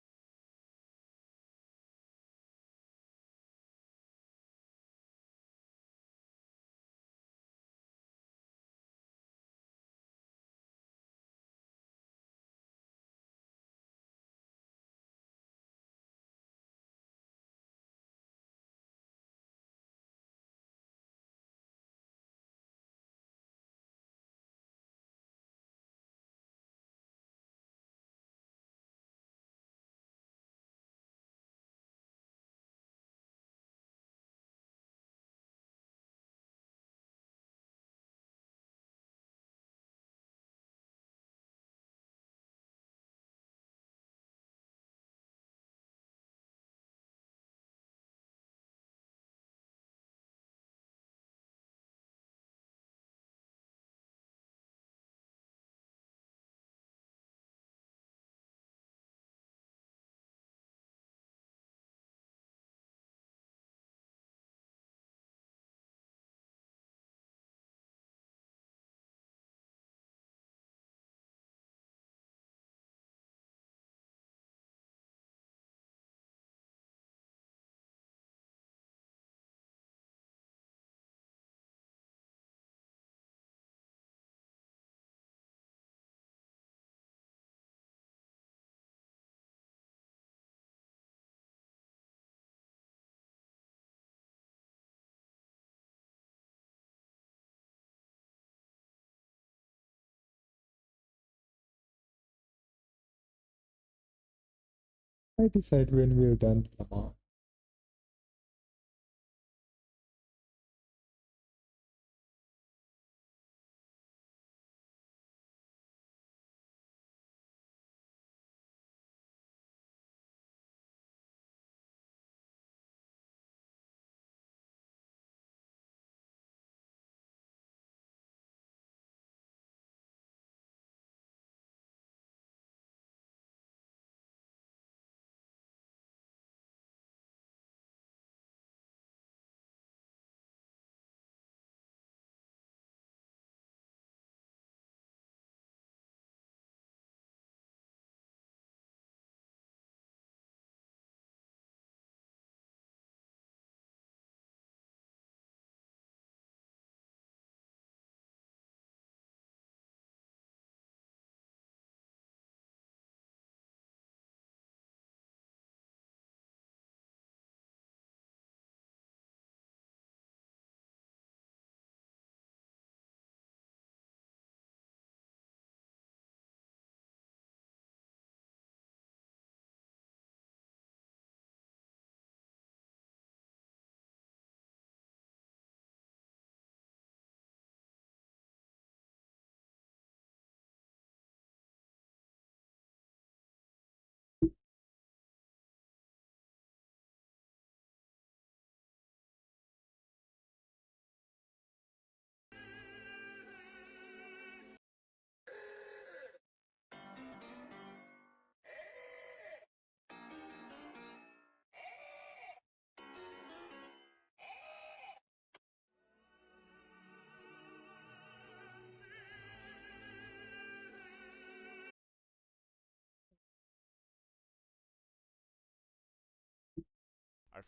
I decide when we're done, Lama.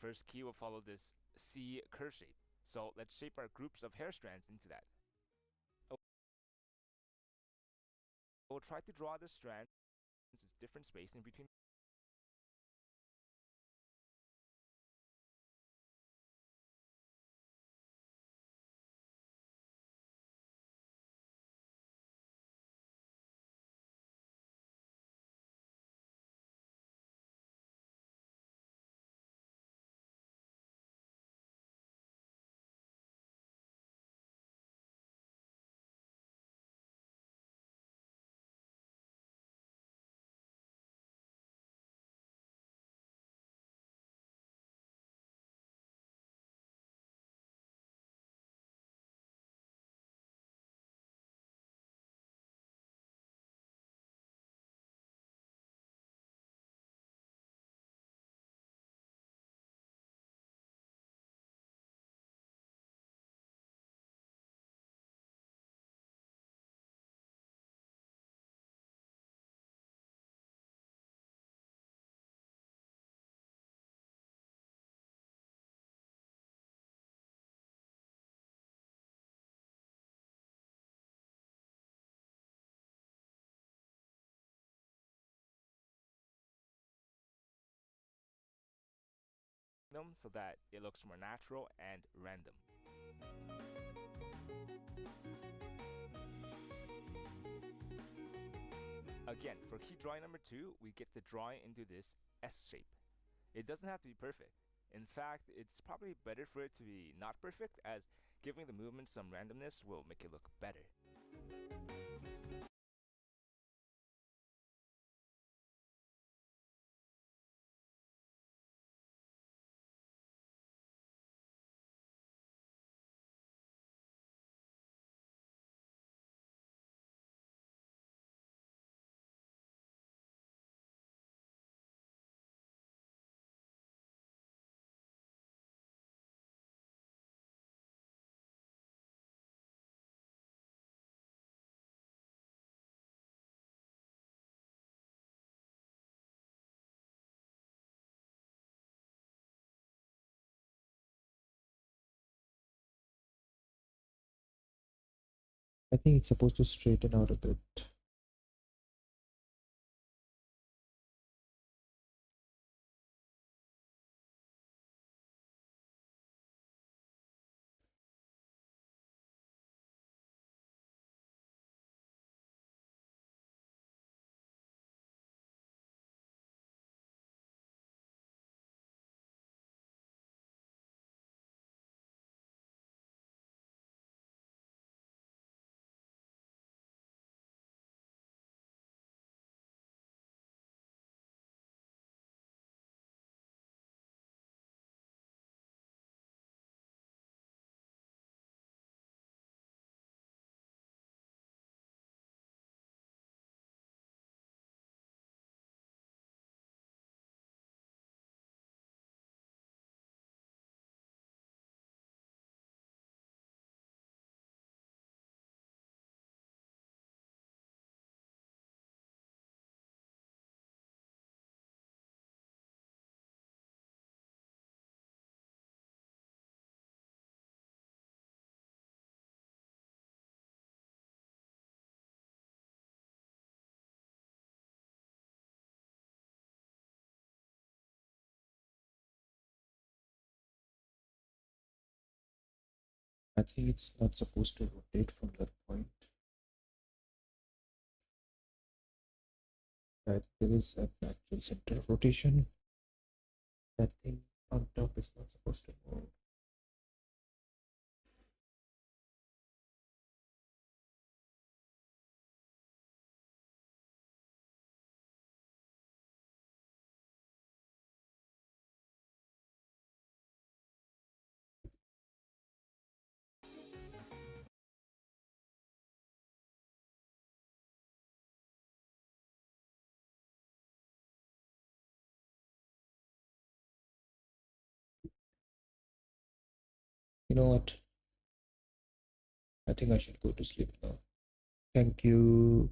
first key will follow this C curve shape. So let's shape our groups of hair strands into that. We'll try to draw the strands with different spacing between them so that it looks more natural and random. Again, for key drawing number 2, we get the drawing into this S shape. It doesn't have to be perfect. In fact, it's probably better for it to be not perfect, as giving the movement some randomness will make it look better. I think it's supposed to straighten out a bit. I think it's not supposed to rotate from that point. Right, there is an actual center of rotation. That thing on top is not supposed to move. You know what? I think I should go to sleep now. Thank you.